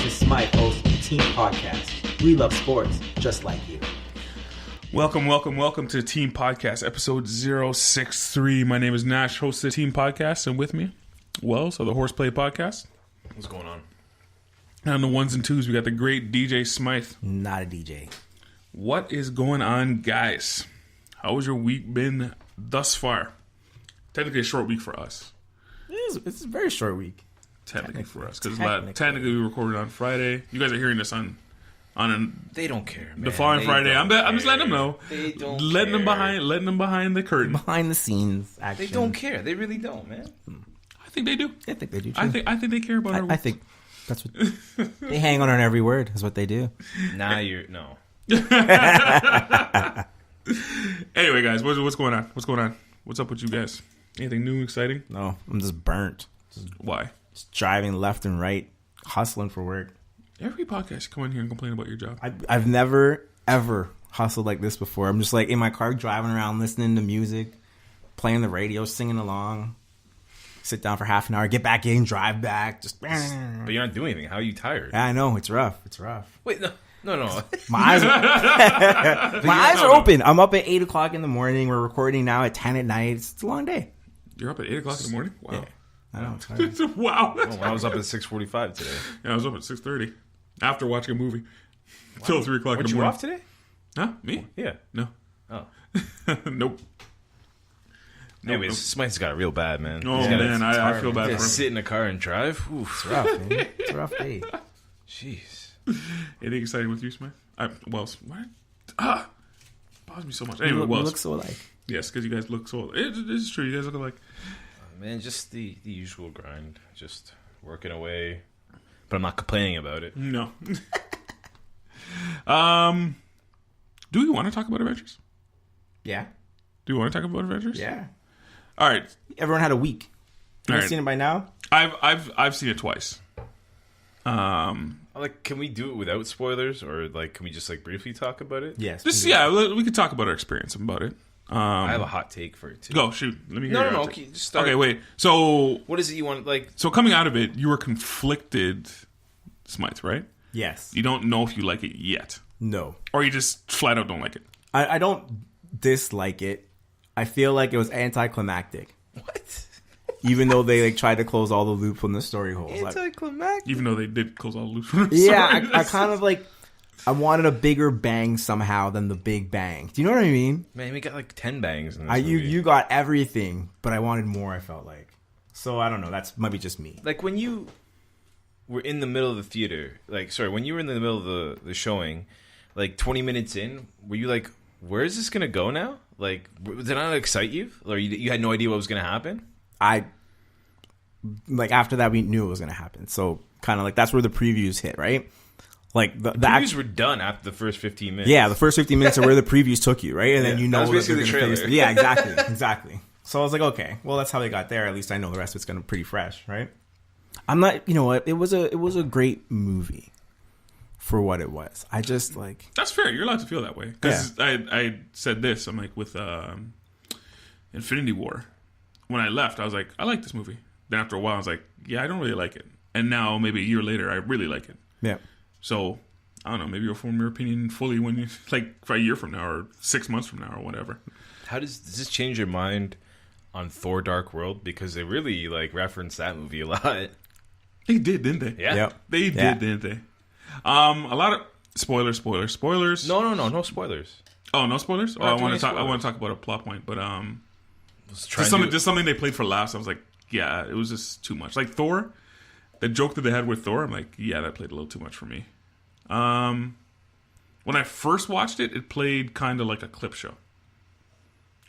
is Smythe, host of the Team Podcast. We love sports just like you. Welcome to Team Podcast, episode 063. My name is Nash, host of the Team Podcast, and with me, Wells of the Horseplay Podcast. What's going on? And on the ones and twos, we got the great DJ Smythe. Not a DJ. What is going on, guys? How has your week been thus far? Technically a short week for us. It's a very short week. Technically for us, because technically we recorded on Friday. You guys are hearing this on they don't care, man. The following Friday. I'm just letting them know. They don't letting care. them behind the curtain. Behind the scenes action. They don't care. They really don't, man. I think they do. I think they do too. I think they care about our week. I think that's what they hang on every word is what they do. Nah, no. Anyway, guys, what's going on? What's up with you guys? Anything new, exciting? No, I'm just burnt. Why? Just driving left and right, hustling for work. Every podcast you come in here and complain about your job. I've never ever hustled like this before. I'm just like in my car driving around, listening to music, playing the radio, singing along. Sit down for half an hour, get back in, drive back. Just. But you're not doing anything. How are you tired? Yeah, I know it's rough. Wait, no. My eyes are open. I'm up at 8 o'clock in the morning. We're recording now at 10 at night. It's a long day. You're up at 8 o'clock in the morning? Wow. Yeah, I know. It's hard. Wow. I was up at 6:45 today. Yeah, I was up at 6:30 after watching a movie till 3 o'clock in Weren't the you morning. off today? Huh? Me? Yeah. No. Oh. Nope. Anyways, Smythe's got it real bad, man. Oh, man, I feel bad for him. Sit in the car and drive? Oof. It's rough, man. It's a rough day. Jeez. Anything exciting with you, Smith? Wells, what? Bothers me so much. We Anyway, Wells. look so alike. Yes, because you guys look so... It's true. You guys look alike. Man, just the usual grind. Just working away. But I'm not complaining about it. No. Do you want to talk about Avengers? Yeah. Do you want to talk about Avengers? Yeah. All right. Everyone had a week. You All guys right. seen it by now? I've seen it twice. Like, can we do it without spoilers, or like, can we just like briefly talk about it? Yes. We could talk about our experience about it. I have a hot take for it too. Go shoot. Let me hear. No. your hot Okay, take. just start. Okay, wait. So What is it you want? Like, So coming out of it, you were conflicted, Smythe, right? Yes. You don't know if you like it yet, No. or you just flat out don't like it. I don't dislike it. I feel like it was anticlimactic. what? Even though they tried to close all the loops on the story holes. Anticlimactic. Even though they did close all the loops. From the Yeah, story. I kind of like... I wanted a bigger bang somehow than the big bang. Do you know what I mean? Man, we got like 10 bangs in this movie. You got everything, but I wanted more, I felt like. So, I don't know. That's might be just me. Like, when you were in the middle of the theater, when you were in the middle of the showing, like 20 minutes in, were you like, where is this going to go now? Like, did it not excite you? Or you had no idea what was going to happen? After that, we knew it was going to happen. So, kind of like, that's where the previews hit, right? Like, the previews were done after the first 15 minutes. Yeah, the first 15 minutes are where the previews took you, right? And then you know that was basically they're the gonna trailer. face. Yeah, exactly. So I was like, okay, well, that's how they got there. At least I know the rest of it's going to be pretty fresh, right? I'm not, you know what? It was a great movie for what it was. I just like... That's fair. You're allowed to feel that way. Because I said this. I'm like, with Infinity War, when I left, I was like, I like this movie. Then after a while, I was like, yeah, I don't really like it. And now, maybe a year later, I really like it. Yeah. So, I don't know. Maybe you'll form your opinion fully when you, like, for a year from now or 6 months from now or whatever. How does this change your mind on Thor Dark World? Because they really, like, referenced that movie a lot. They did, didn't they? Yeah. Yep. They did, didn't they? A lot of... Spoilers. No spoilers. Oh, no spoilers? Not I want to too talk. many I want to talk about a plot point, but Just something they played for laughs. I was like, yeah, it was just too much. Like Thor, the joke that they had with Thor, I'm like, yeah, that played a little too much for me. When I first watched it, it played kind of like a clip show,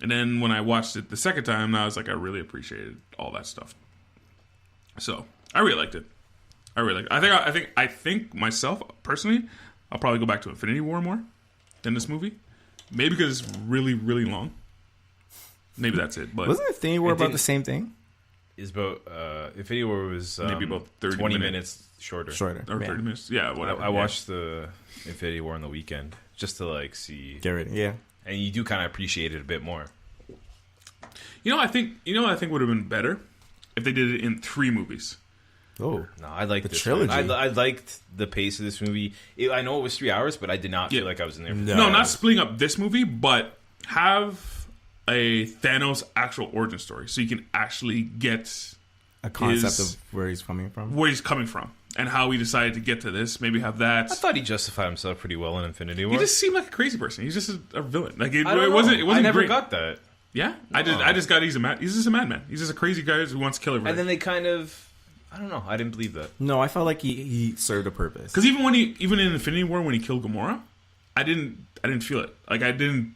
and then when I watched it the second time, I was like, I really appreciated all that stuff. So I really liked it. I think myself personally, I'll probably go back to Infinity War more than this movie. Maybe because it's really, really long. Maybe that's it. But Wasn't Infinity War about the same thing? Is about Infinity War was maybe about 20 minutes shorter. Or 30 minutes. Yeah, whatever. I watched the Infinity War on the weekend just to like see. Get ready. Yeah. And you do kind of appreciate it a bit more. I think would have been better if they did it in 3 movies. Oh, No, I liked The this trilogy. one. I liked the pace of this movie. I know it was 3 hours, but I did not feel like I was in there. No, not splitting up this movie, but have a Thanos actual origin story, so you can actually get a concept of where he's coming from. And how he decided to get to this. Maybe have that. I thought he justified himself pretty well in Infinity War. He just seemed like a crazy person. He's just a villain. Like it I don't know. wasn't. It wasn't. I never great. got that. Yeah, I just got he's just a madman. He's just a crazy guy who wants to kill everybody. And then they kind of, I don't know. I didn't believe that. No, I felt like he served a purpose. Because even in Infinity War when he killed Gamora, I didn't feel it. Like I didn't.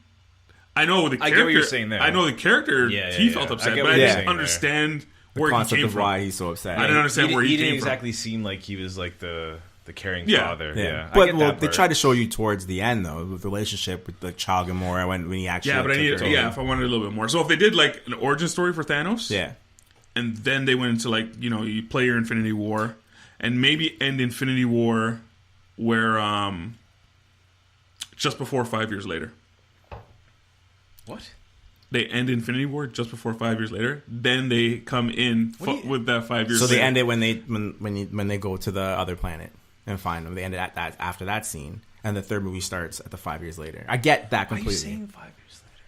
I know the character. I get what you're saying there. I know the character. He felt upset, but I didn't understand where he concept came of from. why he's so upset. I didn't understand where he didn't came exactly seem like he was like the caring Yeah. father. Yeah, I but get well, that they part. tried to show you towards the end though, with the relationship with the child Gamora when he actually. Yeah, but I took needed. her Yeah, over. if I wanted a little bit more. So if they did like an origin story for Thanos, Yeah, and then they went into like you play your Infinity War, and maybe end Infinity War where just before 5 years later. What? They end Infinity War just before 5 years later. Then they come in with that 5 years. so later. they end it when they go to the other planet and find them. They end it at that after that scene, and the third movie starts at the 5 years later. I get that Why are you completely. saying 5 years later?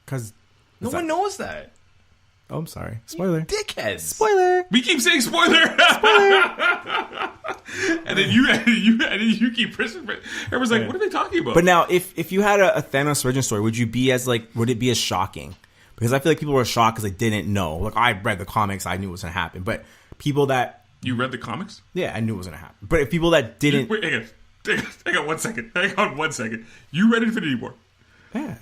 Because No one knows that. Oh, I'm sorry. Spoiler. Dickheads. Spoiler. We keep saying spoiler. and then you keep pressing. Everyone's like, "What are they talking about?" But now, if you had a Thanos origin story, would it be as shocking? Because I feel like people were shocked because they didn't know. Like I read the comics, I knew it was gonna happen. But people that you read the comics, yeah, I knew it was gonna happen. But if people that didn't, wait, hang on 1 second. Hang on 1 second. You read Infinity War. yeah,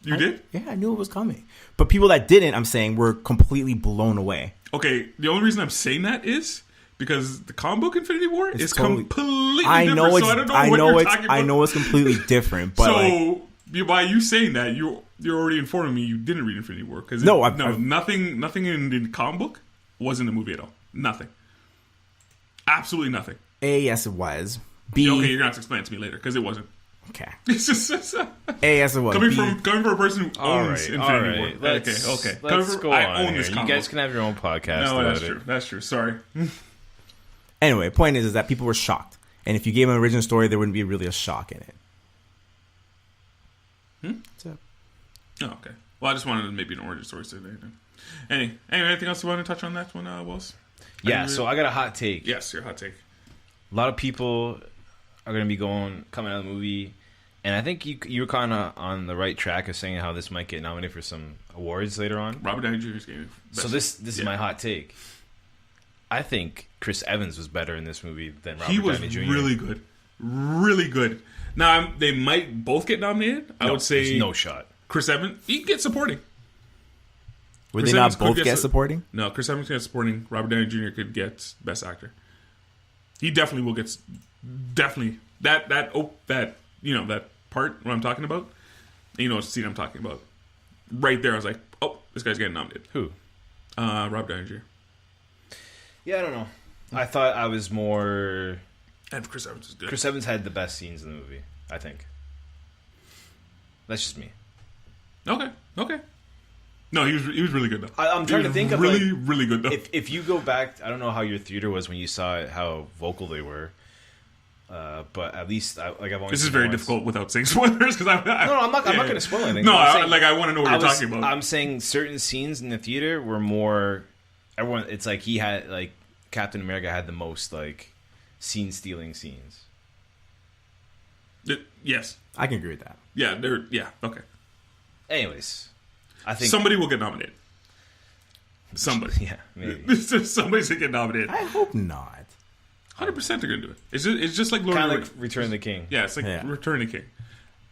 You did? Yeah, I knew it was coming. But people that didn't, I'm saying, were completely blown away. Okay, the only reason I'm saying that is because the comic book Infinity War is totally- completely I different. know it's, So I don't know I what know you're it's, talking about. I know it's completely different. But so by you saying that, you're already informing me you didn't read Infinity War because nothing in the comic book was in the movie at all. Nothing. Absolutely nothing. A, yes, it was. B, Okay, you're gonna have to explain it to me later because it wasn't. okay. It's just A, yes, it was. coming B, from a person who owns Infinity War. Okay. Let's go I on own this here. comic You guys book. can have your own podcast. No, about that's it. true. That's true. Sorry. Anyway, point is that people were shocked. And if you gave them an original story, there wouldn't be really a shock in it. So, Oh, okay. Well, I just wanted maybe an origin story today. Anyway, anything else you want to touch on that one, Wells? Yeah, so I got a hot take. Yes, your hot take. A lot of people are going to be coming out of the movie, and I think you were kind of on the right track of saying how this might get nominated for some awards later on. Robert Downey Jr.'s game. So this is my hot take. I think Chris Evans was better in this movie than Robert He was Downey Jr. really good. Really good. Now, they might both get nominated. I would say there's no shot. Chris Evans, he can get supporting. would Chris they Evans not both could get supporting? No, Chris Evans can get supporting. Robert Downey Jr. could get Best Actor. He definitely will get... Definitely. That part what I'm talking about, you know what scene I'm talking about. Right there, I was like, oh, this guy's getting nominated. Who? Robert Downey Jr. Yeah, I don't know. I thought I was more... And Chris Evans is good. Chris Evans had the best scenes in the movie, I think. That's just me. Okay. No, he was really good though. I'm trying to think of really good though. If you go back, I don't know how your theater was when you saw it, how vocal they were, but at least I've only. This is seen very it once. difficult without saying spoilers because I'm not going to spoil anything. No, I want to know what you're talking about. I'm saying certain scenes in the theater were more. Everyone, it's like he had like Captain America had the most like scene stealing scenes. Yes. I can agree with that. Yeah. Okay. Anyways, I think somebody will get nominated. Somebody. Yeah, maybe. Somebody's gonna get nominated. I hope not. 100% they're gonna do it. It's just like Lord Kind of of the like Return of the King. Yeah, it's like Return of the King.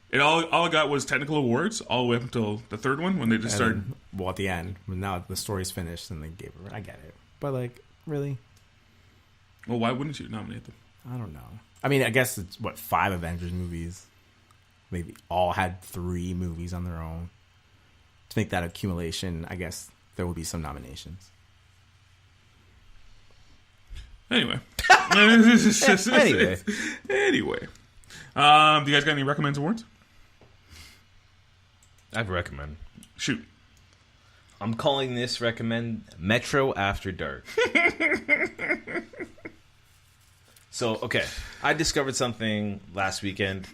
It all I got was technical awards all the way up until the third one when they just started. Well, at the end, when now the story's finished and they gave it. I get it, but like, really, Well, why wouldn't you nominate them? I don't know. I mean, I guess it's 5 Avengers movies. Maybe all had 3 movies on their own. To make that accumulation, I guess there will be some nominations. Anyway. Anyway. Anyway. Do you guys got any recommends awards? I'd recommend. Shoot. I'm calling this recommend Metro After Dark. So, okay. I discovered something last weekend.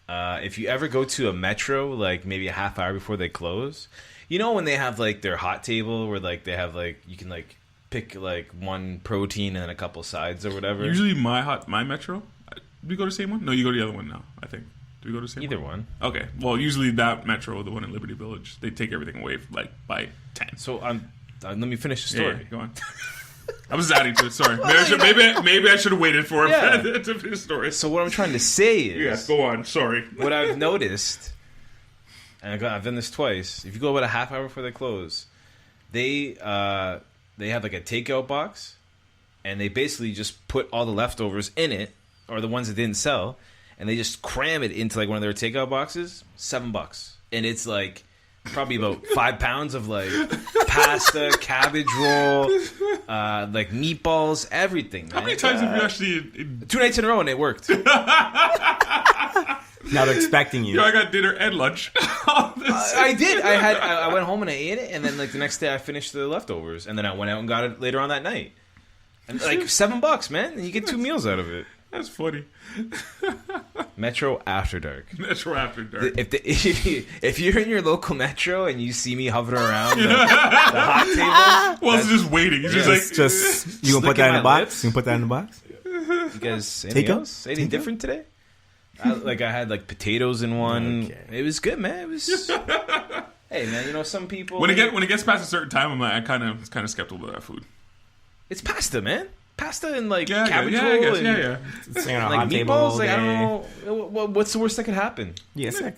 If you ever go to a Metro, like maybe a half hour before they close, you know when they have like their hot table where like they have like you can like pick like one protein and then a couple sides or whatever. Usually my Metro. Do we go to the same one? No, you go to the other one now, I think. Do we go to the same Either one. Okay. Well, usually that Metro, the one in Liberty Village, they take everything away like by 10. So let me finish the story. Yeah, go on. I was adding to it. Sorry. Maybe I should have waited for him to finish the story. So what I'm trying to say is, Yes, go on. Sorry. what I've noticed, and I've done this twice. If you go about a half hour before they close, they have like a takeout box, and they basically just put all the leftovers in it, or the ones that didn't sell, and they just cram it into like one of their takeout boxes. $7, and it's like probably about 5 pounds of like pasta, cabbage roll, like meatballs, everything. How many times have you actually? 2 nights in a row, and it worked. Now they're expecting you. I got dinner and lunch. I did. I went home and I ate it, and then like the next day I finished the leftovers, and then I went out and got it later on that night. And like $7, man, and you get 2 meals out of it. That's funny. Metro After Dark. Metro After Dark. If you're in your local Metro and you see me hovering around the hot table, Well, it's just waiting. He's Just you gonna put that in the box? You gonna put that in the box? you guys anything Takeout? else? Anything different today? I had like potatoes in one. Okay. It was good, man. It was. Hey, man, you know some people when it gets past a certain time, I'm like, I kind of skeptical about that food. It's pasta, man. Pasta and like Yeah, cabbage yeah, roll I guess, and yeah. Sitting on a like hot table all meatballs. Like I day. don't know what's the worst that could happen. Yeah, sick.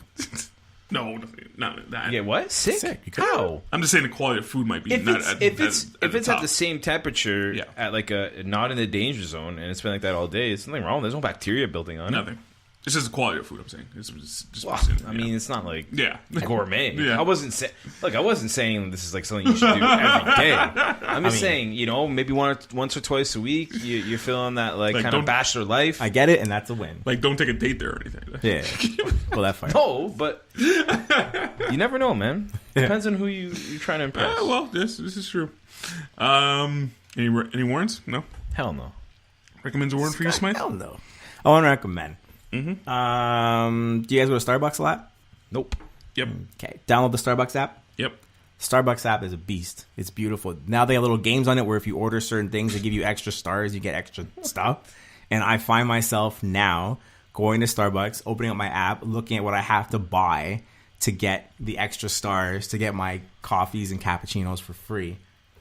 No, not that. Yeah, what? Sick? You could- How? I'm just saying the quality of food might be If not it's at, if at- it's at if the it's top. at the same temperature Yeah. at like a not in the danger zone and it's been like that all day, there's nothing wrong. There's no bacteria building on it. Nothing. It's just the quality of food. I'm saying. It's just. Well, I mean, it's not like yeah. gourmet. Yeah. I wasn't saying this is like something you should do every day. I'm just saying, maybe once or twice a week, you're feeling that like kind of don't- bachelor life. I get it, and that's a win. Like, don't take a date there or anything. Yeah. Well, that far. No, but you never know, man. Depends on who you're trying to impress. Well, this is true. Any warrants? No. Hell no. Recommends a warrant for you, Smythe? Hell no. I want to recommend. Mm-hmm. Do you guys go to Starbucks a lot? Nope. Yep. Okay. Download the Starbucks app. Yep. Starbucks app is a beast. It's beautiful. Now they have little games on it where if you order certain things, they give you extra stars, you get extra stuff. And I find myself now going to Starbucks, opening up my app, looking at what I have to buy to get the extra stars, to get my coffees and cappuccinos for free.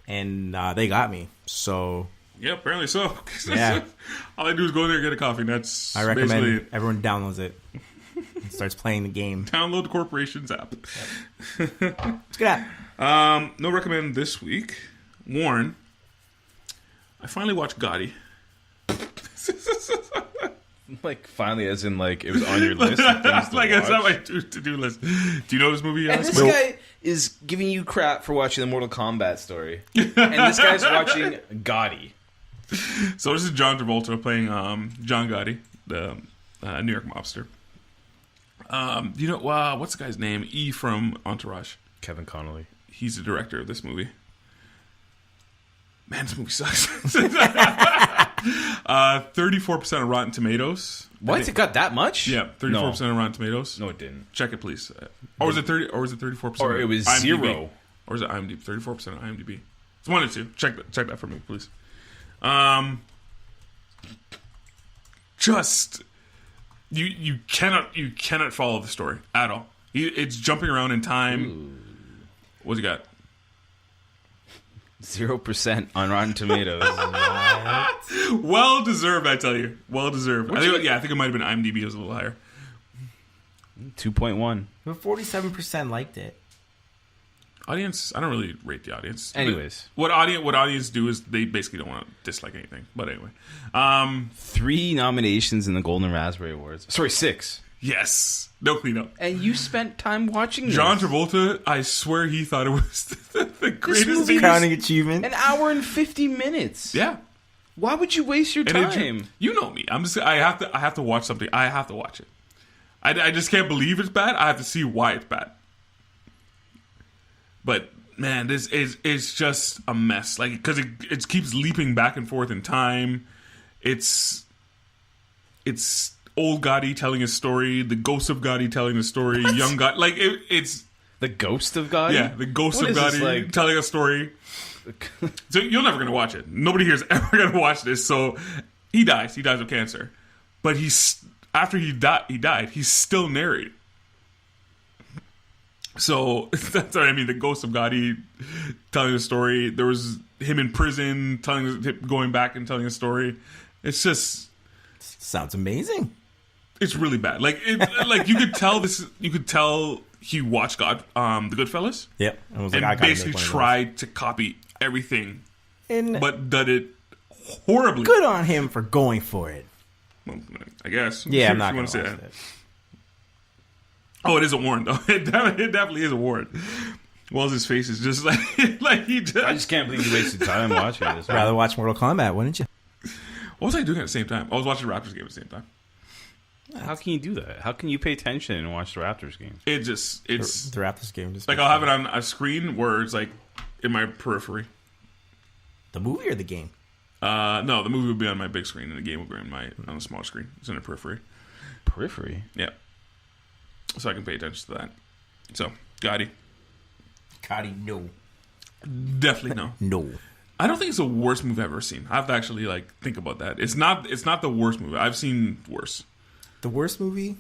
And they got me. So Yeah, apparently so. Yeah. All I do is go in there and get a coffee. And that's I recommend basically everyone downloads it and starts playing the game. download the corporation's app. It's a good app. No recommend this week. Warren, I finally watched Gotti. Like finally, as in like it was on your list. Of things to Like it's on watch. my to-do list. Do you know this movie? And this guy is giving you crap for watching the Mortal Kombat story, and this guy's watching Gotti. So this is John Travolta playing John Gotti, the New York mobster. You know what's the guy's name? E from Entourage. Kevin Connolly. He's the director of this movie. Man, this movie sucks. 34% of Rotten Tomatoes. What? It got that much? Yeah, 34% of Rotten Tomatoes. No, it didn't. Check it, please. Or was it 30? Or was it 34%? Or it was IMDb? 0. Or is it IMDb? 34% of IMDb. It's 1 or 2. Check that for me, please. Just you cannot follow the story at all. It's jumping around in time. Ooh. What's he got? 0% on Rotten Tomatoes. Well deserved, I tell you. Well deserved. I think it might have been IMDb. It was a little higher. 2.1. But 47% liked it. Audience, I don't really rate the audience. Anyways. What audience do is they basically don't want to dislike anything. But anyway. 3 nominations in the Golden Raspberry Awards. Sorry, 6. Yes. No cleanup. And you spent time watching this. John Travolta, I swear he thought it was the greatest movie- thing. Crowning achievement. An hour and 50 minutes. Yeah. Why would you waste your And time? you know me. I have to watch something. I have to watch it. I just can't believe it's bad. I have to see why it's bad. But man, this is just a mess. Like, because it keeps leaping back and forth in time. It's old Gotti telling his story, the ghost of Gotti telling his story, young Gotti. Like, it's The ghost of Gotti? yeah, the ghost What of is this, Gotti like- telling a story. So you're never gonna watch it. Nobody here is ever gonna watch this. So he dies. He dies of cancer. But after he died. He's still narrating. So that's what I mean. The ghost of Gotti telling a story. There was him in prison going back and telling a story. It's just Sounds amazing. it's really bad. Like like you could tell he watched The Goodfellas Yep. I was like, and I gotta basically make one of tried to copy everything, those. And but did it horribly. good on him for going for it. Well, I guess. Yeah, I'm If not you gonna wanna say watch that. that. Oh, it is a warrant though. It definitely is a warrant. Wells' face is just like he I just. just can't believe you wasted time watching this. I'd rather watch Mortal Kombat, wouldn't you? What was I doing at the same time? I was watching the Raptors game at the same time. How can you do that? How can you pay attention and watch the Raptors game? It's The Raptors game just like I'll have it on a screen where it's like in my periphery. the movie or the game. No, the movie would be on my big screen and the game would be on a small screen. It's in the periphery. Periphery? Yeah. So I can pay attention to that. So, Gotti. Gotti, no. Definitely no. No. I don't think it's the worst movie I've ever seen. I have to actually like think about that. It's not the worst movie. I've seen worse. The worst movie?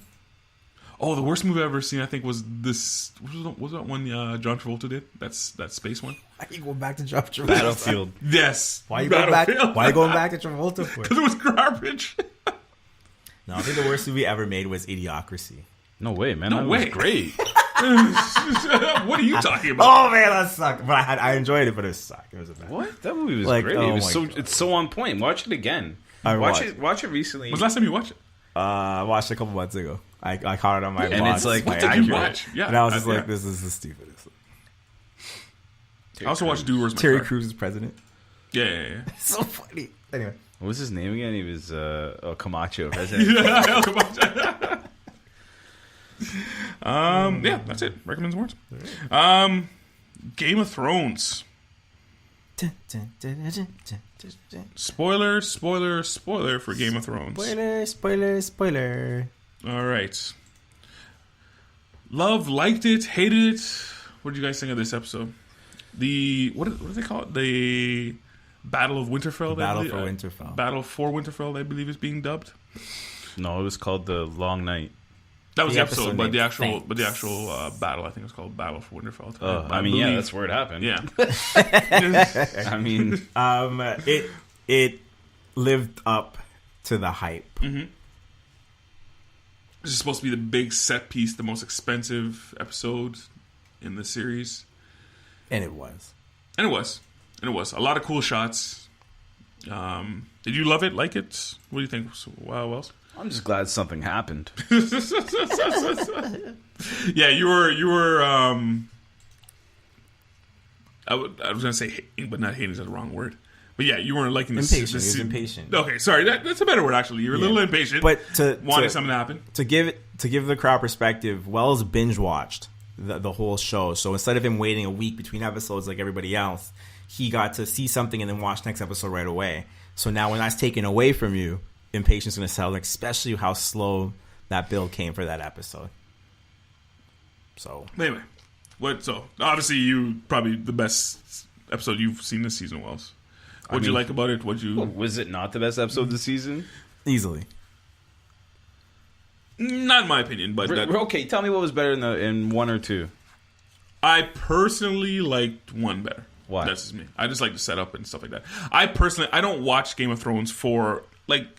Oh, the worst movie I've ever seen I think was this was that one John Travolta did? That space one? Why are you going back to Travolta? Battlefield. Yes. Why are you going back? Battlefield. Why are you going back to Travolta for? Because it was garbage. No, I think the worst movie ever made was Idiocracy. No way, man. No that way. was great. What are you talking about? Oh man, that sucked. But I enjoyed it, but it sucked. It was a bad. What? That movie was Like, great. oh It was my so God. it's so on point. Watch it again. Watch it recently. When's the last time you watched it? I watched it a couple months ago. I caught it on my And blog. it's like, my what did you accurate. watch? Yeah. And I was just Yeah. like, this is the stupidest. I also watched Dude, Where's My Terry Car? Crews is president. Yeah. So funny. Anyway. What was his name again? He was Camacho president. Yeah, come on. Yeah, that's it. Recommends words. Game of Thrones. Spoiler for Game of Thrones. Spoiler. All right. Love, liked it, hated it. What did you guys think of this episode? What do they call it? The Battle of Winterfell. Battle for Winterfell. Battle for Winterfell, I believe, is being dubbed. No, it was called The Long Night. That was The the episode, episode but name. the actual, Thanks. battle, I think it's called Battle for Winterfell. I mean, yeah, that's where it happened. yeah. I mean, It lived up to the hype. This is supposed to be the big set piece, the most expensive episode in the series. And it was. And it was. A lot of cool shots. Did you love it, like it? What do you think? Wow, Wells? I'm just glad something happened. Yeah, you were I was going to say hating, but not hating is the wrong word. But yeah, you weren't liking this. Impatient. He was impatient. Okay, sorry. That's a better word, actually. You were a little impatient. But wanted something to happen. To give the crowd perspective, Wells binge watched the whole show. So instead of him waiting a week between episodes like everybody else, he got to see something and then watch next episode right away. So now when that's taken away from you, impatience is going to sell, especially how slow that build came for that episode. So Anyway, so obviously you probably the best episode you've seen this season, Wells. What'd you like about it? Was it not the best episode of the season? easily. Not in my opinion, but Okay, tell me what was better in one or two. I personally liked one better. Why? That's just me. I just like the setup and stuff like that. I don't watch Game of Thrones for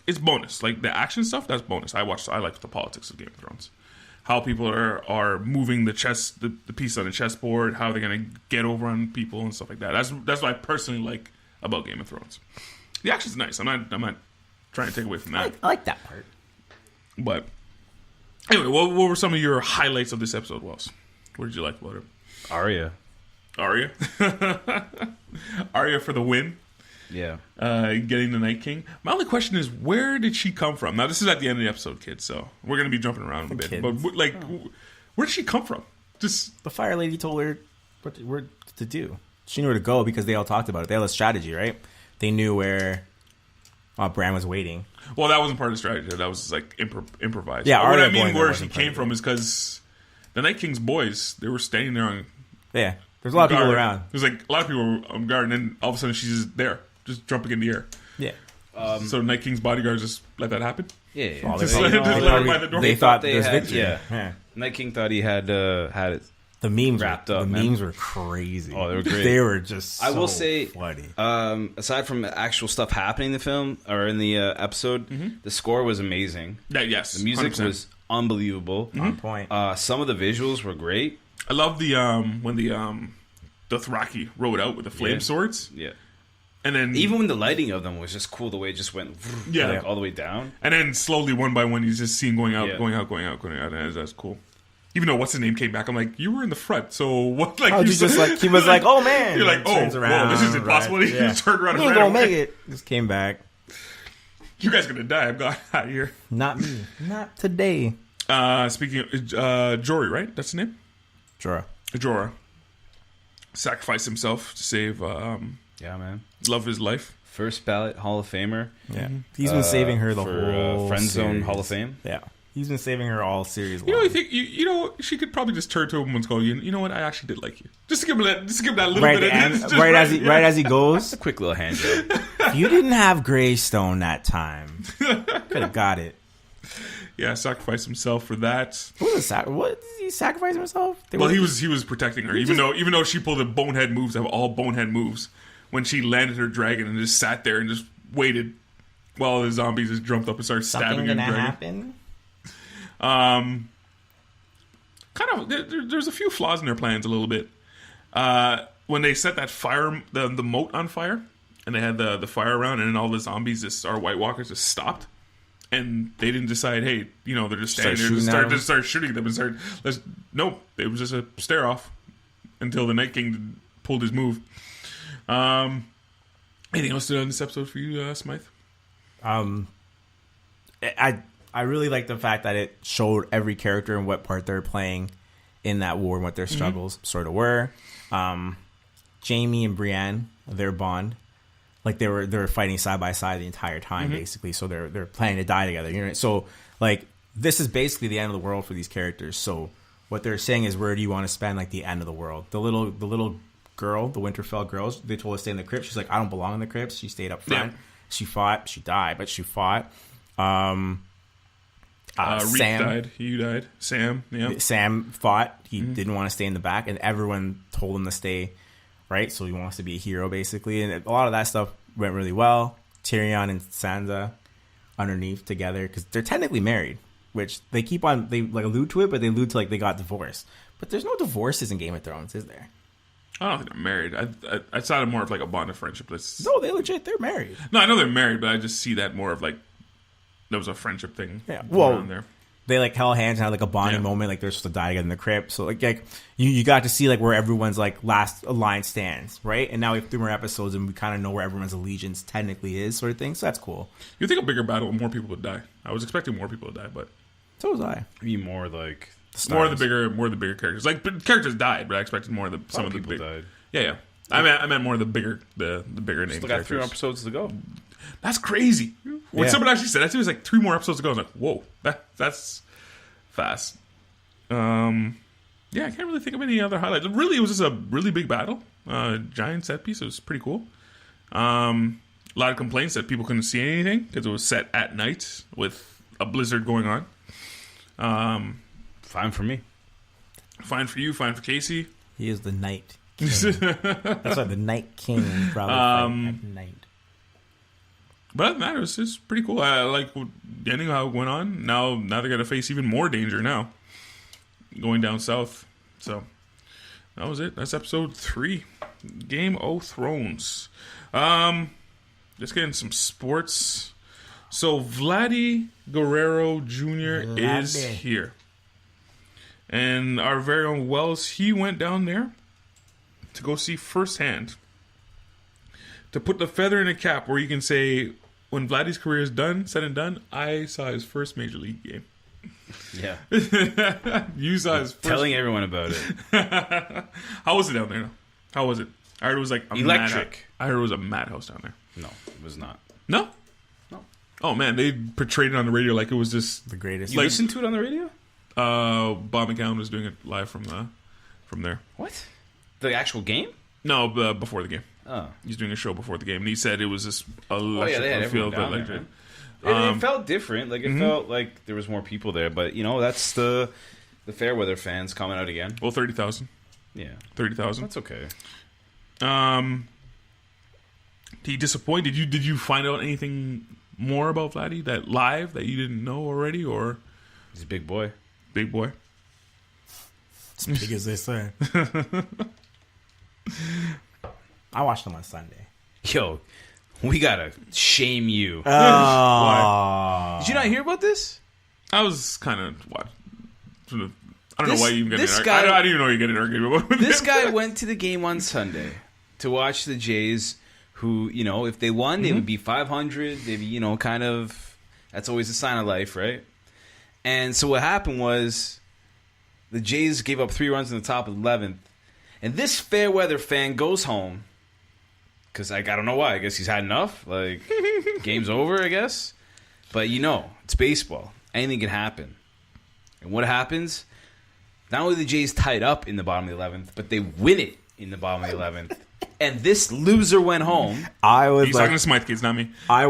it's bonus. Like the action stuff, that's bonus. I like the politics of Game of Thrones. How people are moving the piece on the chessboard, how they're gonna get over on people and stuff like that. That's what I personally like about Game of Thrones. The action's nice. I'm not trying to take away from that. I like that part. But anyway, what were some of your highlights of this episode, Wells? What did you like about it? Arya. Arya for the win. Yeah. Getting the Night King. My only question is, where did she come from? Now, this is at the end of the episode, kids, so we're going to be jumping around a bit. Kids. But, where did she come from? Just The Fire Lady told her where to do. She knew where to go because they all talked about it. They had a strategy, right? They knew where Bran was waiting. Well, that wasn't part of the strategy. That was like improvised. Yeah, what I Arya mean, going where there she wasn't part came of from it. is because the Night King's boys, they were standing there on Yeah, there's a lot of people guard. around. There's like a lot of people on guard, and then all of a sudden she's just there, just jumping in the air. Yeah. So Night King's bodyguards just let that happen. Yeah. Well, Just they let probably- her by the door. they thought they there's had- victory. yeah. Night King thought he had it. The memes Wrapped were, up, The man. memes were crazy. Oh, they were great. They were just. I will so say, funny. aside from actual stuff happening in the film or in the episode, the score was amazing. Yeah, yes, The music 100%. was unbelievable. On point. Some of the visuals were great. I love the when the Dothraki rode out with the flame Yeah. swords, Yeah. and then Even when the lighting of them was just cool, the way it just went Yeah. like, all the way down. and then slowly one by one, you just see him going out, Yeah. going out, going out, going out, and that's cool. Even though what's his name came back, I'm like, you were in the front, so what? Like Oh, you you just like he was like, oh man. You're like, oh, turns whoa, this is impossible. right, He yeah. just turned around He and ain't ran gonna away. make it. Just came back. You guys are gonna die. I'm gone out of here. Not me. Not today. Speaking of Jory, right? That's his name. Jorah. Jorah sacrificed himself to save Yeah, man. love of his life. First ballot Hall of Famer. Yeah. He's been saving her the for whole Friend Zone series. Hall of Fame. Yeah. He's been saving her all series long. You know, I think you know she could probably just turn to him and go, you know what? I actually did like you. Just to give him that little right, bit of and, just right as he yeah. right as he goes. A quick little hand job. You didn't have Greystone that time. Could have got it. Yeah, sacrificed himself for that. What was what did he sacrifice himself? They Well, were- he was protecting her, even though she pulled the bonehead moves of all bonehead moves. When she landed her dragon and just sat there and just waited while the zombies just jumped up and started something stabbing her gonna dragon. happen. Kind of, there's a few flaws in their plans a little bit. When they set that fire, the moat on fire, and they had the fire around, and then all the zombies, our White Walkers, just stopped, and they didn't decide, hey, they're just standing there, start shooting them, and nope, it was just a stare off until the Night King pulled his move. Anything else to do on this episode for you, Smythe? I really like the fact that it showed every character and what part they're playing in that war and what their struggles sort of were. Jamie and Brienne, their bond, like they were fighting side by side the entire time, basically. So they're planning to die together. So like this is basically the end of the world for these characters. So what they're saying is, where do you want to spend like the end of the world? The little girl, the Winterfell girls, they told her to stay in the crypt. She's like, I don't belong in the crypt. She stayed up front. Yeah. She fought. She died, but she fought. Reek Sam died. You died. Sam. Yeah. Sam fought. He didn't want to stay in the back, and everyone told him to stay, right? So he wants to be a hero, basically. And a lot of that stuff went really well. Tyrion and Sansa underneath together, because they're technically married, which they keep on, they like allude to it, but they allude to like they got divorced. But there's no divorces in Game of Thrones, is there? I don't think they're married. I saw it more of like a bond of friendship. No, they legit, they're married. No, I know they're married, but I just see that more of like there was a friendship thing. Yeah. going Well, on there. they like held hands and had like a bonding Yeah. moment, like they're supposed to die together in the crypt. So like you got to see like where everyone's like last line stands, right? And now we have 3 more episodes and we kind of know where everyone's allegiance technically is, sort of thing. So that's cool. You think a bigger battle, more people would die. I was expecting more people to die, but So was I. Be more like more of the bigger characters. Like but characters died, but I expected more of the some of the people big. died. Yeah. I meant more of the bigger name Still got 3 characters. episodes to go. That's crazy. When Yeah. someone actually said that to me, it was like 3 more episodes to go. I was like, whoa, that's fast. Yeah, I can't really think of any other highlights. Really, it was just a really big battle. Giant set piece. It was pretty cool. A lot of complaints that people couldn't see anything because it was set at night with a blizzard going on. Fine for me. Fine for you, fine for Casey. He is the Night King. That's why the Night King is probably fight at night. But other than that, it was just pretty cool. I like the ending, how it went on. Now they're going to face even more danger now. Going down south. So, that was it. That's episode 3. Game of Thrones. Just getting some sports. So, Vladdy Guerrero Jr. is Vladdy. here. And our very own Wells, he went down there to go see firsthand. To put the feather in a cap where you can say, when Vladdy's career is done, said and done, I saw his first major league game. Yeah. You saw his first. Telling everyone about it. How was it down there? How was it? I heard it was like Electric. I heard it was a madhouse down there. No, it was not. No? No. Oh, man. They portrayed it on the radio like it was just... The greatest. You listened to it on the radio? Bob McCown was doing it live from there. What? The actual game? No, before the game. Oh. He's doing a show before the game, and he said it was just electric. they had everyone down there, man. It felt different. Like, it felt like there was more people there. But, that's the Fairweather fans coming out again. Well, 30,000. Yeah. 30,000. That's okay. He disappointed. Did you find out anything more about Vladdy that you didn't know already, or He's a big boy. big boy? As big as they say. I watched them on Sunday. Yo, we gotta shame you. Oh. Did you not hear about this? I was kind of what? I don't This- know why you even get this an guy- I didn't even know you get an argument with This him. guy went to the game on Sunday to watch the Jays, who, if they won, they would be 500. They'd be, kind of, that's always a sign of life, right? And so what happened was the Jays gave up 3 runs in the top of the 11th. And this Fairweather fan goes home because, I don't know why. I guess he's had enough. Like, game's over, I guess. But, it's baseball. Anything can happen. And what happens? Not only the Jays tied up in the bottom of the 11th, but they win it in the bottom of the 11th. And this loser went home. I was He's like, talking to Smythe kids, not me. I'm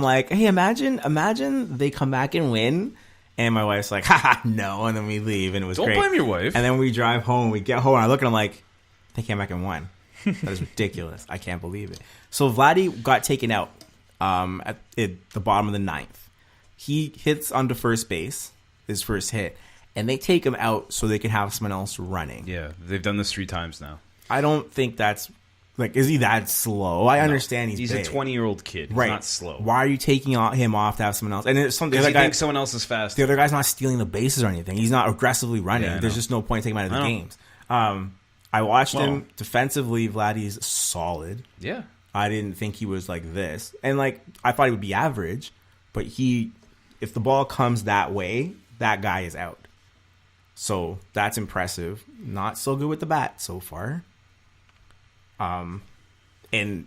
like, hey, imagine they come back and win. And my wife's like, haha, no. And then we leave, and it was Don't great. blame your wife. And then we drive home. We get home, and I look, and I'm like, they came back and won. That is ridiculous. I can't believe it. So Vladdy got taken out at the bottom of the 9th. He hits onto first base, his first hit, and they take him out so they can have someone else running. Yeah, they've done this 3 times now. I don't think that's like, is he that slow? I understand he's a big. 20-year-old kid. He's Right. not slow. Why are you taking him off to have someone else? And it's something Because the he other guy, thinks someone else is fast. the other guy's not stealing the bases or anything. He's not aggressively running. Yeah, I There's know. just no point taking him out of the I know. games. I watched Well- him defensively. Vladdy's solid. Yeah. I didn't think he was like this, and I thought he would be average, but if the ball comes that way, that guy is out. So that's impressive. Not so good with the bat so far. And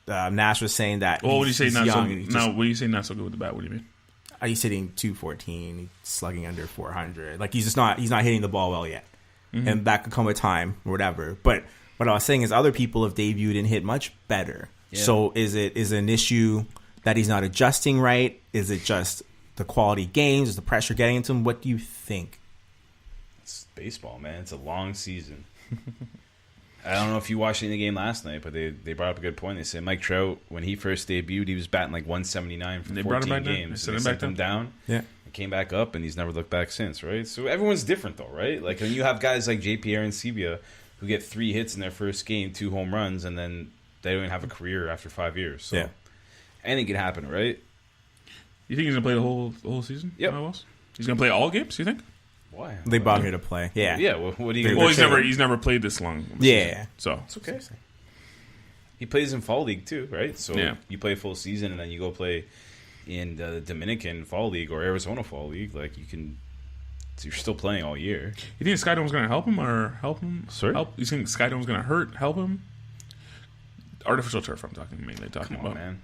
Nash was saying that. Well, what do you say he's not so? young and No, what do you say not so good with the bat? What do you mean? he's hitting 214, he's slugging under 400. Like he's not hitting the ball well yet, and that could come with time or whatever. But what I was saying is other people have debuted and hit much better. Yeah. So is it an issue that he's not adjusting right? Is it just the quality games? Is the pressure getting into him? What do you think? It's baseball, man. It's a long season. I don't know if you watched any of the game last night, but they brought up a good point. They said Mike Trout, when he first debuted, he was batting like 179 for They brought him 14 back down? games. They They sent him sent back him down. Yeah. He came back up, and he's never looked back since, right? So everyone's different, though, right? Like, when you have guys like JP Arancibia who get 3 hits in their first game, 2 home runs, and then they don't even have a career after 5 years. So Yeah. anything can happen, right? You think he's gonna play the whole season? Yep. He's gonna play all games. You think? Why? They brought him here to play. Yeah. Yeah, what are you They're- going to Well, they're he's never played this long. of a Yeah. season. So It's okay. He plays in fall league too, right? So Yeah. you play full season, and then you go play in the Dominican fall league or Arizona fall league. Like you can, so you're still playing all year. you think Skydome's gonna help him or help him? Sorry? You think Skydome's gonna help him? Artificial turf. I'm mainly talking Come on, about. man.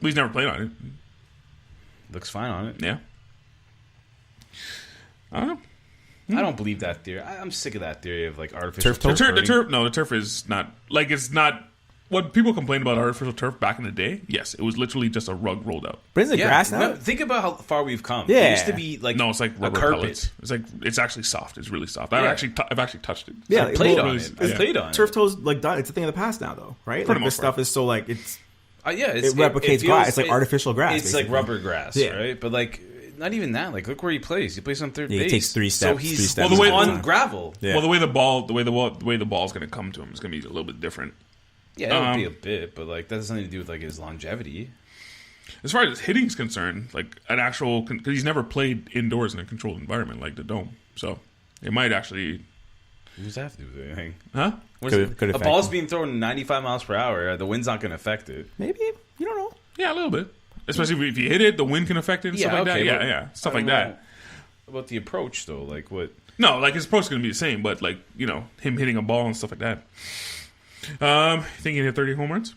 But he's never played on it. Looks fine on it. Yeah. I don't know. I don't believe that theory. I'm sick of that theory of like artificial Turf toe? The turf is not like it's not what people complained about artificial turf back in the day. Yes, it was literally just a rug rolled out. But isn't it grass now? no, think about how far we've come. Yeah. It used to be like No, it's like a rubber carpet. pellets. It's actually soft. It's really soft. Yeah. I've actually touched it. Yeah, I played well, on really- it. I yeah. played on Turf it. toe's like done. It's a thing of the past now, though, right? For the Like this most part. stuff is so like it's Yeah, it replicates grass. It's like artificial grass. It's like basically. rubber grass, Yeah. right? But like, not even that. Like, look where he plays. He plays on third Yeah, he base. takes 3 So steps, he's 3 steps. Well, the way- on gravel. Yeah. Well, the way the ball's going to come to him is going to be a little bit different. Yeah, it would be a bit, but like that has nothing to do with like his longevity. As far as hitting is concerned, like an actual because he's never played indoors in a controlled environment like the dome, so it might actually, What does that have to do with anything? huh? Could A affect ball's him. being thrown 95 miles per hour. The wind's not going to affect it. Maybe you don't know. Yeah, a little bit. Especially if you hit it, the wind can affect it and stuff like that. Yeah, stuff like that. About the approach, though, like what? No, like his approach is going to be the same, but like, you know, him hitting a ball and stuff like that. Think he hit 30 home runs?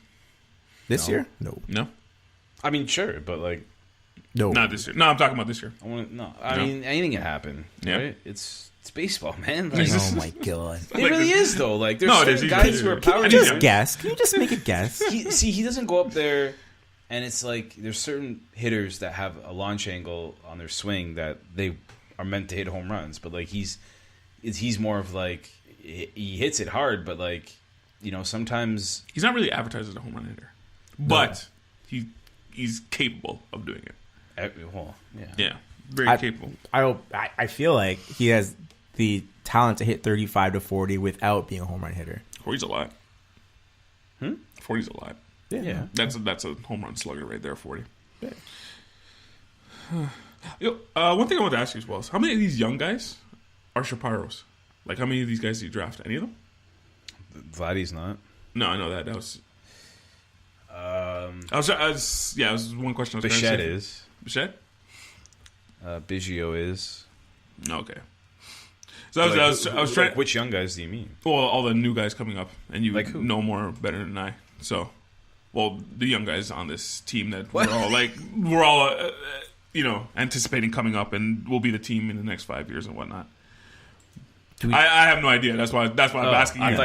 This year? No. No? I mean, sure, but like, No. Not this year. No, I'm talking about this year. I mean, anything can happen, Yeah. right? It's baseball, man. Like, Oh my god. it really is, though. Like, there's No, it is. certain guys who are power Just hitters. guess. Can you just make a guess? He doesn't go up there, and it's like there's certain hitters that have a launch angle on their swing that they are meant to hit home runs, but like he's more of like he hits it hard, but like, you know, sometimes He's not really advertised as a home run hitter, but he's capable of doing it. well, yeah. Yeah, very capable. I feel like he has the talent to hit 35 to 40 without being a home run hitter. 40's a lot. 40's a lot. Yeah. That's a home run slugger right there, 40. Yo, one thing I want to ask you as well is how many of these young guys are Shapiros? Like, how many of these guys do you draft? Any of them? Vladdy's not. No, I know that. That was. I was it was one question. I was Bichette is. Bichette? Biggio is. Okay. So I was trying. Like, which young guys do you mean? Well, all the new guys coming up, and you Like who? know more better than I. So, well, the young guys on this team that we're all you know, anticipating coming up and will be the team in the next 5 years and whatnot. I have no idea. That's why I'm asking you.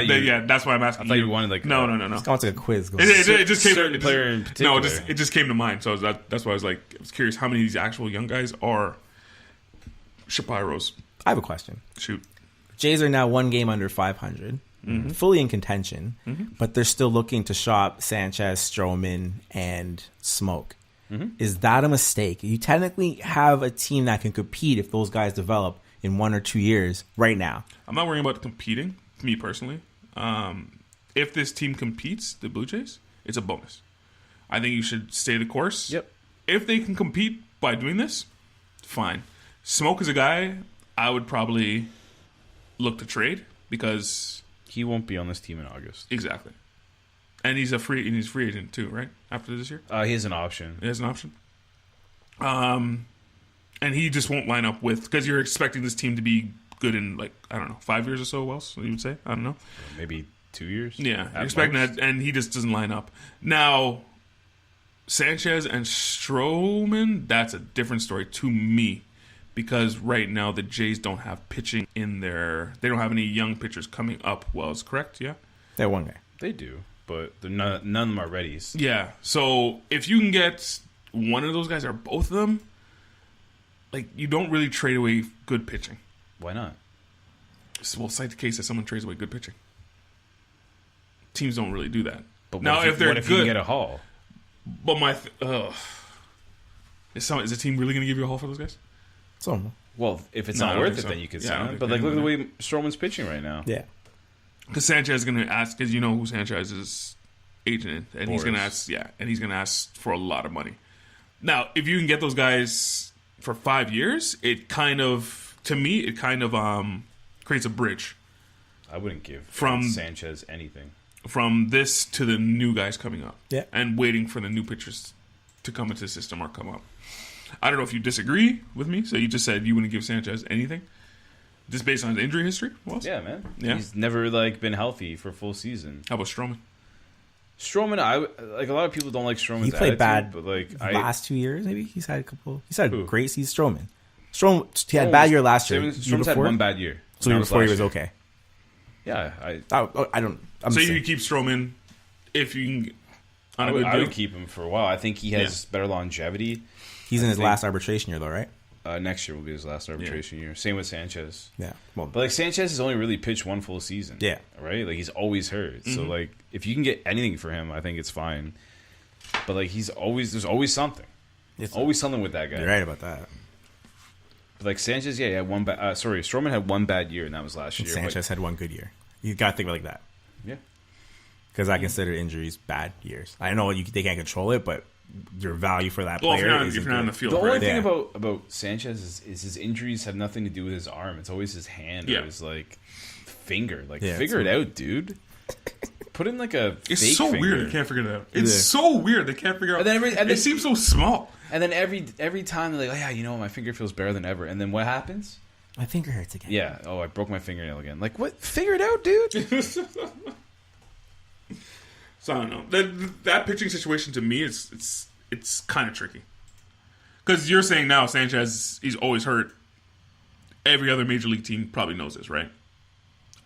That's why I'm asking you. I thought you wanted like no. It's like a quiz. It just came. certain player in particular. No, it just came to mind. So that's why I was curious how many of these actual young guys are Shapiros. I have a question. Shoot. Jays are now one game under 500, fully in contention, but they're still looking to shop Sanchez, Stroman, and Smoke. Is that a mistake? You technically have a team that can compete if those guys develop in 1 or 2 years right now. I'm not worrying about competing, me personally. If this team competes, the Blue Jays, it's a bonus. I think you should stay the course. Yep. If they can compete by doing this, fine. Smoke is a guy I would probably look to trade because he won't be on this team in August. Exactly. And he's free agent too, right? After this year? He has an option. He has an option. And he just won't line up with, because you're expecting this team to be good in, like, I don't know, 5 years or so, Wells, you would say? I don't know. Maybe 2 years? Yeah, you're expecting that, and he just doesn't line up. Now, Sanchez and Stroman, that's a different story to me, because right now the Jays don't have pitching in their, they don't have any young pitchers coming up, Wells, correct? Yeah? They're one guy. They do, but none of them are ready. Yeah, so if you can get one of those guys or both of them, like, you don't really trade away good pitching. Why not? Well, cite the case that someone trades away good pitching. Teams don't really do that. But now, if they're what if good, you can get a haul? But is the team really going to give you a haul for those guys? So, Well, if it's No, I not don't worth think it, so. then you could Yeah, I don't sign him. think But like, look at the anyone- way Stroman's pitching right now. yeah. Because Sanchez is going to ask, because you know who Sanchez's agent is, and he's going to ask, and he's going to ask for a lot of money. Now, if you can get those guys for 5 years, it kind of, to me, creates a bridge I wouldn't give From- Sanchez anything. from this to the new guys coming up. Yeah. And waiting for the new pitchers to come into the system or come up. I don't know if you disagree with me. So you just said you wouldn't give Sanchez anything, just based on his injury history. Wells? Yeah, man. Yeah. He's never like been healthy for a full season. How about Stroman? Stroman, like a lot of people don't like Stroman's He played attitude, bad but like last 2 years, maybe. He's had a couple. He's had Who? a great season. Stroman, he had a bad year last year. Stroman's had one bad year. So That before he last was year. okay. Yeah, I don't. I'm So saying. you keep Stroman if you can on I a would, good I deal? would keep him for a while. I think he has better longevity. He's in his think- last arbitration year, though, right? Next year will be his last arbitration year. Same with Sanchez. Yeah. Well, But like Sanchez has only really pitched one full season. Yeah. Right? Like he's always hurt. So like if you can get anything for him, I think it's fine. But like there's always something. Always something with that guy. you're right about that. But like Sanchez, he had one bad Stroman had one bad year and that was last year. Sanchez had one good year. You got to think about it like that. But, yeah. Because I consider injuries bad years. I know they can't control it, but your value for that Well, if player you're not, isn't if you're not on the good. field, The only right? thing Yeah. about Sanchez is his injuries have nothing to do with his arm. It's always his hand Yeah. or his like finger. Like Yeah, figure it it's- out, dude. Put in like a. It's fake so finger. weird. They can't figure it out. It's so weird. They can't figure out. And then it seems so small. And then every time they're like, oh yeah, you know, my finger feels better than ever. And then what happens? My finger hurts again. Yeah. Oh, I broke my fingernail again. Like, what? Figure it out, dude. So I don't know. That pitching situation to me it's kind of tricky. Because you're saying now Sanchez, he's always hurt. Every other major league team probably knows this, right?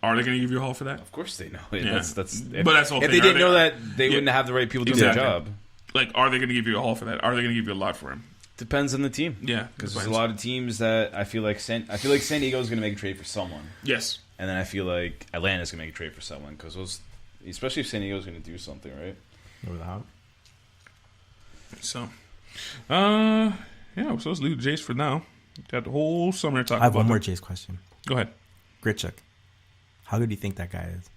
Are they going to give you a haul for that? Of course they know. Yeah. That's But that's the whole if thing. they didn't know that, they Yeah. wouldn't have the right people doing Exactly. their job. Like, are they going to give you a haul for that? Are they going to give you a lot for him? Depends on the team. Yeah, Because there's a lot of teams that I feel like San Diego is going to make a trade for someone. Yes. And then I feel like Atlanta's going to make a trade for someone. Because those, especially if San Diego's going to do something, right? No doubt. So, yeah, so let's leave the Jays for now. Got the whole summer to talk I have about one more them. Jays question. Go ahead. Grichuk. How good do you think that guy is?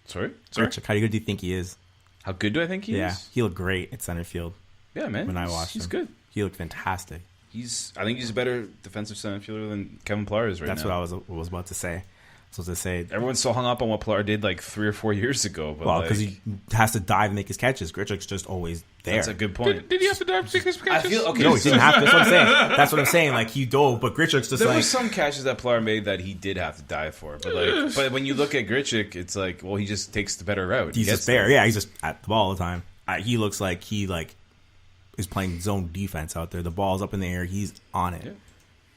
Sorry? Grichuk. How good do you think he is? How good do I think he is? He looked great at center field Yeah, man. when I watched He's him. good. He looked fantastic. I think he's a better defensive center fielder than Kevin Pillar is right That's now. what I was about to say. So to say, Everyone's so hung up on what Pillar did like 3 or 4 years ago. But well, like, because he has to dive and make his catches. Grichuk's just always there. that's a good point. Did he have to dive to take his catches? I feel okay. No, he so didn't have to. That's what I'm saying. That's what I'm saying. Like, he dove, but Grichuk's just there like... were some catches that Pillar made that he did have to dive for, but when you look at Grichuk, it's like, well, he just takes the better route. He He's gets just there. Yeah, he's just at the ball all the time. He looks like he is playing zone defense out there. The ball's up in the air. He's on it.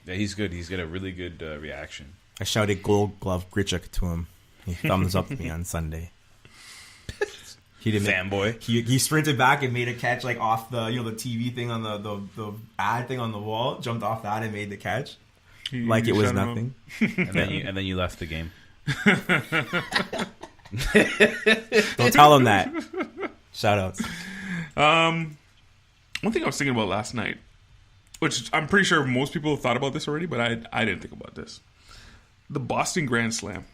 Yeah, he's good. He's got a really good reaction. I shouted Gold Glove Grichuk to him. He thumbs up me on Sunday. He didn't Fanboy. He sprinted back and made a catch like off the the TV thing on the ad thing on the wall. Jumped off that and made the catch like it was shut him up. nothing. And then you left the game. Don't tell him that. Shout outs. One thing I was thinking about last night, which I'm pretty sure most people have thought about this already, but I didn't think about this. The Boston Grand Slam,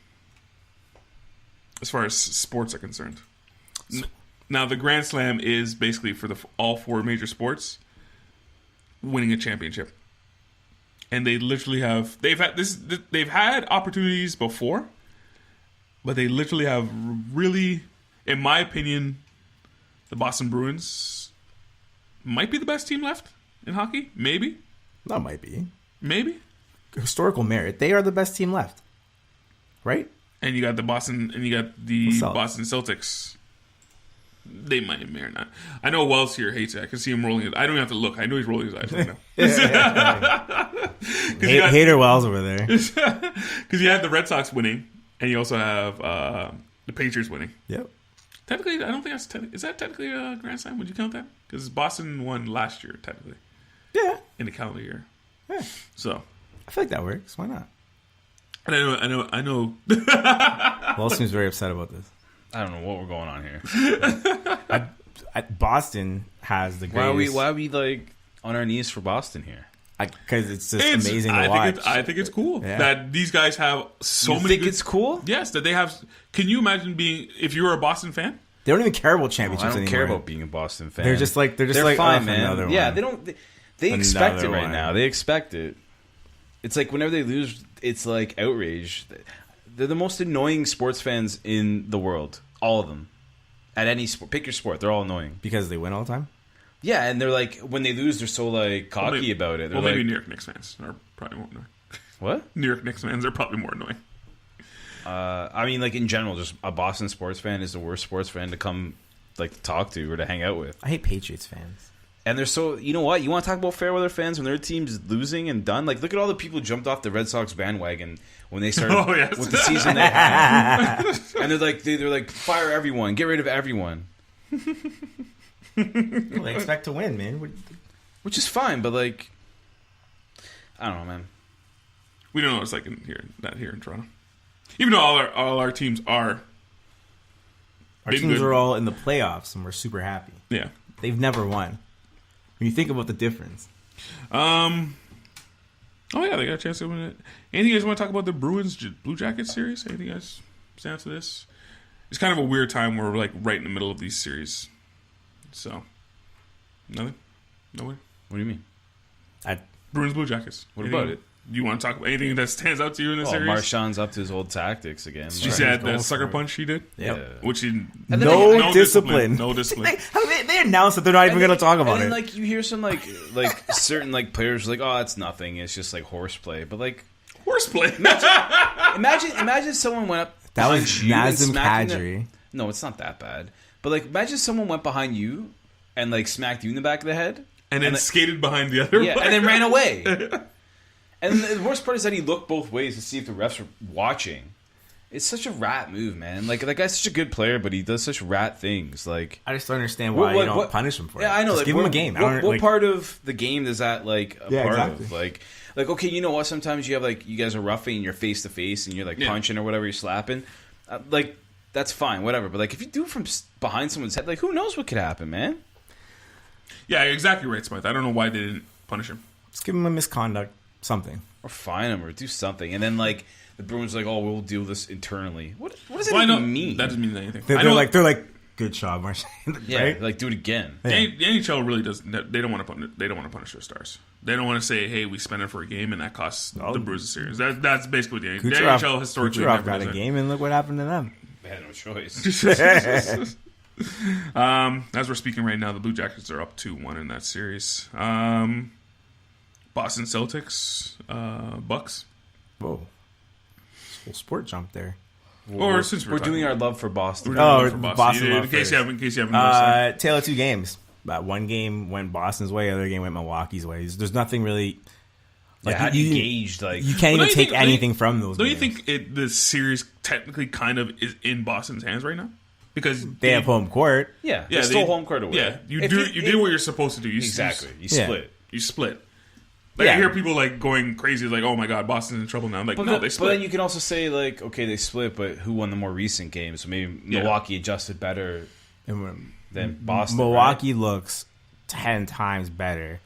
as far as sports are concerned. Now, the Grand Slam is basically for all 4 major sports winning a championship. And they literally have... They've had opportunities before, but they literally have really, in my opinion, the Boston Bruins might be the best team left in hockey. Maybe. That might be Historical merit. They are the best team left, right? And you got the Boston Celtics. They might have merit not. I know Wells here hates it. I can see him rolling his. I don't have to look. I know he's rolling his eyes right now. Hater Wells over there. Because you had the Red Sox winning, and you also have the Patriots winning. Yep. Technically, I don't think that's is that technically a Grand Slam? Would you count that? Because Boston won last year, technically. Yeah. In the calendar year. Yeah. So I feel like that works. Why not? And I know. Wells seems very upset about this. I don't know what we're going on here. Boston has the greatest. Why are we like on our knees for Boston here? Because it's just amazing to watch. I think it's cool Yeah. that these guys have so You many. think it's cool? Yes, that they have. Can you imagine being if you were a Boston fan? They don't even care about I championships don't anymore. care about being a Boston fan. They're just like they're oh, fine, man. another Yeah, one. they don't. They expect it Another right one. now. They expect it. It's like whenever they lose, it's like outrage. They're the most annoying sports fans in the world. All of them. At any sport, pick your sport. They're all annoying because they win all the time. Yeah, and they're like when they lose, they're so like cocky about it. They're Well, like, maybe New York Knicks fans are probably more annoying. What? New York Knicks fans are probably more annoying. I mean, like in general, just a Boston sports fan is the worst sports fan to come like to talk to or to hang out with. I hate Patriots fans. And they're so, you know what? You want to talk about fair weather fans when their team's losing and done? Like, look at all the people who jumped off the Red Sox bandwagon when they started with the season they had. And they're like, fire everyone, get rid of everyone. They expect to win, man. Which is fine, but like, I don't know, man. We don't know what it's like not here in Toronto. Even though all our teams are. Our teams are all in the playoffs, and we're super happy. Yeah. They've never won. When you think about the difference. Oh, yeah, they got a chance to win it. Anything you guys want to talk about the Bruins Blue Jackets series? Anything you guys stand to this? It's kind of a weird time where we're like right in the middle of these series. So, nothing? No way? What do you mean? Bruins Blue Jackets. What about it? You want to talk about anything that stands out to you in this series? Marshawn's up to his old tactics again. She said that sucker punch he did. Yep. Which he No discipline. No discipline. They announced that they're not even going to talk about and it. then, like, you hear some like certain like players like, oh, it's nothing. It's just like horseplay. But like Horseplay. imagine someone went up. That was behind you and Nazem smacked you Kadri. No, it's not that bad. But like, imagine someone went behind you and like smacked you in the back of the head, and then like, skated behind the other. and then ran away. And the worst part is that he looked both ways to see if the refs were watching. It's such a rat move, man. Like, that guy's such a good player, but he does such rat things. Like, I just don't understand why you don't punish him for it. Yeah, I know. Just like, give him a game. What part of the game is that like a part exactly. of? Like, okay, you know what? Sometimes you have like you guys are roughing and you're face to face and you're like punching or whatever, you're slapping. Like, that's fine, whatever. But like, if you do it from behind someone's head, like, who knows what could happen, man? Yeah, exactly right, Smith. I don't know why they didn't punish him. Just give him a misconduct, something. Or fine him, or do something. And then, like, the Bruins are like, oh, we'll deal this internally. What does that even mean? That doesn't mean anything. They're like, good job, Marshall. Yeah, right? like, do it again. The NHL really does. They don't want to punish. They don't want to punish their stars. They don't want to say, "Hey, we spent it for a game, and that costs the Bruins a series." That's basically the NHL historically Kucherov never got does a it. game, and look what happened to them. They had no choice. As we're speaking right now, the Blue Jackets are up 2-1 in that series. Boston Celtics, Bucks. Whoa. Full sport jump there. Or since We're doing our love for Boston. We're doing Oh, love for Boston love in case first. you haven't noticed. Tale of two games. One game went Boston's way, the other game went Milwaukee's way. There's nothing really... Like, how do you gauge, like... You can't even take anything from those Don't games. you think the series technically kind of is in Boston's hands right now? Because They have home court. Yeah, they stole home court away. Yeah, you did what you're supposed to do. Exactly. You Yeah. split. You split. Like, Yeah. I hear people like going crazy, like, "Oh my God, Boston's in trouble now." I'm like, no, they But split. then you can also say, like, okay, they split, but who won the more recent games? So maybe Milwaukee adjusted better And than Boston. Milwaukee looks 10 times better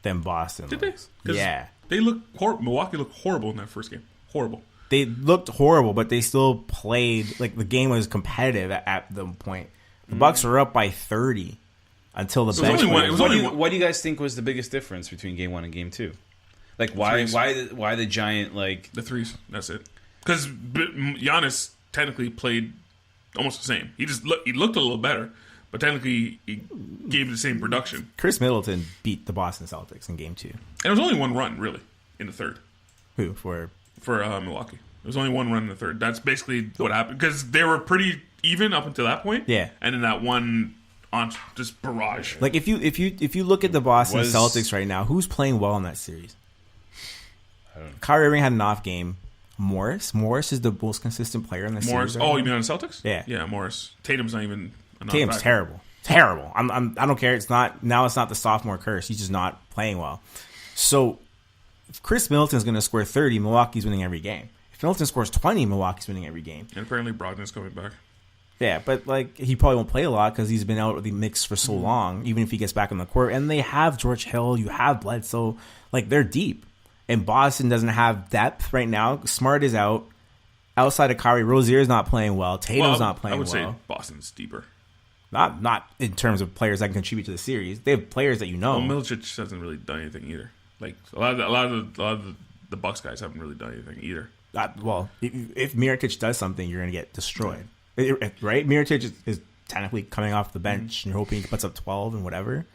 than Boston Did they? looks. 'Cause Yeah. they look Milwaukee looked horrible in that first game. Horrible. They looked horrible, but they still played. Like, the game was competitive at the point. The Bucks were up by 30 until the So it was bench. only one- went it was in. only one- What do you guys think was the biggest difference between game 1 and game 2? Like, why the giant, like... The threes. That's it. Because Giannis technically played almost the same. He looked a little better, but technically he gave the same production. Chris Middleton beat the Boston Celtics in game 2. And it was only one run, really, in the third Who? For Milwaukee. There was only one run in the third. That's basically what happened because they were pretty even up until that point. Yeah. And then that one on just barrage. like, if you look at the Boston Celtics right now, who's playing well in that series? I don't know. Kyrie Irving had an off game. Morris is the most consistent player in the Morris. series. Right Oh, now. you mean on the Celtics? Yeah. Yeah, Morris. Tatum's not even. Tatum's terrible. I don't care. It's not the sophomore curse. He's just not playing well. So if Chris Middleton's going to score 30, Milwaukee's winning every game. If Middleton scores 20, Milwaukee's winning every game. And apparently Brogdon's coming back. Yeah, but like he probably won't play a lot because he's been out of the mix for so long. Even if he gets back on the court, and they have George Hill, you have Bledsoe, like they're deep. And Boston doesn't have depth right now. Smart is out. Outside of Kyrie, Rozier's not playing well. Tatum's not playing well. I would say Boston's deeper. Not in terms of players that can contribute to the series. They have players that you know. Well, Milicic hasn't really done anything either. Like a lot of the Bucks guys haven't really done anything either. If Mirotic does something, you're going to get destroyed. Right? Mirotic is technically coming off the bench, and you're hoping he puts up 12 and whatever.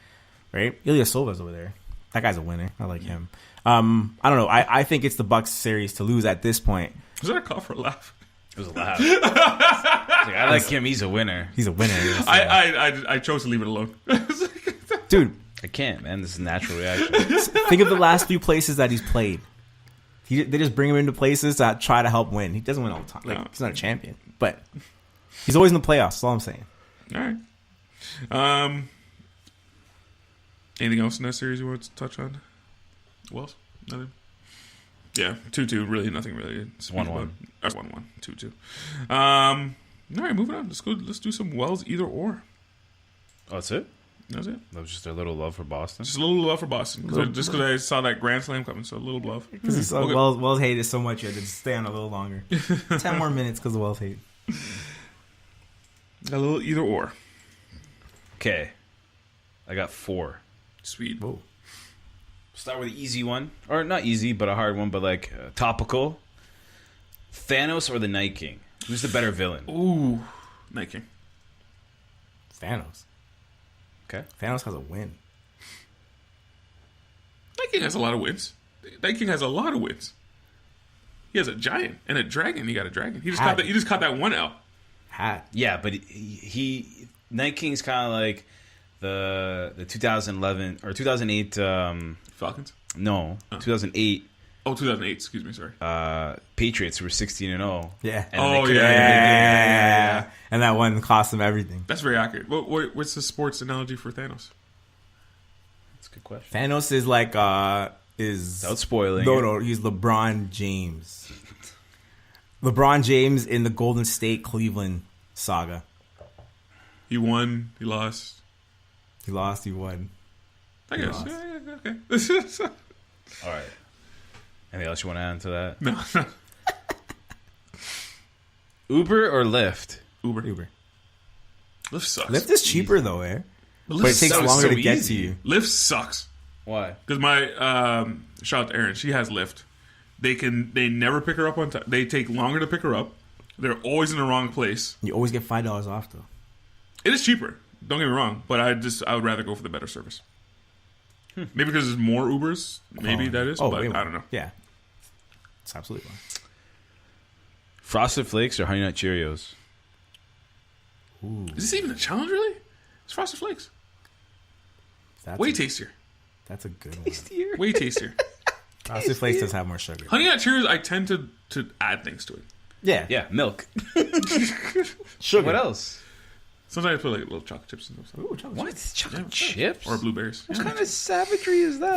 Right? Ilya Silva's over there. That guy's a winner. I like him. I don't know. I think it's the Bucks series to lose at this point. Was that a cough or a laugh? It was a laugh. I like him. He's a winner. He's a winner. I chose to leave it alone. Dude, I can't, man. This is a natural reaction. think of the last few places that he's played. They just bring him into places that try to help win. He doesn't win all the time. Like, he's not a champion, but he's always in the playoffs. That's all I'm saying. All right. Anything else in that series you want to touch on? What else? Nothing. Yeah, 2-2. Really, nothing really. It's 1-1. 1-1. 2-2. All right, moving on. Let's do some Wells either or. Oh, that's it? That's it. That was just a little love for Boston. Just a little love for Boston. Just because I saw that Grand Slam coming, so a little love. Because Okay. Wells hated so much, you had to stay on a little longer. 10 more minutes because of Wells hate. A little either or. Okay. I got 4. Sweet. Whoa. Start with the easy one, or not easy, but a hard one, but like topical. Thanos or the Night King? Who's the better villain? Ooh, Night King. Thanos. Okay. Thanos has a win. Night King has a lot of wins. Night King has a lot of wins. He has a giant and a dragon. He got a dragon. He just caught that one out. Yeah, but he Night King's kind of like the 2011 or 2008 Falcons? No, 2008. Oh, 2008. Excuse me. Sorry. Patriots were 16-0. Yeah. And Yeah. And that one cost him everything. That's very accurate. What's the sports analogy for Thanos? That's a good question. Thanos is like Without spoiling. No, he's LeBron James. LeBron James in the Golden State Cleveland saga. He won. He lost. He lost. He won. I guess. lost. Yeah, okay. All right. Anything else you want to add to that? No. Uber or Lyft? Uber. Lyft sucks. Lyft is cheaper though, eh? But But it takes sucks longer so to get easy. to you. Lyft sucks. Why? Because my shout out to Erin, she has Lyft. They never pick her up on time. They take longer to pick her up. They're always in the wrong place. You always get $5 off though. It is cheaper. Don't get me wrong, but I would rather go for the better service. Maybe because there's more Ubers. Maybe that is, but way more. I don't know. Yeah, it's absolutely fine. Frosted Flakes or Honey Nut Cheerios? Is this even a challenge, really? It's Frosted Flakes. That's Way a, tastier. That's a good one. Way tastier. Frosted Flakes does have more sugar. Honey Nut Cheerios, I tend to add things to it. Yeah, Yeah, milk. sugar. What else? Sometimes I put like little chocolate chips in them. Ooh, chocolate What? chips. Chocolate chips? Or blueberries. What kind of savagery is that?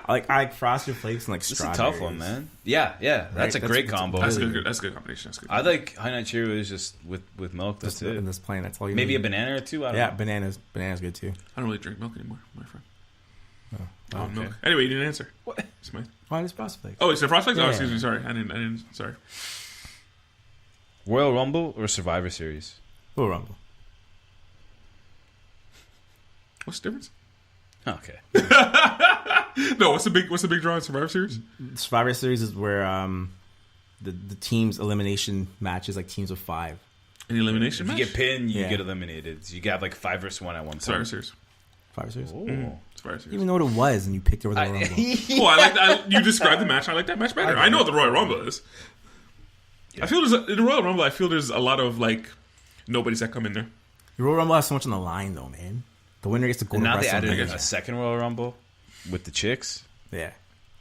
I like Frosted Flakes and like This is a strawberries. tough one, man. Yeah. That's a Right? great That's- combo. That's a Really good. That's a good combination. That's good. I like Honey Nut Cheerios just with milk. That's Just it. in this plain. That's all you Maybe a need. banana or two. I don't Yeah, know. bananas. Bananas good too. I don't really drink milk anymore, my friend. Oh, Oh, milk. Anyway, you didn't answer. What? It's my- Why is Frosted Flakes? Oh, it's the Frosted Flakes? Oh, Yeah. excuse me. Sorry. I didn't. Sorry. Royal Rumble or Survivor Series? Royal Rumble. What's the difference? Okay. No, what's the big draw in Survivor Series? Survivor Series is where the teams elimination matches like teams of 5. An elimination If match? you get pinned, you Yeah. get eliminated. So you got like 5 versus 1 at one Survivor point. Series. Survivor Series. Oh. Survivor Series. You even know what it was, and you picked over the Royal Rumble. Oh, I like. You described the match. I like that match better. I know what the Royal Rumble is. I feel in the Royal Rumble. I feel there's a lot of like nobodies that come in there. The Royal Rumble has so much on the line, though, man. The winner gets to go And to now they added WrestleMania. a second Royal Rumble with the chicks. Yeah.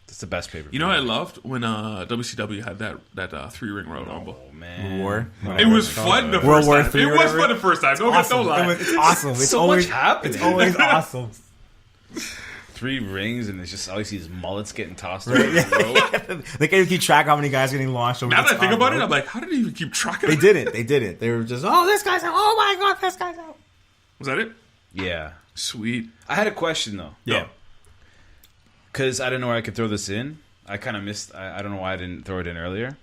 That's the best paper. You know what I loved when WCW had that 3-ring Royal Rumble. Oh man. War. It was fun the World first War time. III It or was whatever. fun the first time. Don't lie. It's awesome. It's So always much happening. It's always awesome. 3 rings and it's just all you see is mullets getting tossed around the rope. They can't even keep track how many guys are getting launched over Now the that I think top about it, rope. I'm like, how did he even keep track of They it? didn't. They were just, oh, this guy's out. Oh my god, this guy's out. Was that it? Yeah. Sweet. I had a question though. Yeah. Because I didn't know where I could throw this in. I kind of missed. I don't know why I didn't throw it in earlier.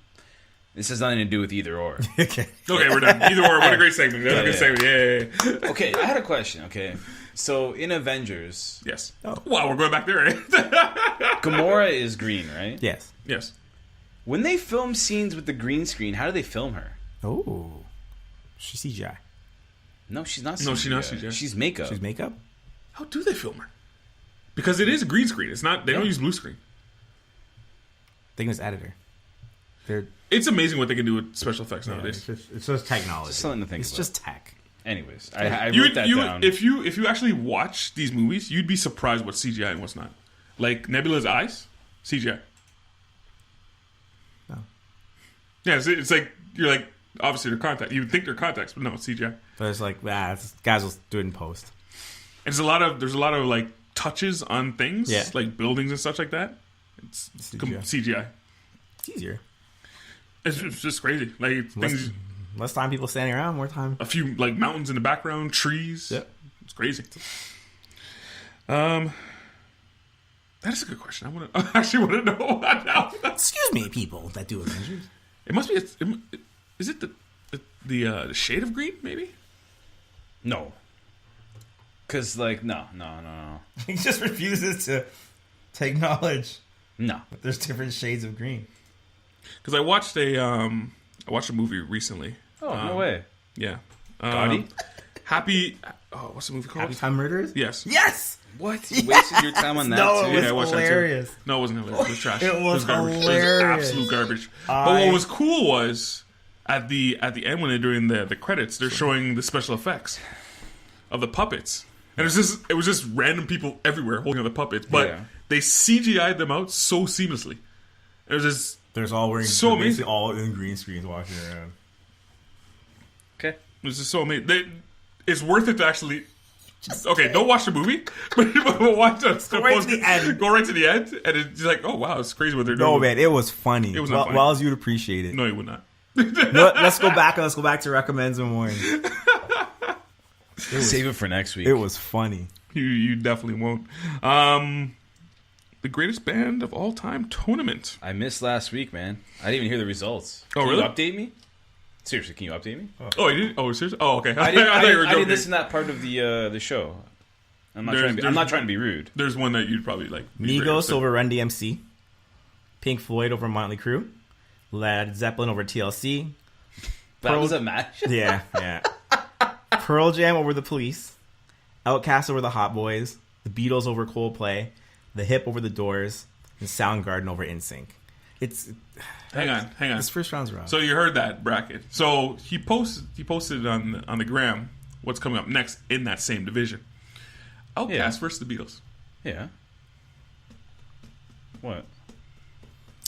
This has nothing to do with either or. Okay. Okay, we're done. Either or. What a great segment. That was a good segment. Yeah. Okay, I had a question. Okay, so in Avengers, Yes. Oh. Wow, we're going back there, eh? Gamora is green, right? Yes. Yes. When they film scenes with the green screen, how do they film her? Oh. She's CGI. No, she's not. No, she's not CGI. CGI. She's makeup. She's makeup. How do they film her? Because it is a green screen. It's not. They don't use blue screen. They can just edit her. They're It's amazing what they can do with special effects nowadays. it's just technology. Just something to think It's about. just tech. Anyways, I wrote that down. If you actually watch these movies, you'd be surprised what's CGI and what's not. Like Nebula's eyes, CGI. No. Yeah, it's like you're like obviously they're contacts. You would think they're contacts, but no, it's CGI. But it's like, guys will do it in post. And there's a lot of like touches on things, Yeah. like buildings and such like that. It's CGI. CGI. It's easier. It's just crazy. Like things, Less time people standing around, more time. a few like mountains in the background, trees. Yep. It's crazy. That is a good question. I actually want to know now. Excuse me, people that do Avengers. It must be. Is it the shade of green? Maybe. no, Because, like, no. He just refuses to acknowledge No. there's different shades of green. Because I watched a movie recently. Oh, no way. Yeah. Gotti? Happy. Oh, what's the movie called? Happy Time Murderers? Yes. Yes! What? You wasted your time on that, No, too? it was Yeah, I watched that too. hilarious. No, it wasn't hilarious. It was trash. It was garbage. hilarious. It was absolute garbage. But what was cool was at the end when they're doing the credits, they're showing the special effects of the puppets, and it was just random people everywhere holding up the puppets, but they CGI'd them out so seamlessly. It was just There's all wearing So amazing. all in green screens walking around. Okay. it was just so amazing. It's worth it to actually. Okay, don't watch the movie, but watch the Go right to the end. Go right to the end, and it's like, oh wow, it's crazy what they're doing. No, man, it was funny. It was not funny. Wells, you'd appreciate it. No, you would not. Let's go back to recommends and warns. Save it for next week. It was funny. You definitely won't. The greatest band of all time tournament. I missed last week, man. I didn't even hear the results. Oh, Can really? you update me? Seriously, can you update me? Oh, you did? Oh, seriously? Oh, okay. I didn't, thought you were I didn't joking. listen to that part of the show. I'm not, There's- I'm not trying to be rude. There's one that you'd probably like. be very Migos upset. over Run DMC. Pink Floyd over Motley Crue. Led Zeppelin over TLC. That was a match? Yeah. Pearl Jam over the Police. Outkast over the Hot Boys. The Beatles over Coldplay. The Hip over the Doors. And Soundgarden over NSYNC. Hang on. This first round's wrong. So you heard that bracket. So he posted on the gram what's coming up next in that same division. Outkast versus the Beatles. Yeah. What?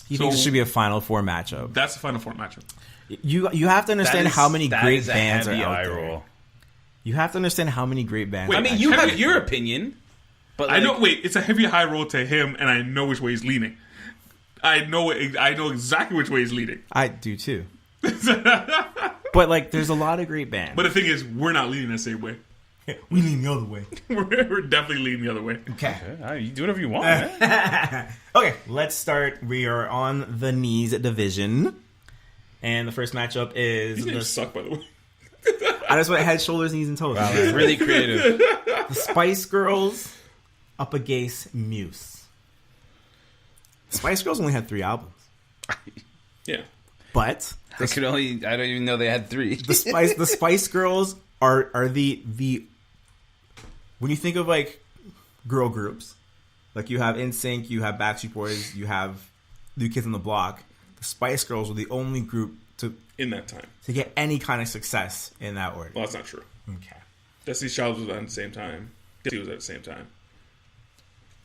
you think this should be a Final Four matchup? That's the Final Four matchup. You have to understand how many great bands are out eye there. roll. You have to understand how many great bands. Wait, are I mean, out you there. have your opinion, but I like, know. Wait, it's a heavy high roll to him, and I know which way he's leaning. I know exactly which way he's leaning. I do too. But like, there's a lot of great bands. But the thing is, we're not leaning the same way. we lean the other way. We're definitely leaning the other way. Okay. you do whatever you want, man. Okay, let's start. We are on the knees division. And the first matchup is These names suck, by the way. I just went head, shoulders, knees, and toes. Really creative. The Spice Girls up against Muse. Spice Girls only had 3 albums. Yeah. But I don't even know they had 3. the Spice Girls are the when you think of like girl groups, like you have NSYNC, you have Backstreet Boys, you have New Kids on the Block. The Spice Girls were the only group In that time. to get any kind of success in that order. Well, that's not true. Okay. Destiny's Child was at the same time. Destiny was at the same time.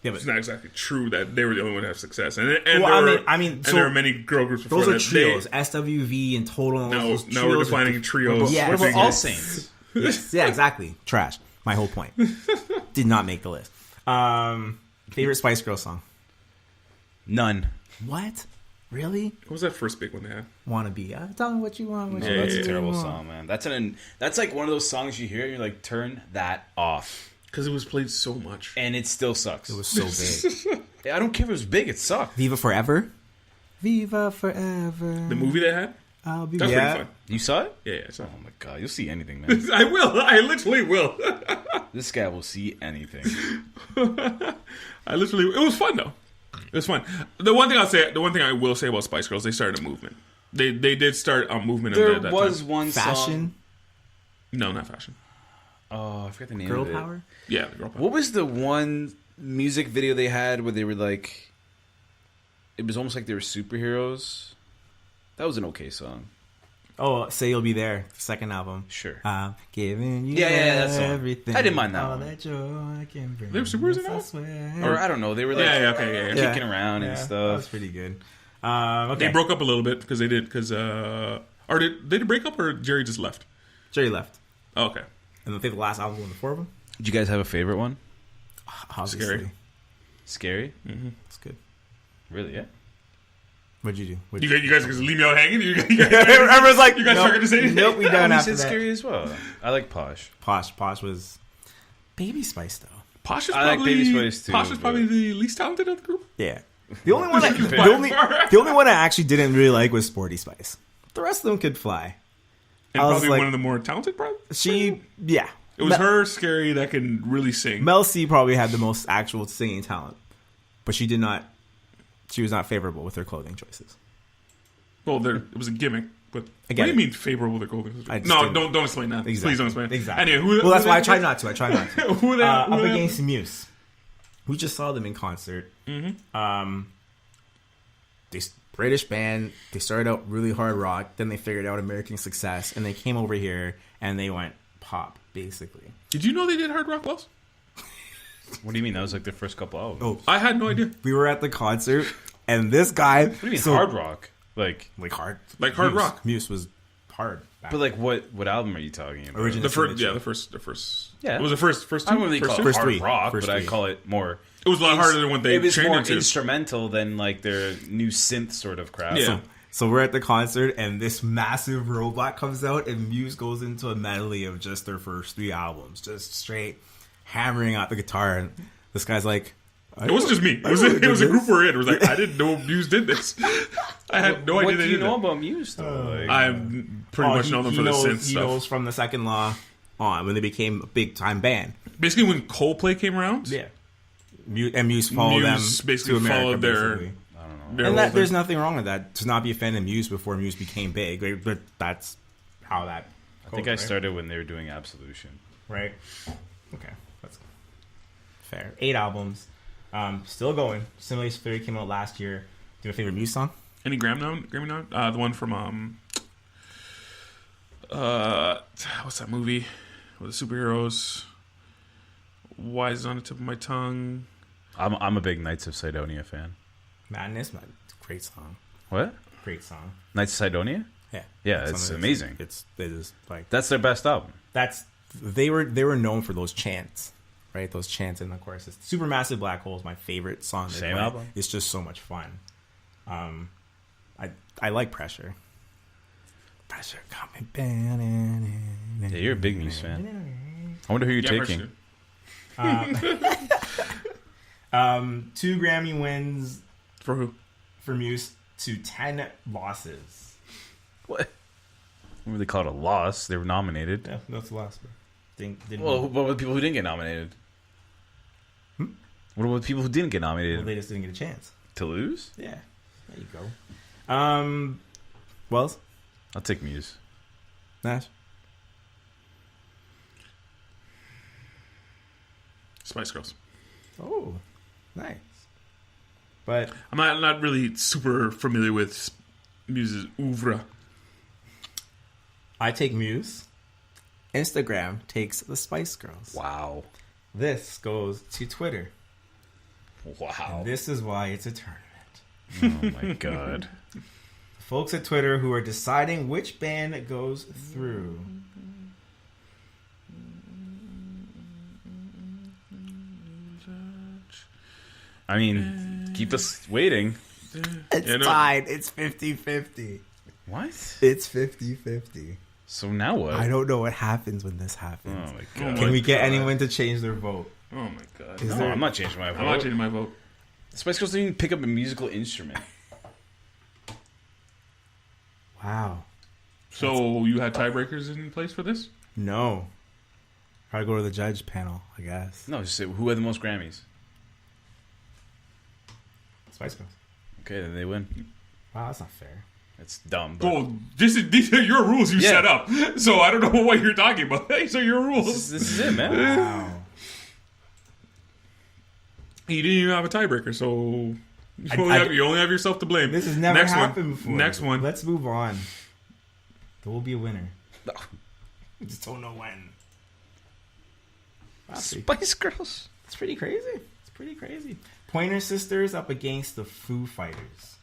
Yeah, It's but not exactly true that they were the only one to have success. And Well, there I mean, and so there were many girl groups before those are that. trios. SWV and Total. And Now those we're trios defining are, trios. Yeah, What about yes. All Saints? Yes. Yeah, exactly. Trash. My whole point. Did not make the list. Favorite Spice Girl song? None. What? Really? What was that first big one they had? Wanna be? Tell me what you want. What Yeah, you That's really a terrible want. song, man. That's like one of those songs you hear and you're like, turn that off. Because it was played so much. And it still sucks. It was so big. I don't care if it was big, it sucked. Viva Forever. Viva Forever. The movie they had? I'll be That's yeah. pretty You saw it? Yeah, I saw Oh my god, you'll see anything, man. it. I will. I literally will. This guy will see anything. It was fun though. It was fun. The one thing I will say about Spice Girls, they started a movement. They did start a movement. There at that was time. one Fashion. song. No, not fashion. Oh, I forgot the name Girl of it. power. Yeah, the girl power. What was the one music video they had where they were like, it was almost like they were superheroes? That was an okay song. Oh, Say You'll Be There. Second album. Sure. I'm giving you that's the one. everything. I didn't mind that all one. that joy I can bring. They were superheroes in I that? swear. Or I don't know, they were like Yeah. kicking around and That was stuff. pretty good. Okay. They broke up a little bit because they did or did they break up or Jerry just left? Jerry left. Oh, okay. And I think the last album was the 4 of them. Did you guys have a favorite one? Obviously. Scary. Scary? It's good. Really, yeah? What'd you do? You guys just leave me out hanging? Everyone's like, you guys nope, not going to say anything? nope, we done You after said that. Scary as well. I like Posh. Posh was Baby Spice though. Posh is I like probably, Baby Spice, too, Posh is but- probably the least talented of the group. Yeah. The only one, By the only one I actually didn't really like was Sporty Spice. The rest of them could fly. And I was probably like- one of the more talented, probably. She, yeah, It was her, Scary, that can really sing. Mel C probably had the most actual singing talent, but she was not favorable with her clothing choices. Well, it was a gimmick. But what do get you it. mean favorable with their clothing? I just No, didn't- don't explain that. Exactly. Please don't explain. Exactly. Anyway, Well, that's why I try not to. Who they Up who they- against Muse. We just saw them in concert. Mm-hmm. This British band. They started out really hard rock. Then they figured out American success, and they came over here and they went pop, basically. Did you know they did hard rock wells? What do you mean? That was like their first couple albums. Oh, I had no idea. we were at the concert, and this guy. What do you mean hard rock? Like hard, Like hard Muse. rock. Muse was hard. back but like what album are you talking about? Original The first, Signature. yeah, the first. Yeah. It was the first two. I wouldn't really call it First hard three. rock, First but I three. call it more. It was a lot harder than what they It was trained more into. instrumental than like their new synth sort of crap. Yeah. So we're at the concert, and this massive robot comes out, and Muse goes into a medley of just their first 3 albums, just straight hammering out the guitar. And this guy's like, It wasn't just me. It was a group we're in. It was like, I didn't know Muse did this. I had no What idea do they you did know that. about Muse though? Like, I pretty much know them for the synth He stuff. knows from the Second Law on when they became a big time band. Basically, when Coldplay came around, Muse followed Muse them basically to America, followed their- basically. their And whole that, there's thing. nothing wrong with that. To not be a fan of Muse before Muse became big. But that's how that I think I started when they were doing Absolution. Right. Okay. That's fair. 8 albums. Still going. Simulations Theory came out last year. Do you have a favorite Muse song? Any Grammy note? The one from what's that movie with the superheroes? Why is it on the tip of my tongue? I'm a big Knights of Sidonia fan. Madness, man. Great song. What? Great song. Knights of Sidonia? Yeah. Yeah, Some it's of amazing. It is like That's their best album. they were known for those chants, right? Those chants in the choruses. Supermassive Black Hole is my favorite song. they Same play. album. It's just so much fun. I like Pressure. Pressure coming. Yeah, you're a big Muse fan. I wonder who you're taking. Pressure. 2 Grammy wins For who? for Muse to 10 losses. What? What they call it a loss? They were nominated. Yeah, that's the loss. Didn't Well, what about people who didn't get nominated? What about people who didn't get nominated? well, they just didn't get a chance. To lose? Yeah, there you go. Wells, I'll take Muse. Nash. Spice Girls. Oh, nice. But I'm not really super familiar with Muse's oeuvre. I take Muse. Instagram takes the Spice Girls. Wow. This goes to Twitter. Wow. And this is why it's a tournament. Oh my god. Folks at Twitter who are deciding which band goes through. I mean, keep us waiting. It's Yeah, no. tied. It's 50-50. What? It's 50-50. So now what? I don't know what happens when this Oh happens. my Oh god. my Can we get God. anyone to change their vote? Oh my god. Is No, there- I'm not changing my vote. I'm not changing my vote. Spice Girls didn't even pick up a musical instrument. Wow. So you had tiebreakers in place for this? No. Probably go to the judge panel, I guess. No, just say who had the most Grammys. Spice Girls. Okay, then they win. Wow, that's not fair. It's dumb. But Well, these are your rules you Yeah. set up. So I don't know what you're talking about. These are your rules. this is it, man. Wow. You didn't even have a tiebreaker, so you I- only have yourself to blame. This has never Next happened one. before. Next one. Let's move on. There will be a winner. I just don't know when. Spice Girls. It's pretty crazy. It's pretty crazy. Pointer Sisters up against the Foo Fighters.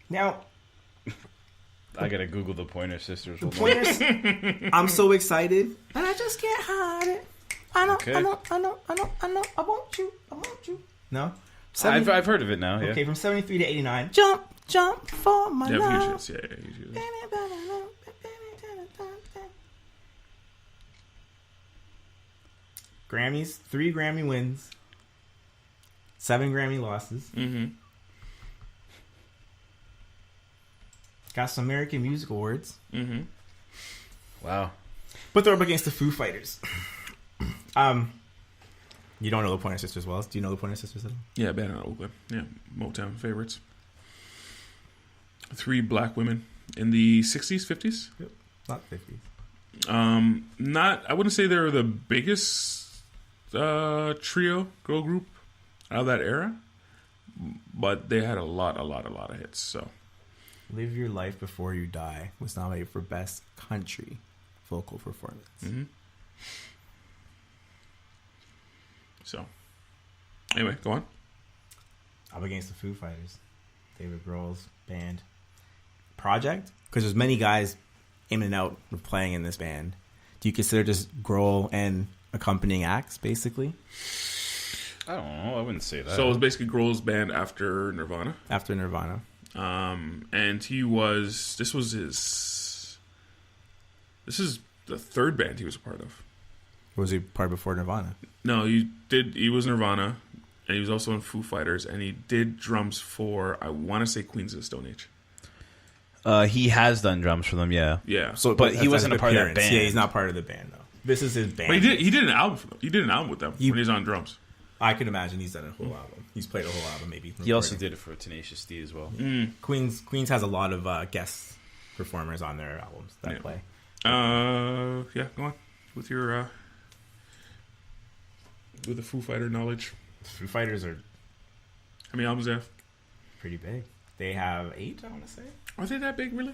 Now, I gotta Google the Pointer Sisters. the Hold on. Pointers, I'm so excited. And I just can't hide it. I know, Okay. I know, I want you, I want you. No? I've heard of it now. Yeah. Okay, from 73 to 89. Jump for my Yeah, love. Fusions. Yeah, usually. Grammys, 3 Grammy wins, 7 Grammy losses. Mm-hmm. Got some American Music Awards. Mm-hmm. Wow. But they're up against the Foo Fighters. You don't know the Pointer Sisters well. Do you know the Pointer Sisters at all? Yeah, band out of Oakland. Yeah, Motown favorites. 3 black women in the 60s, 50s. Yep. Not 50s. I wouldn't say they were the biggest trio, girl group out of that era, but they had a lot of hits. So, Live Your Life Before You Die was nominated for Best Country Vocal Performance. mm-hmm. So, anyway, go on. Up against the Foo Fighters. David Grohl's band. Project? Because there's many guys in and out of playing in this band. Do you consider just Grohl and accompanying acts, basically? I don't know. I wouldn't say that. So it was basically Grohl's band after Nirvana. After Nirvana. And this is the third band he was a part of. Was he part before Nirvana? No, he was Nirvana, and he was also in Foo Fighters, and he did drums for, I want to say, Queens of the Stone Age. He has done drums for them, yeah. Yeah. So, But he that's wasn't an a part of that appearance. band. Yeah, he's not part of the band, though. This is his band. But he did an album for them. He did an album with them when he's on drums. I can imagine he's done a whole album. He's played a whole album, maybe. He also did it for Tenacious D as well. Queens has a lot of guest performers on their albums that play. Yeah, go on with your with the Foo Fighter knowledge. Foo Fighters are How many albums do they have? pretty big. They have 8, I want to say. Are they that big, really?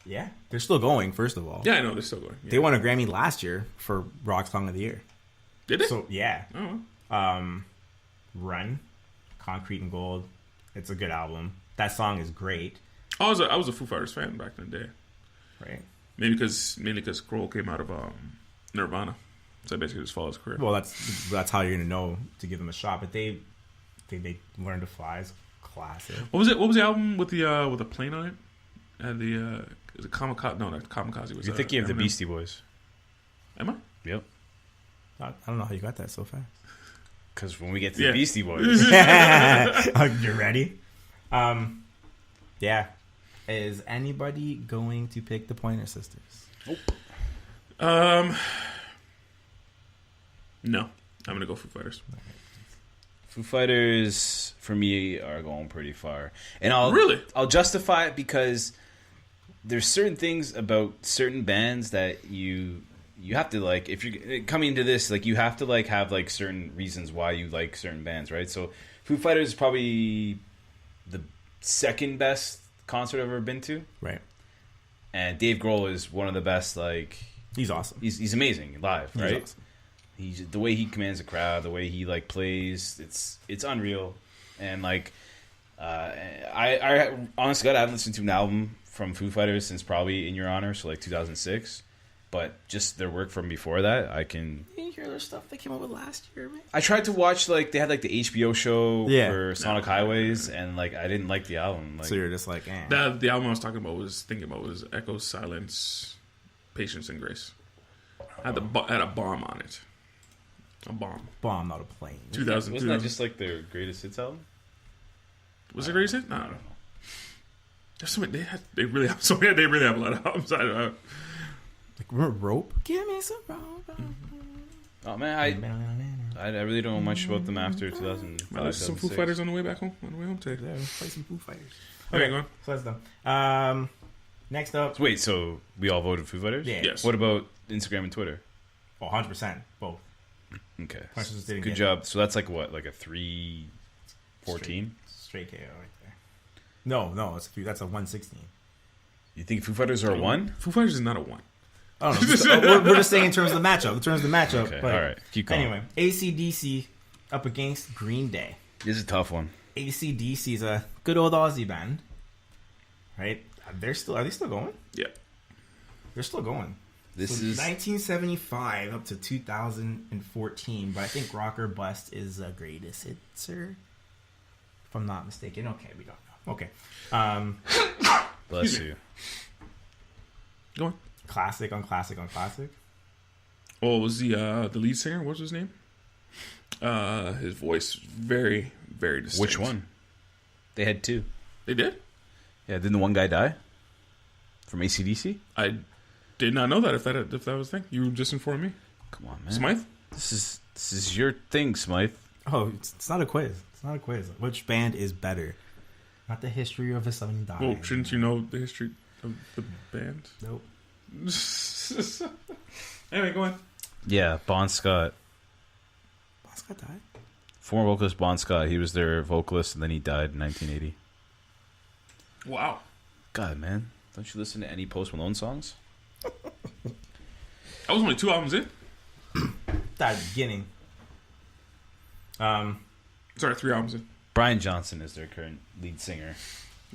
Yeah. They're still going, first of all. Yeah, I know they're still going. Yeah. They won a Grammy last year for Rock Song of the Year. Did they? So, yeah. Oh. Run, Concrete and Gold. It's a good album. That song is great. I was a Foo Fighters fan back in the day. Right. Mainly because Grohl came out of Nirvana, so I basically just followed his career. Well, that's how you're gonna know to give them a shot. But they Learn to Fly is classic. What was the album with the plane on it? Is it Kamikaze? No, not Kamikaze. Was You're thinking of the Eminem. Beastie Boys. Am I? Yep. I don't know how you got that so fast. Because when we get to the Beastie Boys, You're ready? Yeah. Is anybody going to pick the Pointer Sisters? No, I'm gonna go Foo Fighters. Foo Fighters, for me, are going pretty far. And I'll justify it because there's certain things about certain bands that you have to like. If you're coming into this, like you have to like have like certain reasons why you like certain bands, right? So Foo Fighters is probably the second best concert I've ever been to, Right. and Dave Grohl is one of the best. Like He's awesome. he's amazing live, right? He's awesome. He's the way he commands the crowd, the way he like plays, it's unreal. And like I honestly God, I haven't listened to an album from Foo Fighters since probably In Your Honor, so like 2006. But just their work from before that, I can. You hear their stuff they came up with last year, man? I tried to watch like they had like the HBO show Yeah. for Sonic Highways, and like I didn't like the album. Like, So you're just like, The album I was thinking about was Echo, Silence, Patience, and Grace. Had a bomb on it. A bomb. bomb, not a plane. 2000. wasn't that just like their greatest hits album? Was it Grace? No, I don't know. There's so many, they really have so many. They really have a lot of albums. I don't know. Like, remember Rope? Give me some rope. Oh man, I really don't know much about them after 2005. There's some Foo 2006. Fighters on the way back home. On the way home today. Yeah, let's play some Foo Fighters. Okay, go on. So that's done. Next up. wait, so we all voted Foo Fighters? Yeah. Yes. What about Instagram and Twitter? Oh, 100%. Both. Okay. Questions didn't Good get job. So that's like what, like a 3-14? Straight KO right there. No, that's a 116. You think Foo Fighters are a 1? Foo Fighters is not a 1. I don't know. We're just saying in terms of the matchup. Okay, But all right. Keep going. anyway, AC/DC up against Green Day. This is a tough one. AC/DC is a good old Aussie band, right? Are they still going? Yeah. They're still going. This So is 1975 up to 2014, but I think Rock or Bust is the greatest hit, sir. If I'm not mistaken. Okay, we don't know. Okay. Bless you. Go on. Classic on classic on classic. Oh, was the lead singer? What was his name? His voice very, very distinct. Which one? they had two. They did? Yeah, didn't the one guy die from AC/DC? I Did not know that. If that was the thing, you just informed me. Come on, man. Smythe. This is your thing, Smythe. Oh, it's not a quiz. It's not a quiz. Which band is better? Not the history of a song dying. Well, shouldn't you know the history of the band? Nope. Anyway, go on. Yeah, Bon Scott. Bon Scott died? Former vocalist Bon Scott. He was their vocalist, and then he died in 1980. Wow. God, man. Don't you listen to any Post Malone songs? That was only 2 albums in. Died at the beginning. Sorry, 3 albums in. Brian Johnson is their current lead singer.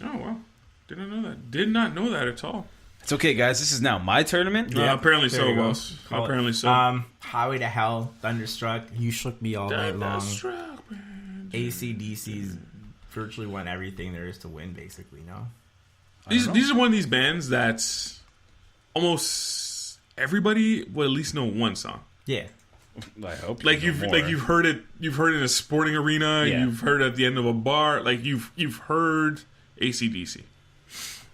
Oh, wow. Did not know that. Did not know that at all. It's okay, guys. This is now my tournament. Yeah, apparently there so, you go. Wells. Call it. Apparently so. Highway to Hell, Thunderstruck, You Shook Me All Night Long. Thunderstruck, man. AC/DC's virtually won everything there is to win, basically, no? These are one of these bands that's almost everybody will at least know one song. Yeah. I hope Like you've heard it in a sporting arena, Yeah. you've heard it at the end of a bar, like you've heard AC/DC.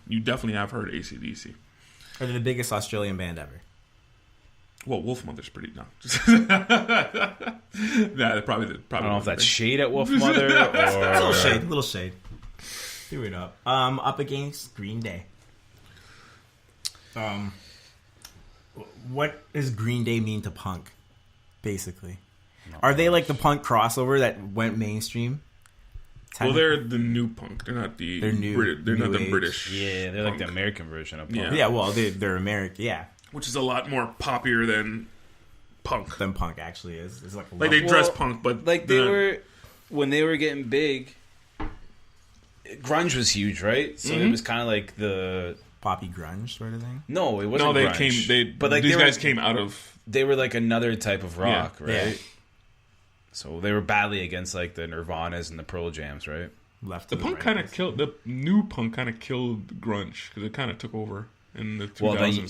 You definitely have heard AC/DC. Are they the biggest Australian band ever? Well, Wolfmother's pretty nah, probably. I don't know if that's shade at Wolf Mother or Little shade. Do it up. Up against Green Day. What does Green Day mean to punk? Basically, are they like the punk crossover that went mainstream? Well, they're the new punk. They're not the They're new- British. They're not new the age. British. yeah, they're like punk, the American version of punk. Yeah. Yeah, well, they're American. Yeah, which is a lot more poppier than punk. than punk actually is. It's like a Like they lot- dress punk, but Like they're they not- were when they were getting big. Grunge was huge, right? So it was kind of like the poppy grunge sort of thing. no, it wasn't. No, they grunge. came. but like these they guys were, came out of. They were like another type of rock, Yeah. right? Yeah. So they were badly against like the Nirvanas and the Pearl Jams, right? Left The to punk right. kind of killed the new punk. Kind of killed grunge because it kind of took over in the 2000s. Well, then,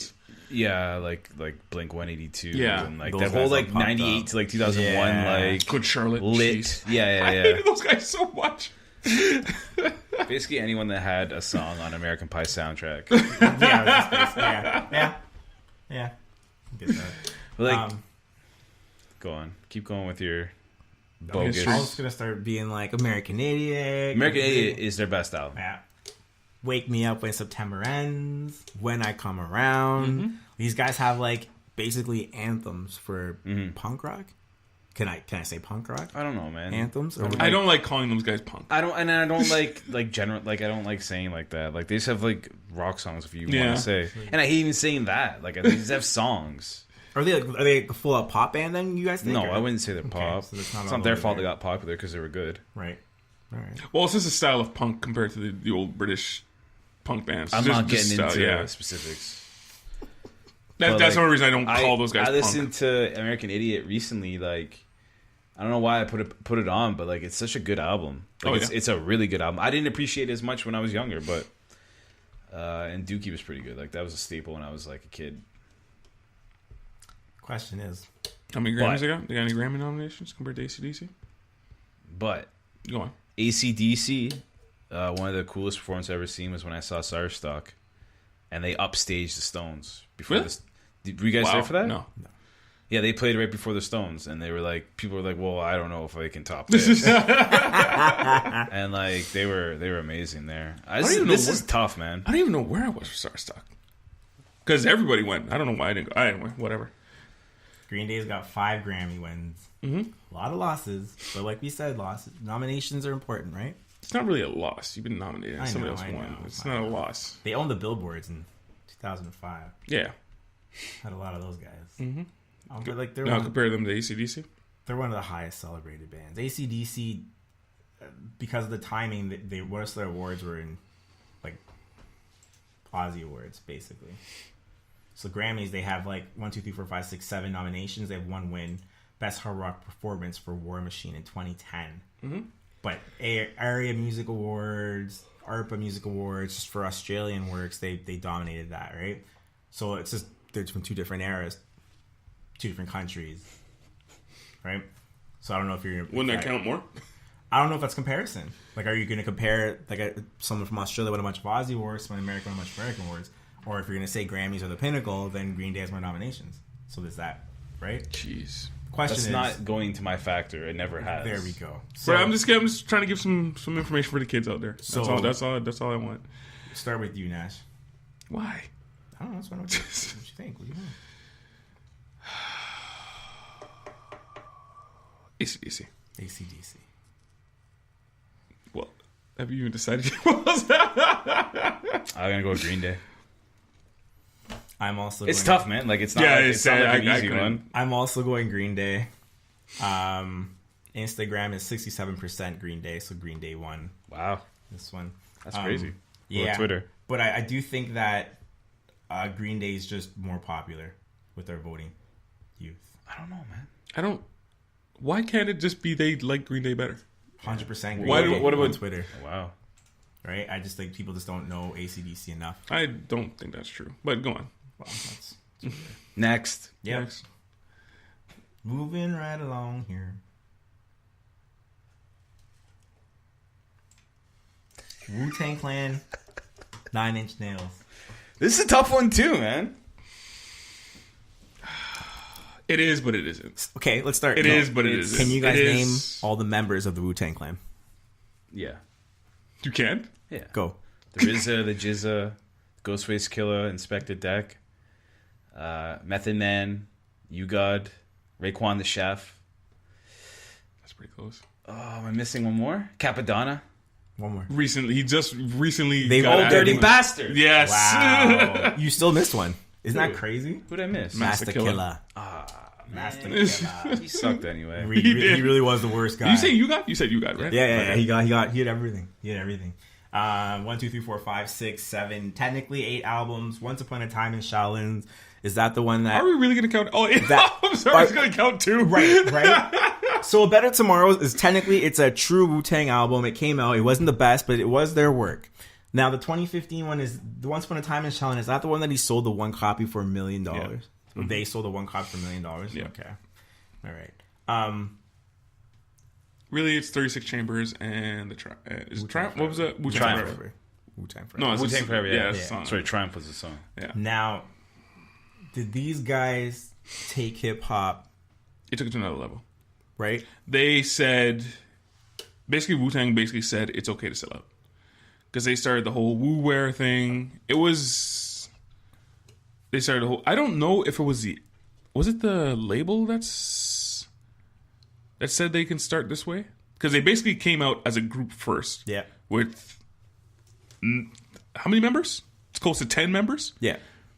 yeah, like Blink 182, Yeah. and like Those that whole guys like all popped 98 up. to like 2001, Yeah. like Good Charlotte, lit. jeez. Yeah, I yeah, hated those guys so much. Basically, anyone that had a song on American Pie soundtrack. Yeah, I was just gonna say, yeah. Get that. But, like, go on, keep going with your bogus. I was gonna start being like American Idiot. American Idiot is their best album. Yeah. Wake Me Up When September Ends, When I Come Around. These guys have like basically anthems for punk rock. Can I say punk rock? I don't know, man. Anthems? Or I don't like calling those guys punk. I don't like general. Like I don't like saying like that. Like they just have like rock songs if you Yeah. want to say. And I hate even saying that. Like they just have songs. Are they a full out pop band then? You guys think? No, or- I wouldn't say they're pop. so it's it's not not, all their over fault there. they got popular because they were good. Right. All right. Well, it's just a style of punk compared to the old British punk bands. I'm It's not just getting style, into yeah. specifics. That's like, the only reason I don't call those guys I punk. listened to American Idiot recently. Like I don't know why I put it on, but like it's such a good album. Like it's a really good album. I didn't appreciate it as much when I was younger, but and Dookie was pretty good. Like that was a staple when I was like a kid. Question is, How many Grammys they got? They got any Grammy nominations compared to AC/DC? But Go on. AC/DC, one of the coolest performances I've ever seen was when I saw Starstock, and they upstaged the Stones before Really? this. Were you guys there for that? No. Yeah, they played right before the Stones, and they were like, people were like, "Well, I don't know if I can top this." And like they were amazing there. don't even know This what- is tough, man. I don't even know where I was for Starstock. Because everybody went. I don't know why I didn't go. Anyway, whatever. Green Day's got 5 Grammy wins. Mm-hmm. A lot of losses, but like we said, nominations are important, right? It's not really a loss. You've been nominated. I Somebody know, else I won. know, It's I not a know. loss. They owned the billboards in 2005. Yeah. Had a lot of those guys. Mm-hmm. But like Now compare them to AC/DC. they're one of the highest celebrated bands. AC/DC, because of the timing, they most of their awards were in like Aussie awards, basically. So Grammys, they have like 1, 2, 3, 4, 5, 6, 7 nominations. They have 1 win, Best Hard Rock Performance for War Machine in 2010. Mm-hmm. But Area Music Awards, ARPA Music Awards, just for Australian works, they dominated that, right? So it's just they're from 2 different eras, 2 different countries, right? So I don't know if you're Wouldn't that count more? I don't know if that's comparison. Like, are you going to compare like someone from Australia with a bunch of Aussie awards, someone American with a bunch of American awards? Or if you're gonna say Grammys are the pinnacle, then Green Day has more nominations. So there's that, right? Jeez. Question That's is, not going to my factor. It never has. there we go. So But I'm just trying to give some information for the kids out there. That's all I want. start with you, Nash. Why? I don't know. That's what you think. What do you think? AC/DC. AC/DC. Well, have you even decided what was that? I'm gonna go with Green Day. I'm also. It's going, tough, man. Like it's not. Yeah, like, it's not like an easy couldn't- one. I'm also going Green Day. Instagram is 67% Green Day, so Green Day won Wow, this one. that's crazy. Yeah, Or Twitter. But I do think that Green Day is just more popular with their voting youth. I don't know, man. I don't. Why can't it just be they like Green Day better? 100% Green Why Day do- what on about- Twitter? Wow. Right? I just think people just don't know AC/DC enough. I don't think that's true. But go on. Well, that's Next. yeah. Next. Moving right along here. Wu-Tang Clan, 9 Inch Nails. This is a tough one too, man. It is, but it isn't. Okay, let's start. It is, but it isn't. Can you guys It name is- all the members of the Wu-Tang Clan? Yeah. You can? Yeah. Go. The RZA, the Jizza, Ghostface Killer, Inspector Deck, Method Man, You God, Raekwon the Chef. That's pretty close. Oh, am I missing one more? Capadonna. One more. He just recently They- got Oh, added. Dirty Bastard. Yes. Wow. You still missed one. Isn't that crazy? Who'd I miss? Master Killer. Killer. Master Killer. He sucked anyway. He did. really was the worst guy. Did you say you got? You said you got, right? Yeah. He had everything. He had everything. 1, 2, 3, 4, 5, 6, 7. Technically 8 albums. Once Upon a Time in Shaolin. Is that the one that? Are we really going to count? Oh, yeah. That- I'm sorry. I was going to count 2. Right. So A Better Tomorrow is technically it's a true Wu-Tang album. It came out. It wasn't the best, but it was their work. Now the 2015 one is the Once Upon a Time in Shaolin. Is that the one that he sold the one copy for $1 million? Yeah. So they sold the one copy for $1 million. Yeah. Okay. All right. Really, it's 36 Chambers and the Triumph. What was that? Wu-Tang Triumph. Forever. Wu-Tang Forever. No, it's Wu-Tang a- Forever, Yeah, yeah. it's a song. Sorry, Triumph was the song. Yeah. Now, did these guys take hip hop, It took it to another level. right? They said, basically, Wu-Tang basically said it's okay to sell out. Because they started the whole Wu-Wear thing. They started the whole, I don't know if it was it the label that said they can start this way? Because they basically came out as a group first. Yeah. With, how many members? It's close to 10 members. Yeah.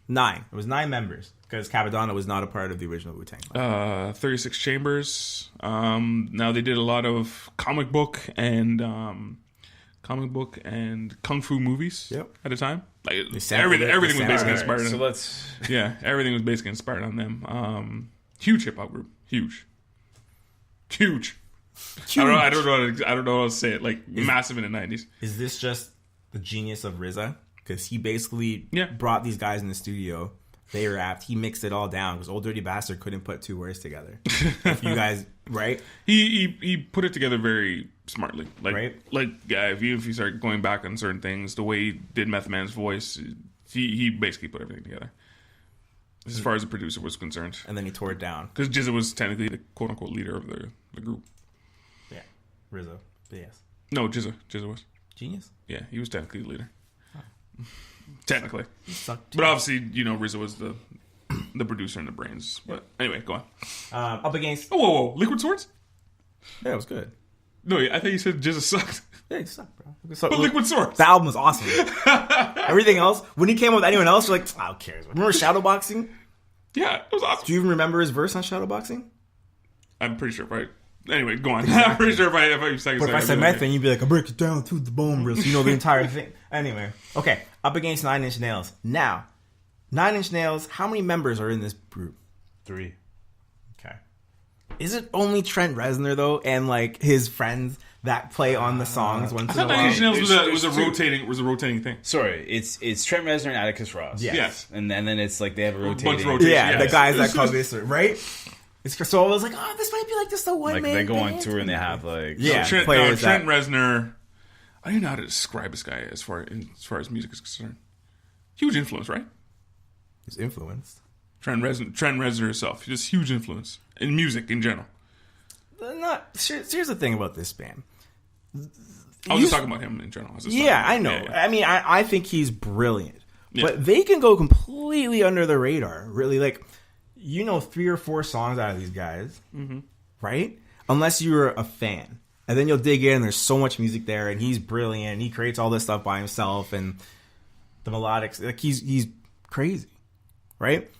9. It was 9 members because Capadonna was not a part of the original Wu-Tang Clan. 36 Chambers. Now they did a lot of comic book and kung fu movies. Yep. At the time. Like sampled it, everything they was basically sampled it. inspired. So on let's. Yeah, everything was basically inspired on them. Huge hip hop group. Huge. I don't know how to say it. Like massive in the 90s. Is this just the genius of RZA? Because he basically Yeah. brought these guys in the studio. They rapped. He mixed it all down because Old Dirty Bastard couldn't put 2 words together. If you guys, right? He put it together very smartly. Like, Right. if you start going back on certain things, the way he did Method Man's voice, he basically put everything together. As far as the producer was concerned. And then he tore it down. Because Jizza was technically the quote-unquote leader of the group. Yeah. RZA. But yes. No, Jizza was. Genius. Yeah, he was technically the leader. Technically. He sucked. But obviously, RZA was the producer and the brains. But anyway, go on. Up against. Oh, whoa. Liquid Swords? Yeah, it was good. No, I thought you said Jizza sucked. Yeah, he sucked, bro. But Liquid Swords. The album was awesome. Everything else, when he came up with anyone else, you're like, who cares? Remember Shadowboxing? Yeah, it was awesome. Do you even remember his verse on Shadowboxing? I'm pretty sure if I... Anyway, go on. I'm pretty sure if I second But if I said method, you'd be like, I break it down to the bone, bro. So you know the entire thing. Anyway. Okay. Up against 9 Inch Nails. Now, 9 Inch Nails, how many members are in this group? 3. Okay. Is it only Trent Reznor, though, and, like, his friends that play on the songs once in a I thought Nine while? Inch Nails was a There's two. rotating thing. Sorry, it's Trent Reznor and Atticus Ross. Yeah. Yes. And then it's like they have a bunch rotating. of rotating. Yeah, Yes. the guys that call this, right? So I was like, oh, this might be like just a one Like man they go on band. tour and they have like Yeah. Trent players that- Reznor. I don't even know how to describe this guy as far as music is concerned. Huge influence, right? He's influenced. Trent Reznor herself, just huge influence in music in general. Here's the thing about this band. I was just talking about him in general. I know. Yeah. I mean, I think he's brilliant. Yeah. But they can go completely under the radar. Really, like, 3 or 4 songs out of these guys, right? Unless you're a fan. And then you'll dig in, and there's so much music there, and he's brilliant. He creates all this stuff by himself, and the melodics, like, he's crazy, right?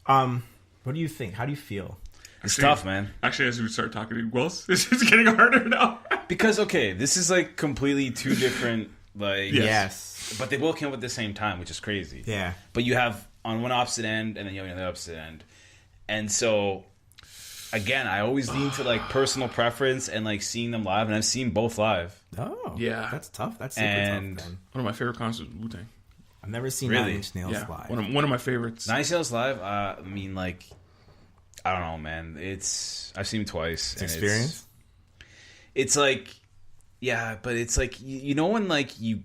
What do you think? How do you feel? It's tough, man. Actually, as we start talking to Wells, it's just getting harder now. Because, okay, this is like completely 2 different, like... Yes. But they both came up at the same time, which is crazy. Yeah. But you have on one opposite end, and then you have the other opposite end. And so, again, I always lean to, like, personal preference and, like, seeing them live. And I've seen both live. Oh. Yeah. That's tough. That's super And tough, man. One of my favorite concerts was Wu-Tang. I've never seen Really? 9 Inch Nails Yeah, live. one of my favorites. 9 Inch Nails live, I mean, like... I don't know, man. I've seen him twice. It's experience? It's like... Yeah, but it's like... You know when, like, you...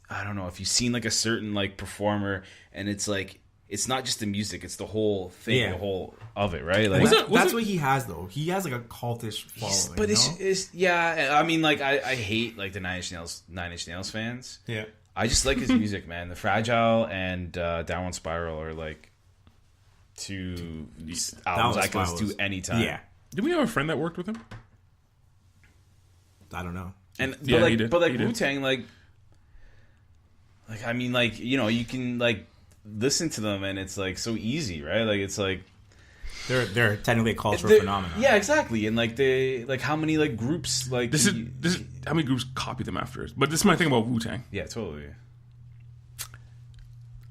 I don't know, if you've seen, like, a certain, like, performer, and it's like... It's not just the music, it's the whole thing, Yeah. the whole of it, right? Like, That's what he has, though. He has, like, a cultish following. but you know? it's... Yeah, I mean, like, I hate, like, the Nine Inch Nails fans. Yeah. I just like his music, man. The Fragile and Downward Spiral are, like... 2 albums I can listen to anytime. Yeah. Did we have a friend that worked with him? I don't know. And Yeah, he did. but He did. Wu-Tang, like I mean, like, you can like listen to them and it's like so easy, right? Like it's like They're technically a cultural they're- phenomenon. Yeah, exactly. And like they like how many like groups like This is how many groups copied them after it. But this is my thing about Wu-Tang. yeah, totally.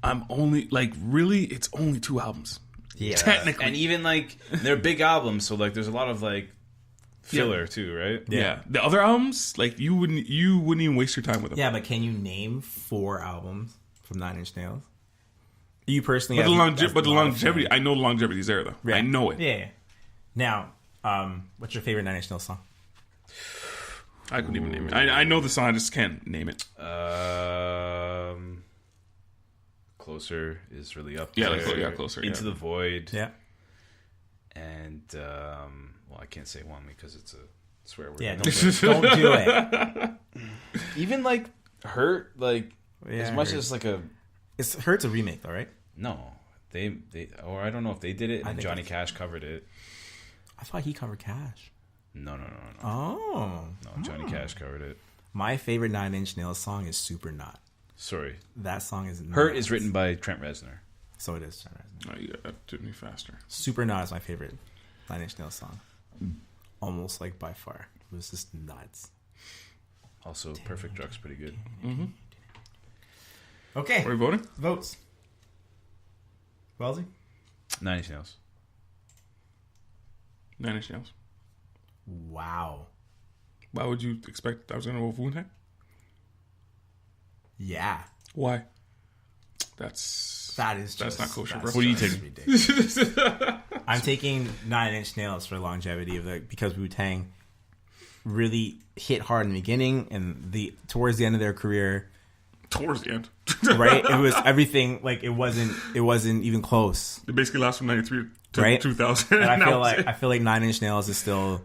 I'm only like really, it's only 2 albums. Yeah. Technically, And even like they're big albums, so like there's a lot of like filler too, right? yeah. The other albums, like you wouldn't even waste your time with them. Yeah, but can you name 4 albums from 9 Inch Nails? You personally, But have, the longevity, I know the longevity's there though. Yeah. I know it. Yeah. Now, what's your favorite 9 Inch Nails song? I couldn't even name it. I know the song, I just can't name it. Closer is really up Yeah, there. like, Closer, Into yeah. the Void. Yeah. And well, I can't say one because it's a swear word. Yeah. Don't do it. Even like Hurt, like Yeah, as much Hurt. as like a It's Hurt's a remake, though, right? no, they or I don't know if they did it and think Johnny that's- Cash covered it. I thought he covered Cash. No. Oh. No, Johnny Cash covered it. My favorite 9 Inch Nails song is Super Not. Sorry, That song is Hurt nuts. is written by Trent Reznor. So it is. Oh, you got that to me faster. Super Not is my favorite 9 Inch Nails song. Almost like by far. It was just nuts. Also, Perfect Drug's pretty good. Okay. Are we voting? Votes. Wellesley? 9 Inch Nails. 9 Inch Nails. Wow. Why would you expect I was going to vote for Wu-Tang? Yeah. Why? That's That's not kosher, bro. What do you just take? ridiculous. I'm taking 9 Inch Nails for longevity of because Wu-Tang really hit hard in the beginning and towards the end of their career, Towards the end. right? It was everything like it wasn't even close. It basically lasts from 93 to Right? 2000. And Now I feel like 9 Inch Nails is still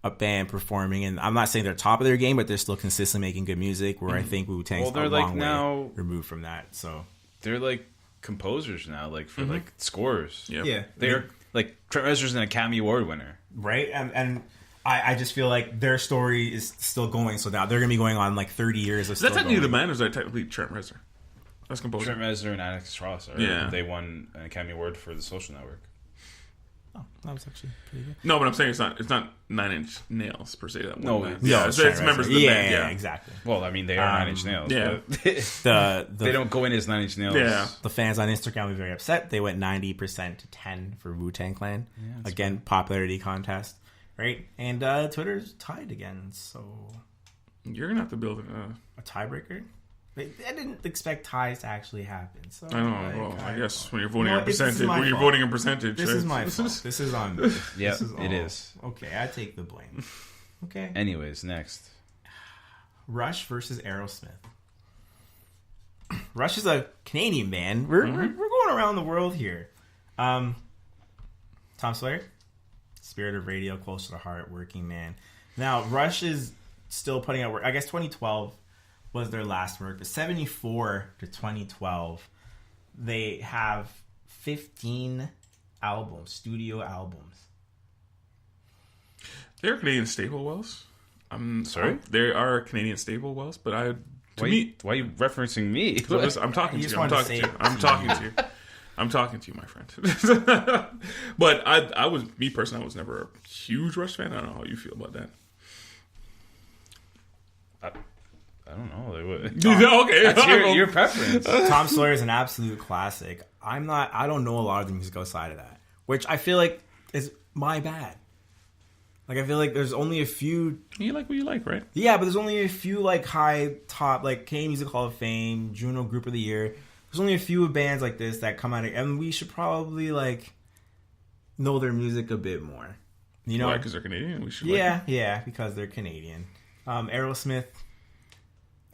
a band performing, and I'm not saying they're top of their game, but they're still consistently making good music. Where I think Wu-Tang's Well, they're a like long now- way removed from that. So They're like composers now, like for like scores. Yeah. They're like Trent Reznor's an Academy Award winner. right, and I just feel like their story is still going. So now they're gonna be going on like 30 years of Is that still technically going. the band, or is that technically Trent Reznor? That's composer. Trent Reznor and Alex Ross are. Yeah. They won an Academy Award for The Social Network. Oh, that was actually pretty good. No, but I'm saying it's not 9 Inch Nails per se. That No, one. it's- Yeah, No, it's Trent members of Reznor. the yeah, band. Yeah, exactly. Well, I mean, they are 9 Inch Nails. yeah. But The they don't go in as 9 Inch Nails. Yeah. The fans on Instagram were very upset. They went 90% to 10 for Wu-Tang Clan. Again, popularity contest, right? And Twitter's tied again, so You're gonna have to build a tiebreaker. I didn't expect ties to actually happen. So I know. Well, I guess when you're voting Well, a this is percentage, my when you're fault. voting a percentage, This right? is my fault. This is on me. Yeah, This is it is. Okay, I take the blame. Okay. Anyways, next. Rush versus Aerosmith. Rush is a Canadian band. We're going around the world here. Tom Sawyer, Spirit of Radio, Close to the Heart, Working Man. Now, Rush is still putting out work. I guess 2012 was their last work. But 74 to 2012, they have 15 albums, studio albums. They're Canadian staple, Wells. I'm sorry? They are Canadian staple, Wells, but why are you referencing me? I'm talking to you. I'm talking to you, my friend. But I was never a huge Rush fan. I don't know how you feel about that. I don't know. Okay, that's your preference. Tom Sawyer is an absolute classic. I don't know a lot of the music outside of that, which I feel like is my bad. Like, I feel like there's only a few... You like what you like, right? Yeah, but there's only a few, like, high top, like, Canadian Music Hall of Fame, Juno Group of the Year. There's only a few bands like this that come out of... And we should probably, like, know their music a bit more. You know? Why? Because they're Canadian? We should Yeah, because they're Canadian. Aerosmith,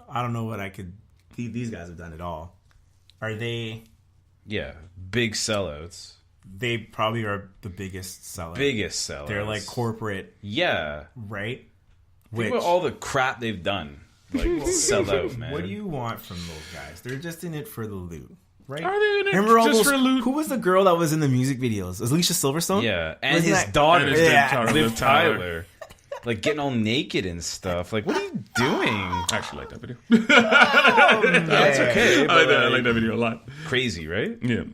I don't know what I could... These guys have done it all. Are they... Yeah, big sellouts. They probably are the biggest sellers. Biggest sellers. They're like corporate. Yeah. Right? Think about all the crap they've done. Like, sell out, man. What do you want from those guys? They're just in it for the loot. Right? Are they in it Remember all just those, for loot? Who was the girl that was in the music videos? Was Alicia Silverstone? Yeah. And Wasn't his that- daughter. And his Yeah. Liv Tyler. Like, getting all naked and stuff. Like, what are you doing? I actually like that video. That's okay. I like that video a lot. Crazy, right? Yeah.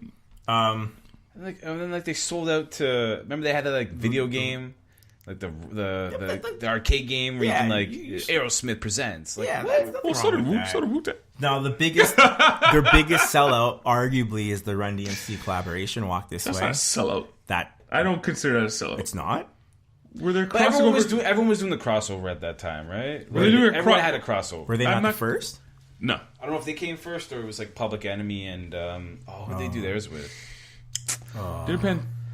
And then they sold out to... Remember they had that, like, video game? Like, the arcade game where Yeah, you can, like... you- Aerosmith Presents. Like, Yeah, what? that's nothing Well, so wrong did with that. Wu-Tang. Now, their biggest sellout, arguably, is the Run DMC collaboration, Walk This That's Way. not a sellout. That I don't consider that a sellout. It's not? Were there But everyone was crossovers? doing the crossover at that time, right? Were they doing a Everyone had a crossover. Were they I'm not not- the first? No. I don't know if they came first or it was like Public Enemy and who did they do theirs with? Did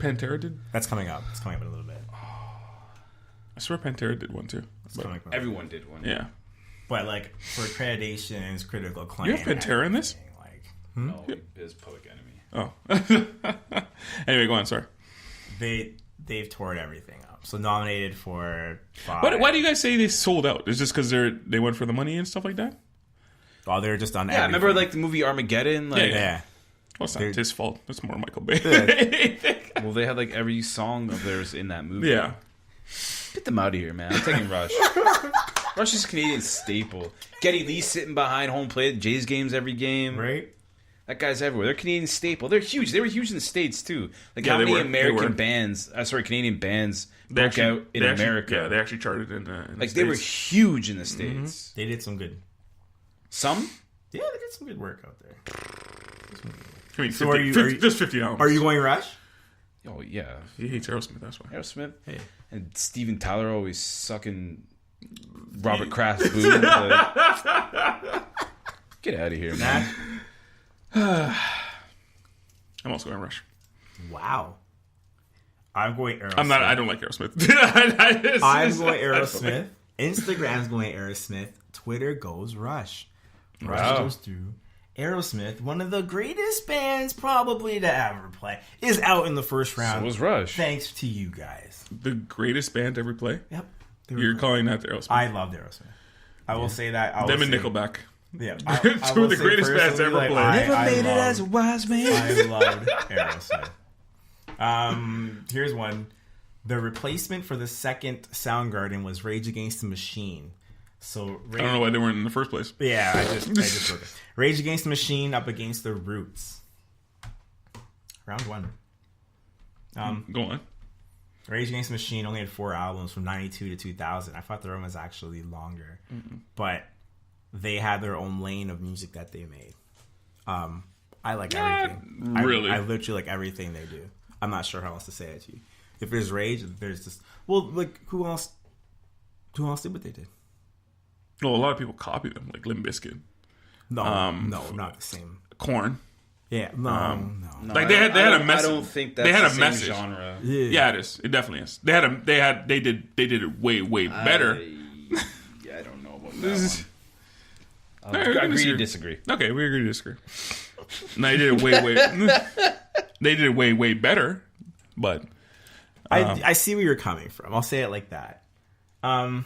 Pantera did? That's coming up. It's coming up in a little bit. I swear Pantera did one too. It's But- coming up. Everyone did one. yeah. But, like, for accreditations, critical acclaim... You have Pantera in this? Like, No, it is Public Enemy. Oh. Anyway, go on. Sorry. they've toured everything up. So nominated for 5. Why do you guys say they sold out? Is it just because they went for the money and stuff like that? Oh, they're just on Yeah, everything. remember like the movie Armageddon? Like, Yeah. Well, it's not his fault. It's more Michael Bay. well, they had like every song of theirs in that movie. Yeah. Get them out of here, man. I'm taking Rush. Rush is a Canadian staple. Geddy Lee sitting behind home plate, Jays games every game. Right? That guy's everywhere. They're Canadian staple. They're huge. They were huge in the States too. Like Yeah, how they many were. American They bands, Canadian bands broke out in America. Yeah, they actually charted in the like they were States. huge in the States. They did some good... Some? Yeah, they did some good work out there. I mean, So 50, are you- 50 just 50 albums. Are you going Rush? Oh yeah. He hates Aerosmith, that's why. Aerosmith. Hey. And Steven Tyler always sucking Robert Kraft's boob. Like, get out of here, man. Matt? I'm also going Rush. Wow. I'm going Aerosmith. I don't like Aerosmith. I'm going Aerosmith. Instagram's going Aerosmith. Twitter goes Rush. Rush Wow. goes through. Aerosmith, one of the greatest bands probably to ever play, is out in the first round. So was Rush. Thanks to you guys. The greatest band to ever play? Yep. They were You're great. calling that Aerosmith. I loved Aerosmith. I will say that. I will Them and say- Nickelback. Yeah. Two of the greatest bands ever played. Never made it as a wise man. I loved Aerosmith. Here's one. The replacement for the second Soundgarden was Rage Against the Machine. So I don't know why they weren't in the first place. Yeah, I just wrote it. Rage Against the Machine up against the Roots. Round 1. Go on. Rage Against the Machine only had 4 albums from 92 to 2000. I thought their one was actually longer. But they had their own lane of music that they made. I like everything. really. I literally like everything they do. I'm not sure how else to say it to you. If there's Rage, there's just... Well, like, who else did what they did? Well, a lot of people copy them, like Limp Bizkit. No, not the same. Korn. Yeah, no. Like they had a message. I don't think that's they had the a same message. genre. Yeah, it is. It definitely is. They did it way better. Yeah, I don't know about that one. Agree to disagree. Okay, we agree to disagree. No, they did it they did it way better, but I see where you're coming from. I'll say it like that. So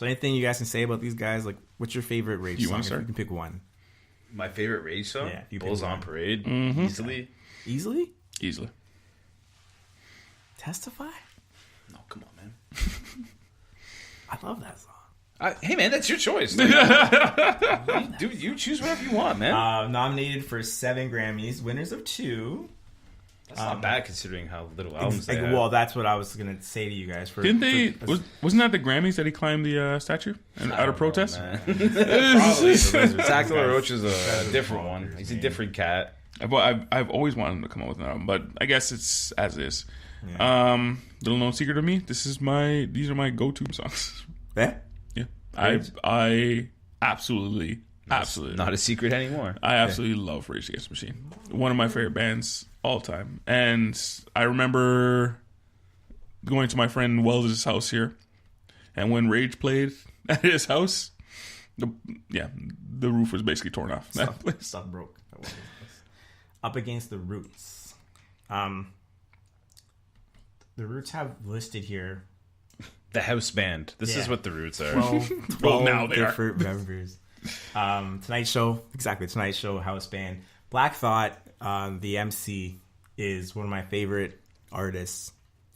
anything you guys can say about these guys? Like, what's your favorite Rage song? If you can pick one. My favorite Rage song? Yeah, you Bulls pick on one. Parade. Mm-hmm. Easily. Easily. Testify? No, come on, man. I love that song. Hey, man, that's your choice. You choose whatever you want, man. Nominated for 7 Grammys, winners of 2. That's not bad considering how little albums they have. Well, that's what I was gonna say to you guys. Didn't they? Wasn't that the Grammys that he climbed the statue out of protest? Probably. Zach De La Rocha is a different one. He's a different cat. I've always wanted him to come out with an album, but I guess it's as is. Yeah. Little known secret of me. These are my go-to songs. Yeah. Yeah. I absolutely not a secret anymore. I absolutely love Rage Against the Machine. One of my favorite bands all time. And I remember going to my friend Wells' house here, and when Rage played at his house, the roof was basically torn off. Stuff broke. Up Against the Roots. The Roots have listed here the house band. This is what the Roots are. 12 Well, now they are. different members. Tonight Show, house band. Black Thought, the MC, is one of my favorite artists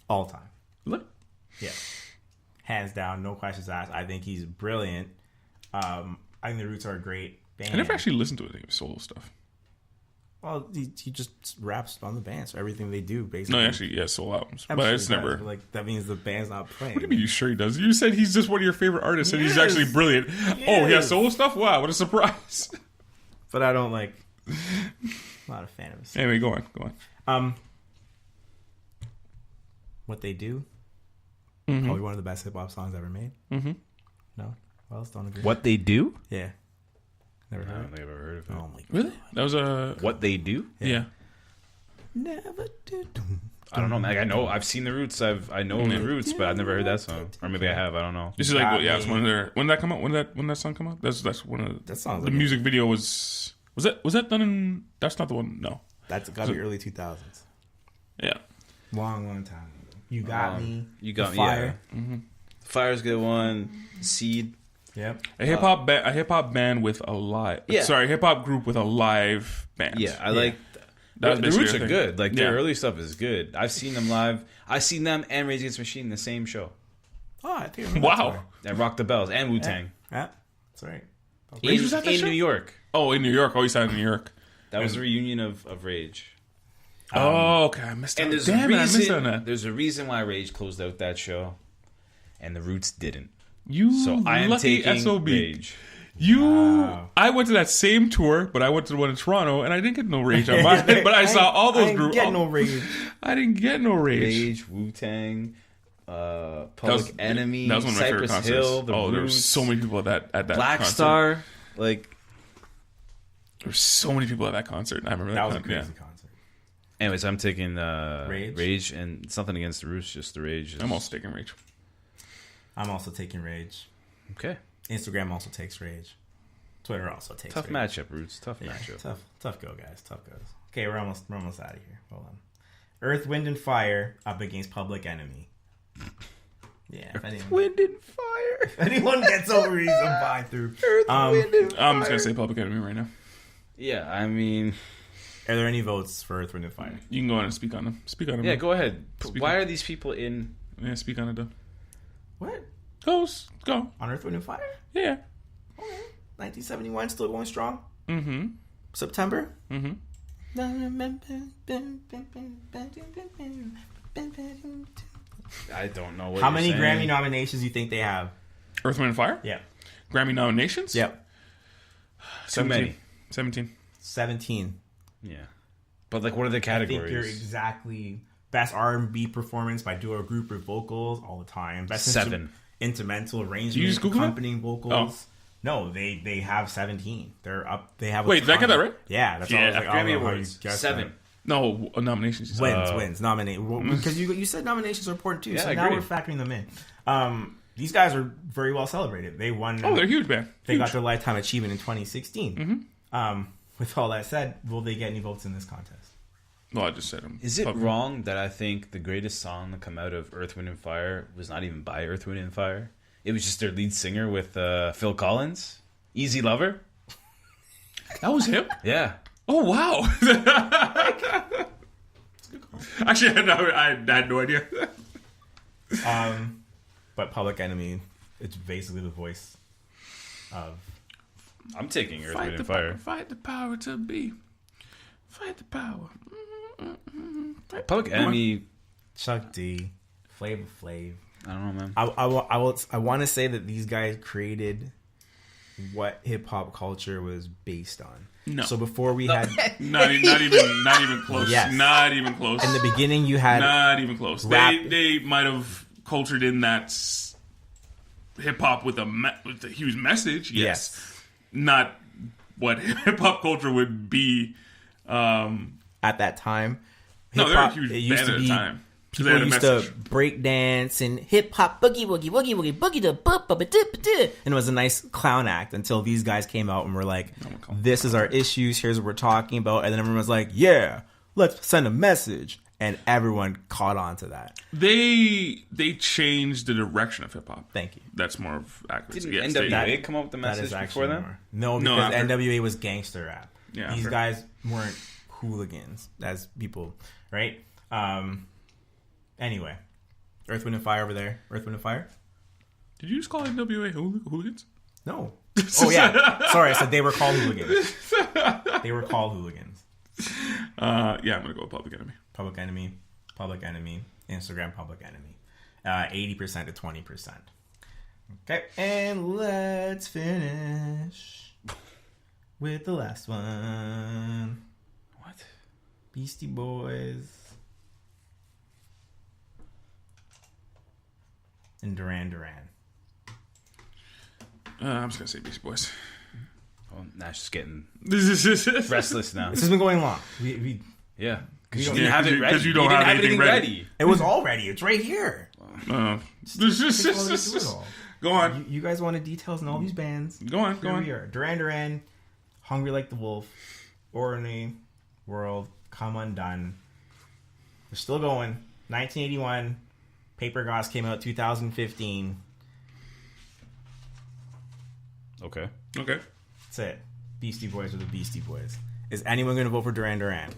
all time. Look. Yeah. Hands down, no questions asked. I think he's brilliant. I think the Roots are a great band. I never actually listened to any of his solo stuff. Well, he just raps on the band, so everything they do, basically. No, actually, yeah, solo albums. I'm but sure it's he does, never. but, like, that means the band's not playing. What do you mean? You sure he does? You said he's just one of your favorite artists, and he's Yes. actually brilliant. Yes. Oh, he has solo stuff? Wow, what a surprise! But I don't like. Not a fan of his. Anyway, go on. What They Do. Mm-hmm. Probably one of the best hip hop songs ever made. Mm-hmm. No, well, don't agree. What They Do? Yeah. Never I heard. don't think I've ever heard of it. Oh my god. Really? That was a What They Do? yeah. Never do. I don't know, man. Like, I've seen the Roots. I know the Roots, but I've never heard that song. Or maybe I have. I don't know. This is like it's one of their. When did that come out? When that song come out? That's one of That sounds the like music video was that done in? That's not the one. No. That's got to be early 2000s. Yeah. Long time ago. You Got Me. You Got The Me. Fire. Yeah. Mm-hmm. Fire's a good one. Seed. Yep. A hip hop band with a live. Yeah. Sorry, hip hop group with a live band. Yeah, I like. That was The basically Roots their are thing. good. Like their Yeah. early stuff is good. I've seen them live. I've seen them and Rage Against the Machine in the same show. Oh, I think I remember Wow. At Rock the Bells and Wu Tang. Yeah. That's right. Rage was at that in show? New York. Oh, in New York. Oh, he signed in New York. That was a reunion of Rage. Oh, okay. I missed And out. there's Damn a it, I missed out on reason. that. There's a reason why Rage closed out that show, and the Roots didn't. You So I am lucky taking SOB. Rage. I went to that same tour, but I went to the one in Toronto, and I didn't get no Rage on mine. But I saw all those groups. Get no Rage. I didn't get no Rage. Rage, Wu Tang, Public Enemy, That was one of my favorite Cypress concerts. Hill, the there were Roots, so many people at that Black concert. Star. Like, There were so many people at that concert. I remember That was a concert, crazy concert. anyways, I'm taking Rage? Rage, and it's nothing against the Roots, just the Rage. I'm also taking Rage. I'm also taking Rage. Okay. Instagram also takes Rage. Twitter also takes Tough Rage. matchup, Roots. Tough Yeah, matchup. tough go, guys. Tough goes. Okay, we're almost out of here. Hold on. Earth, Wind, and Fire up against Public Enemy. Yeah, Wind and Fire. if anyone gets over, he's a buy through. Wind and Fire. I'm just gonna say Public Enemy right now. Yeah, I mean, Are there any votes for Earth, Wind, and Fire? You can go on and speak on them. Speak on them. yeah, go ahead. Speak Why on- are these people in? Yeah, speak on it, though. What? Go. On Earth, Wind, and Fire? Yeah. Okay. 1971 still going strong. Mm-hmm. September. Mm-hmm. I don't know what How you're many saying. Grammy nominations do you think they have? Earth, Wind, and Fire? Yeah. Grammy nominations? Yep. Too many. 17. 17. Yeah, but like, what are the I think categories? you're exactly best R&B performance by duo, group, or vocals all the time. Best 7. Instrumental arrangement, You just Google it? accompanying vocals. Oh. No, they have 17. They're up. They have. Wait, did I get that right? Yeah, that's all. I was like, I don't Grammy know how you Awards guessed 7. No, nominations. You said. Wins. Nominate. Well, because you said nominations are important too. Yeah, so I now agree. we're factoring them in. these guys are very well celebrated. They won. Oh, they're a huge band. They got their lifetime achievement in 2016. With all that said, will they get any votes in this contest? Well, I just said them. Is it wrong that I think the greatest song to come out of Earth, Wind, and Fire was not even by Earth, Wind, and Fire? It was just their lead singer with Phil Collins, Easy Lover. That was him? Yeah. Oh, wow. Actually, I had no idea. But Public Enemy, it's basically the voice of. I'm taking Earth, Wind, and Fire. Fight the power to be. Fight the power. Public Enemy. Chuck D, Flavor Flav. I don't know, man. I want to say that these guys created what hip hop culture was based on. No. So before we had not even close. Yes. Not even close. in the beginning, you had Not even close. Rap. They might have cultured in that hip hop with a huge message. Yes. Not what hip hop culture would be. At that time. No, they're a Hip-hop, huge it used band to at the be- time. So People they had a used message. to break dance and hip hop boogie woogie woogie woogie boogie da boop ba ba dip and it was a nice clown act until these guys came out and were like, "This is our issues. Here's what we're talking about." And then everyone was like, "Yeah, let's send a message," and everyone caught on to that. They changed the direction of hip hop. Thank you. That's more of accurate. Didn't Yes, NWA come up with the That message is before actually them? more. No, No, because after. NWA was gangster rap. Yeah, These after. guys weren't hooligans as people, right? Anyway, Earth, Wind, and Fire over there. Earth, Wind, and Fire? Did you just call NWA hooligans? No. Oh, yeah. Sorry, I said they were called hooligans. They were called hooligans. Yeah, I'm gonna go with Public Enemy. Public Enemy, Instagram Public Enemy. 80% to 20%. Okay, and let's finish with the last one. What? Beastie Boys and Duran Duran. I'm just gonna say Beastie Boys. Well, Nash is getting Restless. restless now. This has been going long. We Yeah. Because don't- you didn't have it ready. 'cause you don't didn't have anything ready. it was all ready. It's right here. Go on. You guys wanted details on all these bands. Go on. Go Here on. we are. Duran Duran, Hungry Like the Wolf, Orny, World, Come Undone. They're still going. 1981. Paper Gauze came out 2015. Okay. Okay. That's it. Beastie Boys are the Beastie Boys. Is anyone going to vote for Duran Duran?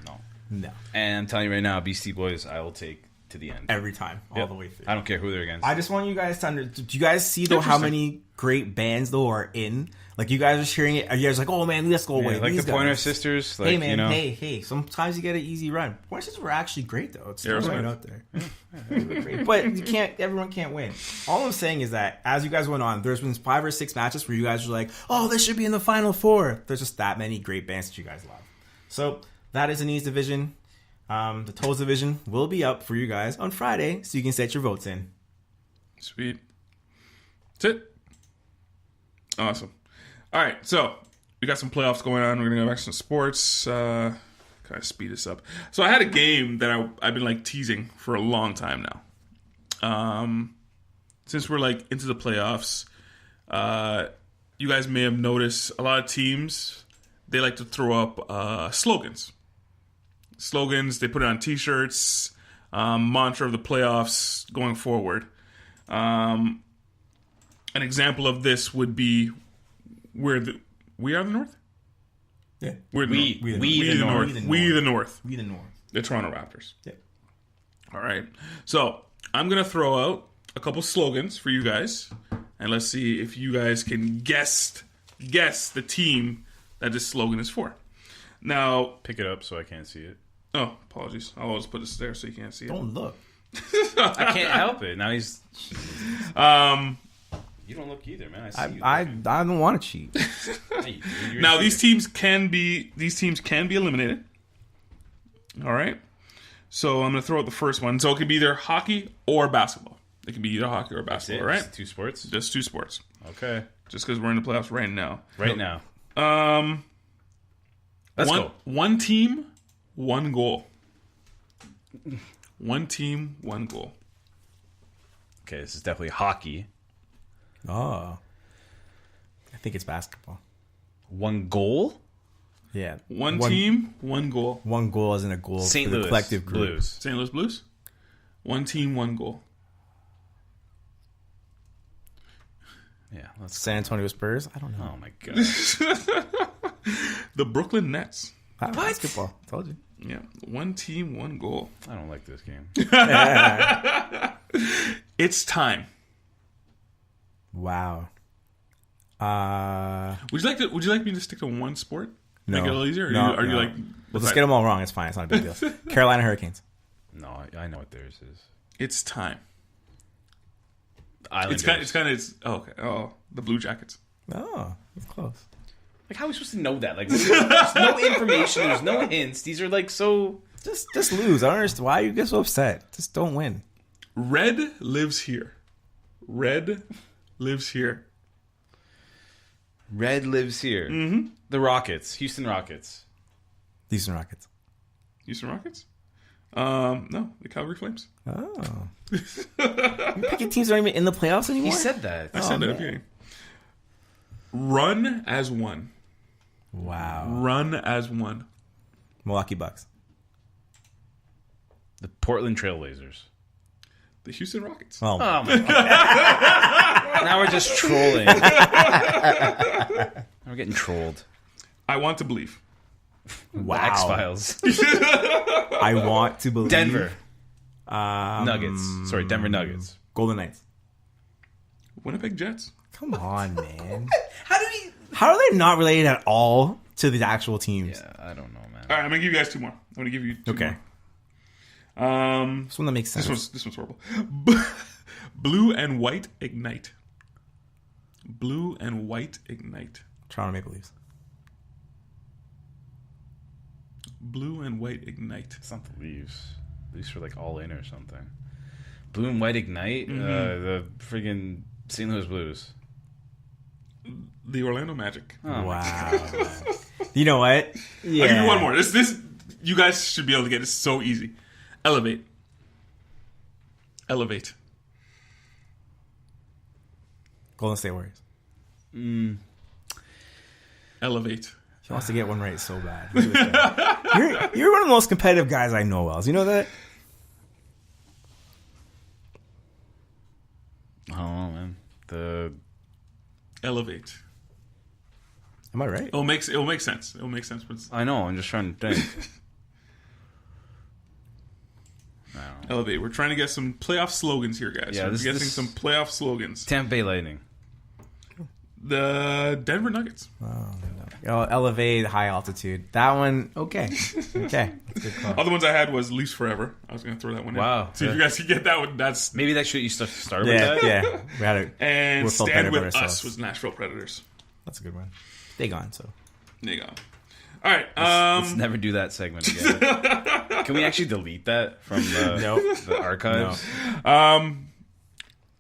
No. No. And I'm telling you right now, Beastie Boys, I will take to the end. Every time. All Yep. the way through. I don't care who they're against. I just want you guys to do you guys see though how Interesting. many great bands though are in? Like you guys are hearing it. You guys are like, oh man, let's go away. Yeah, like These the Pointer guys. Sisters. Like, Hey man, you know, hey. Sometimes you get an easy run. Pointer Sisters were actually great though. It's still Yeah, right right. out there. They were great. But you can't. Everyone can't win. All I'm saying is that as you guys went on, there's been 5 or 6 matches where you guys were like, oh, this should be in the Final Four. There's just that many great bands that you guys love. So that is an East Division. The Toes Division will be up for you guys on Friday, so you can set your votes in. Sweet. That's it. Awesome. All right, so we got some playoffs going on. We're gonna go back to some sports. Kind of speed this up. So I had a game that I've been like teasing for a long time now. Since we're like into the playoffs, you guys may have noticed a lot of teams, they like to throw up slogans. They put it on T-shirts. Mantra of the playoffs going forward. An example of this would be we are the North. Yeah. We're the North. We the North. We the North. We the North. The Toronto Raptors. Yeah. All right. So I'm gonna throw out a couple slogans for you guys, and let's see if you guys can guess the team that this slogan is for. Now, pick it up so I can't see it. oh, apologies. I'll always put this there so you can't see it. Don't look. I can't help it. Now he's. You don't look either, man. I see you. I don't want to cheat. Hey, you're Now a these cheater. teams can be eliminated. All right. So I'm going to throw out the first one. So it could be either hockey or basketball. It can be either hockey or That's basketball, it? right? Just 2 sports. Just 2 sports. Okay. Just because we're in the playoffs right now. Right now. Let's go. One team, one goal. One team, one goal. Okay, this is definitely hockey. Oh. I think it's basketball. 1 goal? Yeah. One team, 1 goal. 1 goal isn't a goal St. for the Louis collective group. Blues. St. Louis Blues. 1 team, 1 goal. Yeah, let's. San Antonio Spurs? I don't know. Oh my god. The Brooklyn Nets. Basketball. Told you. Yeah, 1 team, 1 goal. I don't like this game. It's time. Wow. Would you like me to stick to one sport? No. Make it a little easier? Or No, are you no. like... Well, let's get them all wrong. It's fine. It's not a big deal. Carolina Hurricanes. No, I know what theirs is. It's time. The Islanders. Oh, okay. Oh, the Blue Jackets. Oh, it's close. Like, how are we supposed to know that? Like, there's no information. There's no hints. These are like so. Just lose. I don't understand why you get so upset. Just don't win. Red lives here. Red lives here. Red lives here. Mm-hmm. The Rockets, Houston Rockets. Houston Rockets. Houston Rockets? No, the Calgary Flames. Oh. You picking teams that aren't even in the playoffs anymore? He said that. I said that. man. Okay. Run as one. Wow. Run as one. Milwaukee Bucks. The Portland Trailblazers. The Houston Rockets. Oh, Oh my god! Now we're just trolling. We're getting trolled. I want to believe. wow. X Files. I want to believe. Denver Nuggets. Sorry, Denver Nuggets. Golden Knights. Winnipeg Jets. Come on, man. How do we? How are they not related at all to the actual teams? Yeah, I don't know, man. All right, I'm gonna give you guys 2 more. I'm gonna give you 2 Okay. more. This one that makes sense. This one's horrible. Blue and white ignite. Blue and white ignite. Toronto Maple Leafs. Blue and white ignite. It's not the Leafs. Leafs were like all in or something. Blue and white ignite. The friggin' St. Louis Blues. The Orlando Magic. Oh, Wow. You know what? Yeah. I'll give you one more. This you guys should be able to get. It's so easy. Elevate. Elevate. Golden State Warriors. Elevate. He wants to get one right so bad. You're one of the most competitive guys I know, Wells. You know that? I don't know, man. The Elevate. Am I right? It'll make sense. It'll make sense. But I know. I'm just trying to think. I don't know. elevate. We're trying to get some playoff slogans here, guys. Yeah, We're this- getting this- some playoff slogans. Tampa Bay Lightning. The Denver Nuggets. Oh, elevate, high altitude. That one, okay. Okay. That's a good call. Other ones I had was Leafs Forever. I was going to throw that one in. Wow. See if you guys can get that one. That's Maybe that should you started with Yeah, that. yeah. We had it. and we felt Stand better With about Us ourselves. was Nashville Predators. That's a good one. They gone, so. There you go. All right. Let's never do that segment again. Can we actually delete that from the archives?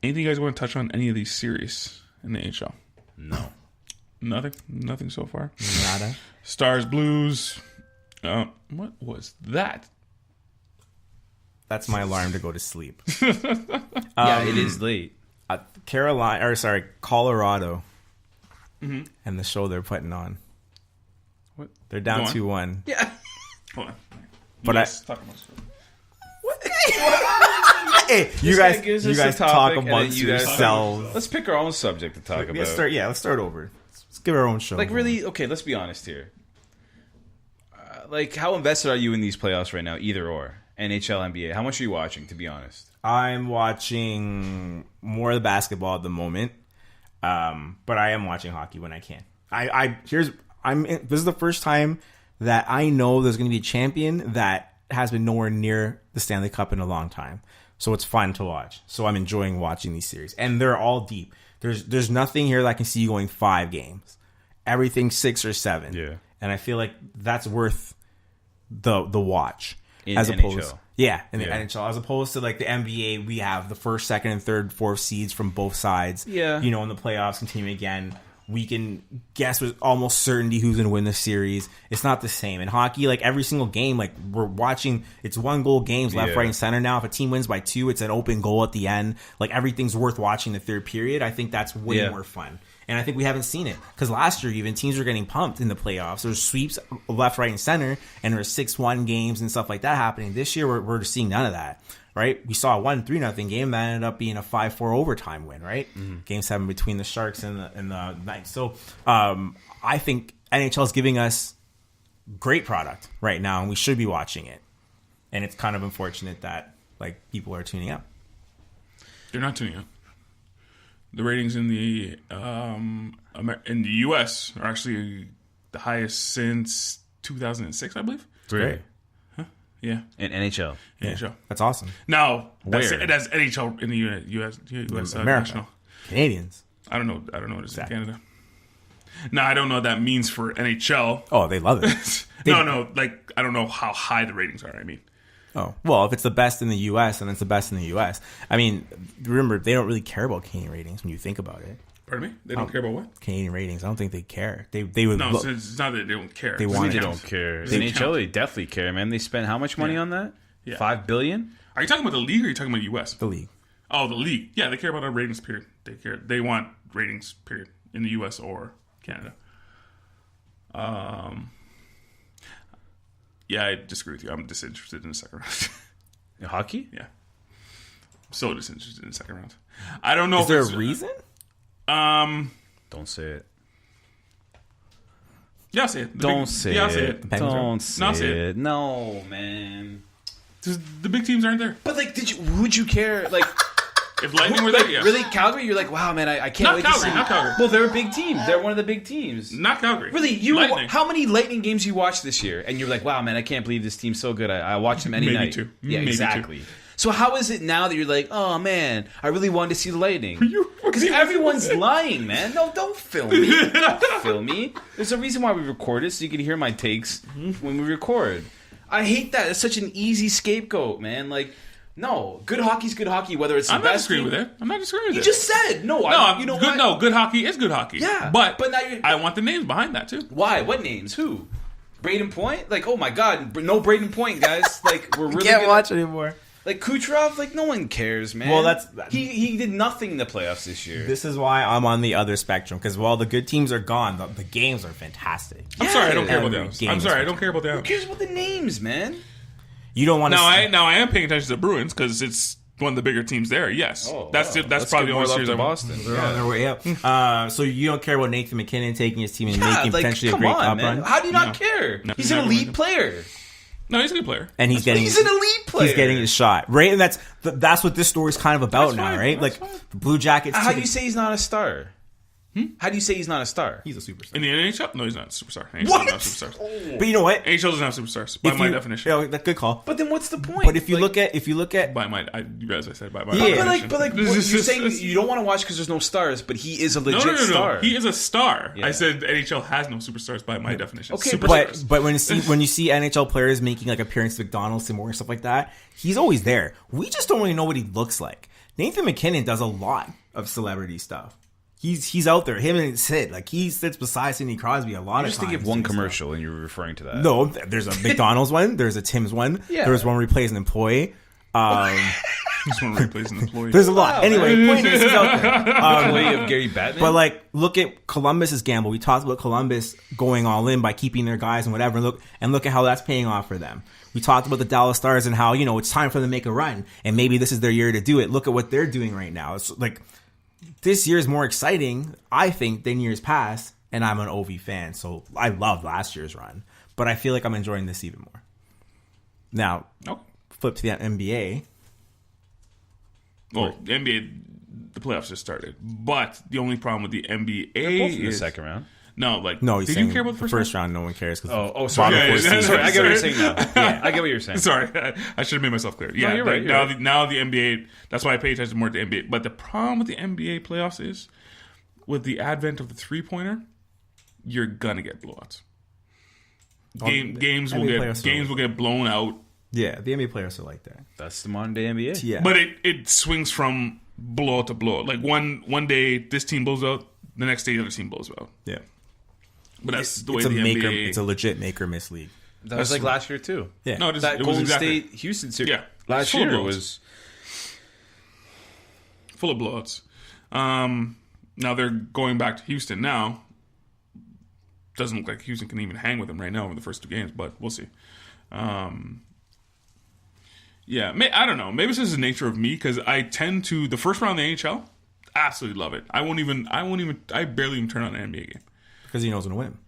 Anything you guys want to touch on any of these series in the NHL? No. Nothing so far. Nada. Stars, Blues. What was that? That's my alarm to go to sleep. Yeah, it is late. Colorado. And the show they're putting on. What? They're down Go 2-1. Yeah. Hold on. But talk about stuff. Hey, you guy guys, gives you us a guys topic, talk and then amongst you guys- yourselves. Let's pick our own subject to talk about. Let's start over. Let's give our own show. Like, really? Okay, let's be honest here. Like, how invested are you in these playoffs right now? Either or. NHL, NBA. How much are you watching, to be honest? I'm watching more of the basketball at the moment, but I am watching hockey when I can. This is the first time that I know there's going to be a champion that has been nowhere near the Stanley Cup in a long time. So it's fun to watch. So I'm enjoying watching these series, and they're all deep. There's nothing here that I can see you going 5 games. Everything's 6 or 7. Yeah. And I feel like that's worth the watch. In as opposed, NHL. Yeah, in the Yeah. NHL, as opposed to like the NBA, we have the first, second, and third, fourth seeds from both sides. Yeah. You know, in the playoffs, continue again. we can guess with almost certainty who's going to win the series. It's not the same. In hockey, like every single game, like we're watching, it's 1-goal games left, right, and center now. If a team wins by 2, it's an open goal at the end. Like everything's worth watching the third period. I think that's way more fun. And I think we haven't seen it. Because last year, even, teams were getting pumped in the playoffs. There's sweeps left, right, and center, and there's 6-1 games and stuff like that happening. This year, we're seeing none of that, right? We saw a 1-3-0 game that ended up being a 5-4 overtime win, right? Mm-hmm. Game 7 between the Sharks and the Knights. So I think NHL is giving us great product right now, and we should be watching it. And it's kind of unfortunate that like people are tuning out. They're not tuning out. The ratings in the U.S. are actually the highest since 2006, I believe. Great. Huh? Yeah. In NHL. NHL. That's awesome. No, that's Where? That's NHL in the U.S. America. National. Canadians. I don't know what it is in Canada. No, I don't know what that means for NHL. Oh, they love it. No, like I don't know how high the ratings are. I mean. Oh, well, if it's the best in the U.S., then it's the best in the U.S. I mean, remember, they don't really care about Canadian ratings when you think about it. Pardon me? They don't care about what? Canadian ratings. I don't think they care. They would. No, it's not that they don't care. They want They it. don't care. The NHL, they definitely care, man. They spend how much money on that? Yeah. $5 billion? Are you talking about the league or are you talking about U.S.? The league. Oh, the league. Yeah, they care about our ratings, period. They care. They want ratings, period, in the U.S. or Canada. Yeah, I disagree with you. I'm disinterested in the second round. Hockey? Yeah. I'm so disinterested in the second round. I don't know Is if there it's, a reason? Don't say it. Yeah, I'll say it. Don't say yeah, I'll it. say it. Don't say No, say it. No, man. The big teams aren't there. But like, would you care? Like, If Lightning were there, like yes. really, Calgary? You're like, wow, man, I can't Not wait Calgary, to see. not Calgary. Well, they're a big team. They're one of the big teams. Not Calgary. Really, Lightning. how many Lightning games you watched this year? And you're like, wow, man, I can't believe this team's so good. I watch them any Maybe night. 2. Yeah, Maybe exactly. 2. So how is it now that you're like, oh man, I really wanted to see the Lightning? You- Because everyone's lying, man. No, don't film me. Don't film me. There's a reason why we record it, so you can hear my takes when we record. I hate that. It's such an easy scapegoat, man. Like, no, good hockey's good hockey, whether it's the I'm not best disagreeing team. with it. I'm not disagreeing with You it. just said no. No, you know good. what? No, good hockey is good hockey. Yeah, but but now you're- I want the names behind that too. Why? What names? Who? Braden Point? Like, oh my God, no Braden Point, guys. Like, we're really Can't gonna- watch anymore. Like Kucherov, like no one cares, man. Well, he did nothing in the playoffs this year. This is why I'm on the other spectrum, because while the good teams are gone, the games are fantastic. I'm sorry, I don't care about Every that. game I'm is sorry, I don't care about Who that. cares about the names, man? You don't want to. Now I am paying attention to the Bruins because it's one of the bigger teams there. Yes, that's wow. That's probably the more only love series to I'm. Boston. They're on their way up. So you don't care about Nathan McKinnon taking his team and making potentially a come great on, cup man. run, How do you not care? No, He's an never elite mind. player. No, he's a good player. and he's getting He's an elite player. he's getting his shot, right? And that's what this story's kind of about That's now, fine, right? that's Like fine. the Blue Jackets. How do you say he's not a star? How do you say he's not a star? he's a superstar? In the NHL, no, he's not a superstar. NHL What? doesn't have superstars. But you know what? NHL doesn't have superstars by If my you- definition. Yeah, that's a good call. But then what's the point? But if you Like, look at By my, as I said, by my Yeah. definition. but like, what, you're saying you don't want to watch because there's no stars, but he is a legit no. star. He is a star. Yeah. I said NHL has no superstars by my definition. Okay, superstars. but when you see NHL players making like appearances at McDonald's and more stuff like that, he's always there. We just don't really know what he looks like. Nathan McKinnon does a lot of celebrity stuff. He's out there. Him and Sid, like he sits beside Sidney Crosby a lot I'm of just times. thinking of one doing stuff. commercial, and you're referring to that. No, there's a McDonald's one. There's a Tim's one. Yeah. There's one where he plays an employee. This one replays an employee. There's a lot. Wow, Anyway, point is he's out there. Way of Gary Batman. But like, look at Columbus's gamble. We talked about Columbus going all in by keeping their guys and whatever. And look at how that's paying off for them. We talked about the Dallas Stars and how it's time for them to make a run, and maybe this is their year to do it. Look at what they're doing right now. It's like this year is more exciting, I think, than years past. And I'm an OV fan, so I love last year's run, but I feel like I'm enjoying this even more. Now, Oh. flip to the NBA. Well, the NBA, the playoffs just started. But the only problem with the NBA both in the is second round. No, like No, he's did saying you care about the first round? round? No one cares. Sorry. Yeah, yeah, Sorry, I get what you're sorry. saying now. Yeah, I get what you're saying. Sorry, I should have made myself clear. Yeah, you're like, right, you're right. now the NBA. That's why I pay attention more to the NBA. But the problem with the NBA playoffs is, with the advent of the 3-pointer, you're gonna get blowouts. Games will get blown out. Yeah, the NBA players are like that. That's the modern day NBA. Yeah, But it swings from blow to blow. Like one day this team blows out the next day the other team blows out. Yeah. But that's the way It's a the maker. NBA. It's a legit make or miss league. That was like last year too. Yeah. No, That it was Golden exactly State Houston series. Yeah. Last Full of year blowouts. was full of blowouts. Now they're going back to Houston now. Doesn't look like Houston can even hang with them right now over the first 2 games, but we'll see. Yeah, I don't know. Maybe it's just the nature of me because I tend to the first round of the NHL. Absolutely love it. I barely even turn on an NBA game Because he knows going to win.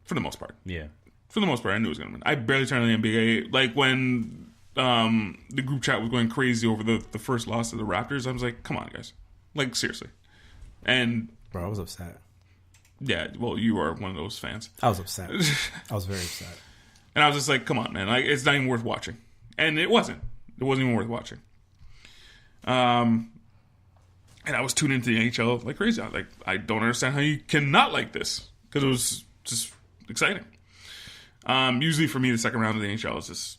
for the most part. Yeah. For the most part, I knew it was going to win. I barely turned on the NBA. Like when the group chat was going crazy over the first loss to the Raptors, I was like, come on, guys. Like, seriously. And, Bro, I was upset. yeah, well, you are one of those fans. I was upset. I was very upset. And I was just like, come on, man. Like, it's not even worth watching. And it wasn't. It wasn't even worth watching. And I was tuned into the NHL like crazy. I was like, I don't understand how you cannot like this. Because it was just exciting. Usually for me, the second round of the NHL is just,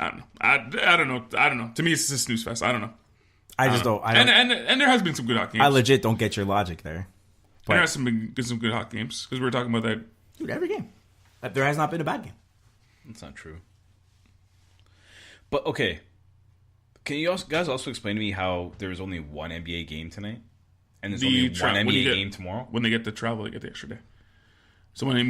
I don't know. I don't know. To me, it's just a snooze fest. I don't know. I just don't. And there has been some good hockey games. I legit don't get your logic there. There has been some good hockey games. Because we were talking about that. Dude, every game. There has not been a bad game. That's not true. But okay, can you guys also explain to me how there was only one NBA game tonight, and there's only one NBA game tomorrow? When they get to travel, they get the extra day. So when they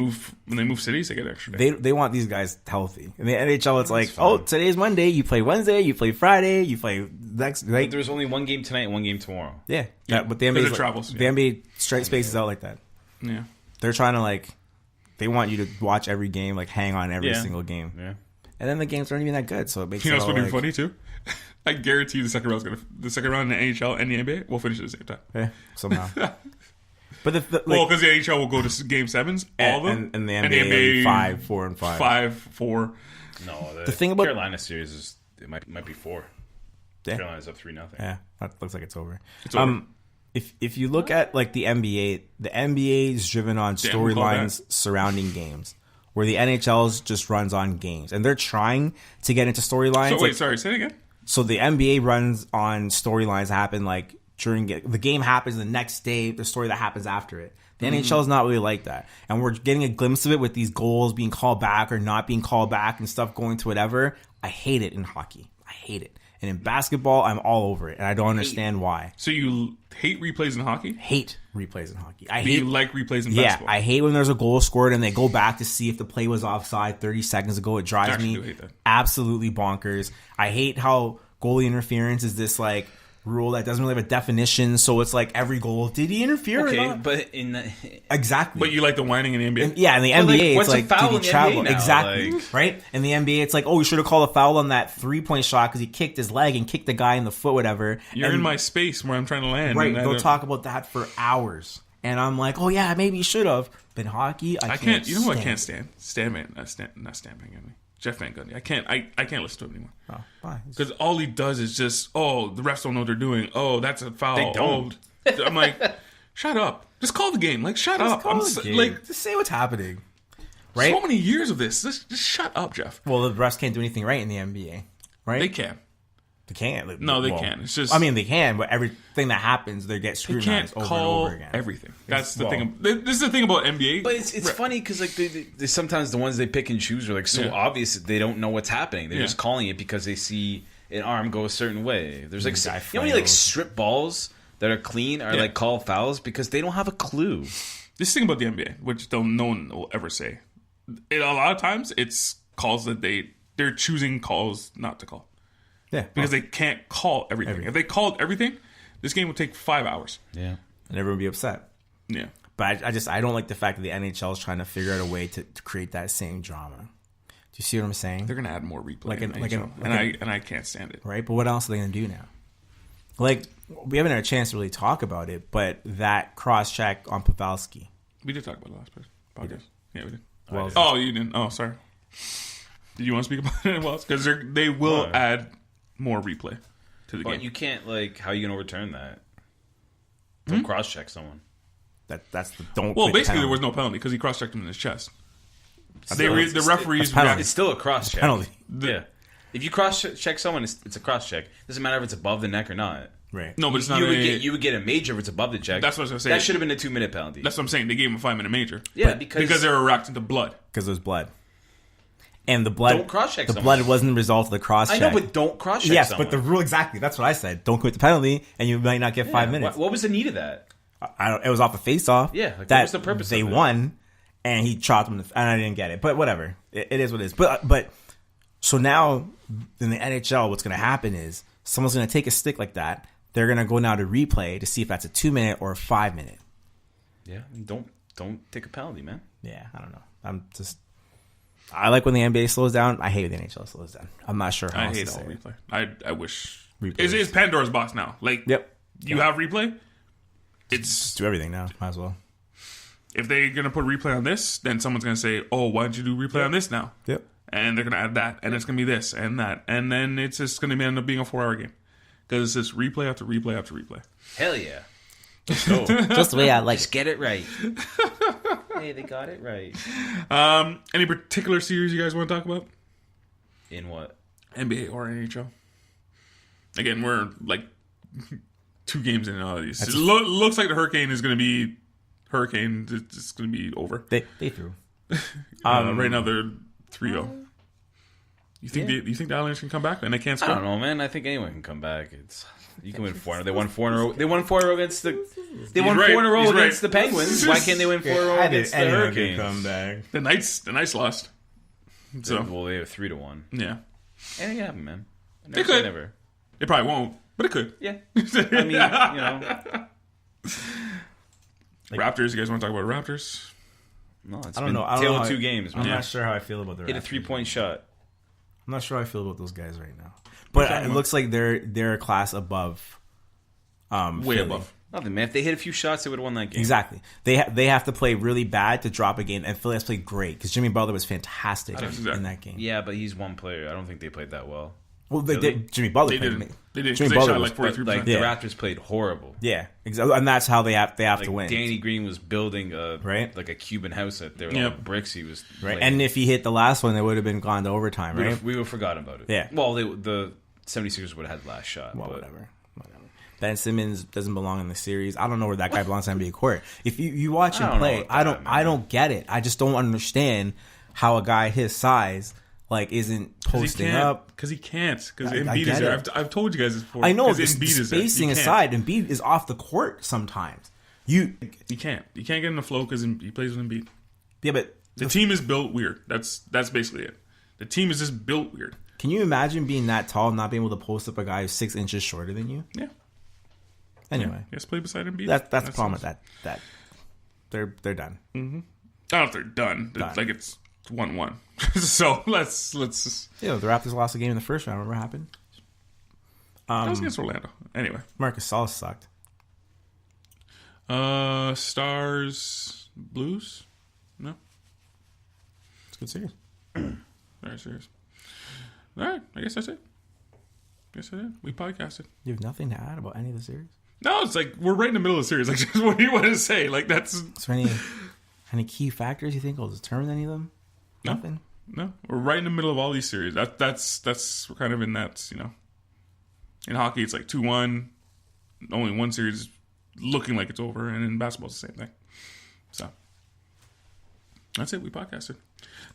move cities, they get an extra day. They want these guys healthy. In the NHL, it's like, oh, today's Monday. You play Wednesday. You play Friday. You play next. Like, But there's only one game tonight and one game tomorrow. yeah. Yeah, But the because NBA it travels, the NBA straight spaces out like that. Yeah. They're trying to like, they want you to watch every game, like hang on every Yeah. single game. Yeah. And then the games aren't even that good, so it makes You know it what's all going to like, be funny too? I guarantee you the second round in the NHL and the NBA will finish at the same time. Yeah, somehow. But Well, because the NHL will go to game sevens, all of them, and the NBA 5, 4, and 5. 5, 4. No, The thing about- Carolina series is it might be 4. Yeah. Carolina's up 3-0. Yeah, that looks like it's over. It's over. If you look at like the NBA is driven on Damn, we call storylines surrounding games, where the NHL's just runs on games, and they're trying to get into storylines. So wait, like, sorry, say it again. so the NBA runs on storylines that happen like during the game happens the next day, the story that happens after it. The NHL is not really like that, and we're getting a glimpse of it with these goals being called back or not being called back and stuff going to whatever. I hate it in hockey. I hate it. And in basketball, I'm all over it, and I don't understand why. So you hate replays in hockey? Hate replays in hockey. I But hate you like replays in Yeah, basketball? I hate when there's a goal scored and they go back to see if the play was offside 30 seconds ago. It drives actually me do hate that. absolutely bonkers. I hate how goalie interference is this like rule that doesn't really have a definition. So it's like every goal, did he interfere or Okay, not? but in the, Exactly. But you like the whining in the NBA? Yeah, in the But, like, NBA, what's it's a like, foul did in he the travel? NBA now? Exactly. Like- Right? In the NBA, it's like, oh, we should have called a foul on that 3-point shot because he kicked his leg and kicked the guy in the foot, whatever. You're And- in my space where I'm trying to land. Right, and I they'll don't- talk about that for hours. And I'm like, oh, yeah, maybe you should have. But in hockey, I can't. You know who I stand can't it. stand? Not Stan Van Gundy. Jeff Van Gundy. I can't listen to him anymore. Oh, why? Because all he does is just, oh, the refs don't know what they're doing. Oh, that's a foul. They don't. Oh. I'm like, shut up. Just call the game. Like, shut up. Call I'm the so, game. like, Just say what's happening. Right? so many years of this. Just shut up, Jeff. Well, the refs can't do anything right in the NBA. Right? They can. They can't. No, they Well, can. It's just, I mean, they can, but everything that happens, they get they scrutinized can't over call and over again. everything. That's the well- thing. This is the thing about NBA. but it's funny because like they sometimes the ones they pick and choose are like so Yeah. obvious that they don't know what's happening. They're Yeah. just calling it because they see an arm go a certain way. There's like Guy you know how many like flails. strip balls that are clean are Yeah. like called fouls because they don't have a clue. This thing about the NBA, which no one will ever say, a lot of times it's calls that they're choosing calls not to call Yeah. because they can't call everything. If they called everything, this game would take 5 hours. Yeah. And everyone would be upset. Yeah, But I don't like the fact that the NHL is trying to figure out a way to create that same drama. Do you see what I'm saying? they're gonna add more replay, Like in an- the like NHL, an- and I can't stand it. Right? But what else are they going to do now? Like, we haven't had a chance to really talk about it, but that cross-check on Pavelski. We did talk about it last podcast. Yeah, we did. Well, Oh, you didn't. Oh, sorry. Did you want to speak about it? Well, because they will add more replay to the But game. you can't like how are you gonna overturn that? Don't cross check someone. that's the don't. Well, quit basically, there penalty. was no penalty because he cross-checked him in his chest. Still, The referees That's penalty. reacted. It's still a cross check. penalty. Yeah. If you cross check someone, it's a cross check. Doesn't matter if it's above the neck or not. Right. No, but it's not. You would get a major if it's above the check. That's what I was gonna say. That should have been a 2-minute penalty. That's what I'm saying. They gave him a 5-minute major. Yeah, because they were reacting to blood. Because there's blood. And the blood, don't cross-check the someone. blood wasn't the result of the cross check. I know, but don't cross-check yes, someone. but the rule exactly. That's what I said. Don't commit the penalty, and you might not get 5 minutes. What was the need of that? I don't. It was off a face-off. Yeah, like, that what was the purpose? They of it? won, and he chopped him, and I didn't get it. But whatever, it is what it is. But so now in the NHL, what's going to happen is someone's going to take a stick like that. They're going to go now to replay to see if that's a 2-minute or a 5-minute. Yeah, don't take a penalty, man. Yeah, I don't know. I like when the NBA slows down. I hate when the NHL slows down. I'm not sure how I else hate to all say it. replay. I wish Replay it's Pandora's box now. Like, Yep. you have replay. Just do everything now. Might as well. If they're gonna put replay on this, then someone's gonna say, "Oh, why don't you do replay on this now?" Yep. And they're gonna add that, and it's gonna be this and that, and then it's just gonna end up being a 4-hour game because it's just replay after replay after replay. Hell yeah. Let's go. Just the way I like Just get it right. Hey, they got it right. Any particular series you guys want to talk about? In what? NBA or NHL? Again, we're like 2 games in all of these. It looks like the Hurricane is going to be Hurricane. It's going to be over. They threw. Right now they're 3-0. You think you think the Islanders can come back and they can't score? I don't know, man. I think anyone can come back. You can win 4 in a row. They won 4 in a row. They won 4 in a row against the. They won 4 in a row against the Penguins. Why can't they win 4 in a row against the Hurricanes? Come back. The Knights lost. So Well, they have 3-1. yeah, Anything can happen, man. They could. Never. it probably won't, but it could. Yeah. I mean, Raptors. You guys want to talk about Raptors? No, it's I don't been know. I don't tail know of how- 2 games, man. I'm not sure how I feel about the Hit a Raptors. 3-point shot. I'm not sure how I feel about those guys right now. But it looks like they're a class above. Way Philly. above. Nothing, man. If they hit a few shots, they would have won that game. Exactly. They have to play really bad to drop a game, and Philly has played great because Jimmy Butler was fantastic in that game. Yeah, but he's one player. I don't think they played that well. Well, they did. Jimmy Butler They played. did. They did. Jimmy They Butler shot was- like 43%. Like Yeah. the Raptors played horrible. Yeah, exactly, and that's how they have Like to win. Danny Green was building Right. like a Cuban house out there with Yep. all the bricks he was Right, laying. and if he hit the last one, they would have been gone to overtime, right? we would have forgotten about it. Yeah. Well, the 76ers would have had the last shot. Well, but whatever. Ben Simmons doesn't belong in the series. I don't know where that guy belongs in NBA court. If you watch him I don't know play, about that, I don't get it. I just don't understand how a guy his size isn't posting up. Because he can't. Because I Embiid is get there. it. I've told you guys this before. I know 'Cause the Embiid is there. You spacing can't. aside, Embiid is off the court sometimes. You can't. You can't get in the flow because he plays with Embiid. yeah, but The team is built weird. That's basically it. The team is just built weird. can you imagine being that tall and not being able to post up a guy who's 6 inches shorter than you? Yeah. Anyway, Yes, play beside Embiid. that's the problem with that. That they're done. I don't know if they're done. Done. Like it's 1-1. So let's. Yeah, the Raptors lost the game in the first round. Remember what happened? That was against Orlando. Anyway, Marcus Gasol sucked. Stars, Blues. No, It's a good series. very serious. All right, I guess that's it. We podcasted. You have nothing to add about any of the series? No, it's like we're right in the middle of the series. Like, just what do you want to say? Like, that's Is there any key factors you think will determine any of them? No. Nothing. no. We're right in the middle of all these series. That's we're kind of in that. In hockey, it's like 2-1. Only one series looking like it's over, and in basketball, it's the same thing. So that's it. We podcasted.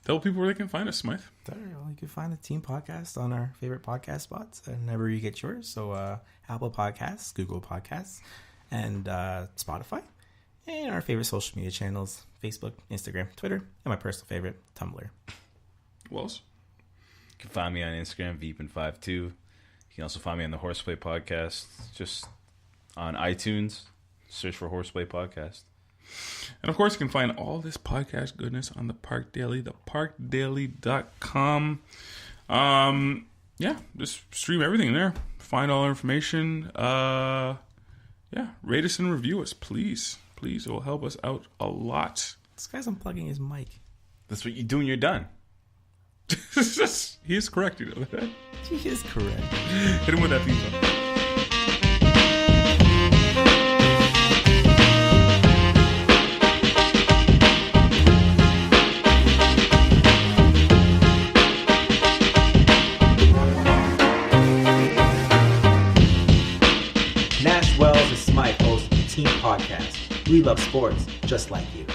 Tell people where they can find us, Smythe. There, you can find the team podcast on our favorite podcast spots whenever you get yours. So Apple Podcasts, Google Podcasts, and Spotify. And our favorite social media channels, Facebook, Instagram, Twitter, and my personal favorite, Tumblr. Wells. You can find me on Instagram, Veepin52. You can also find me on the Horseplay Podcast. Just on iTunes, search for Horseplay Podcast. And of course, you can find all this podcast goodness on the Park Daily, theparkdaily.com. Yeah, just stream everything there. Find all our information. Rate us and review us, please. Please, it will help us out a lot. This guy's unplugging his mic. That's what you do when you're done. He is correct, you know that. He is correct. Hit him with that theme song. Smythe host the Team Podcast. We love sports just like you.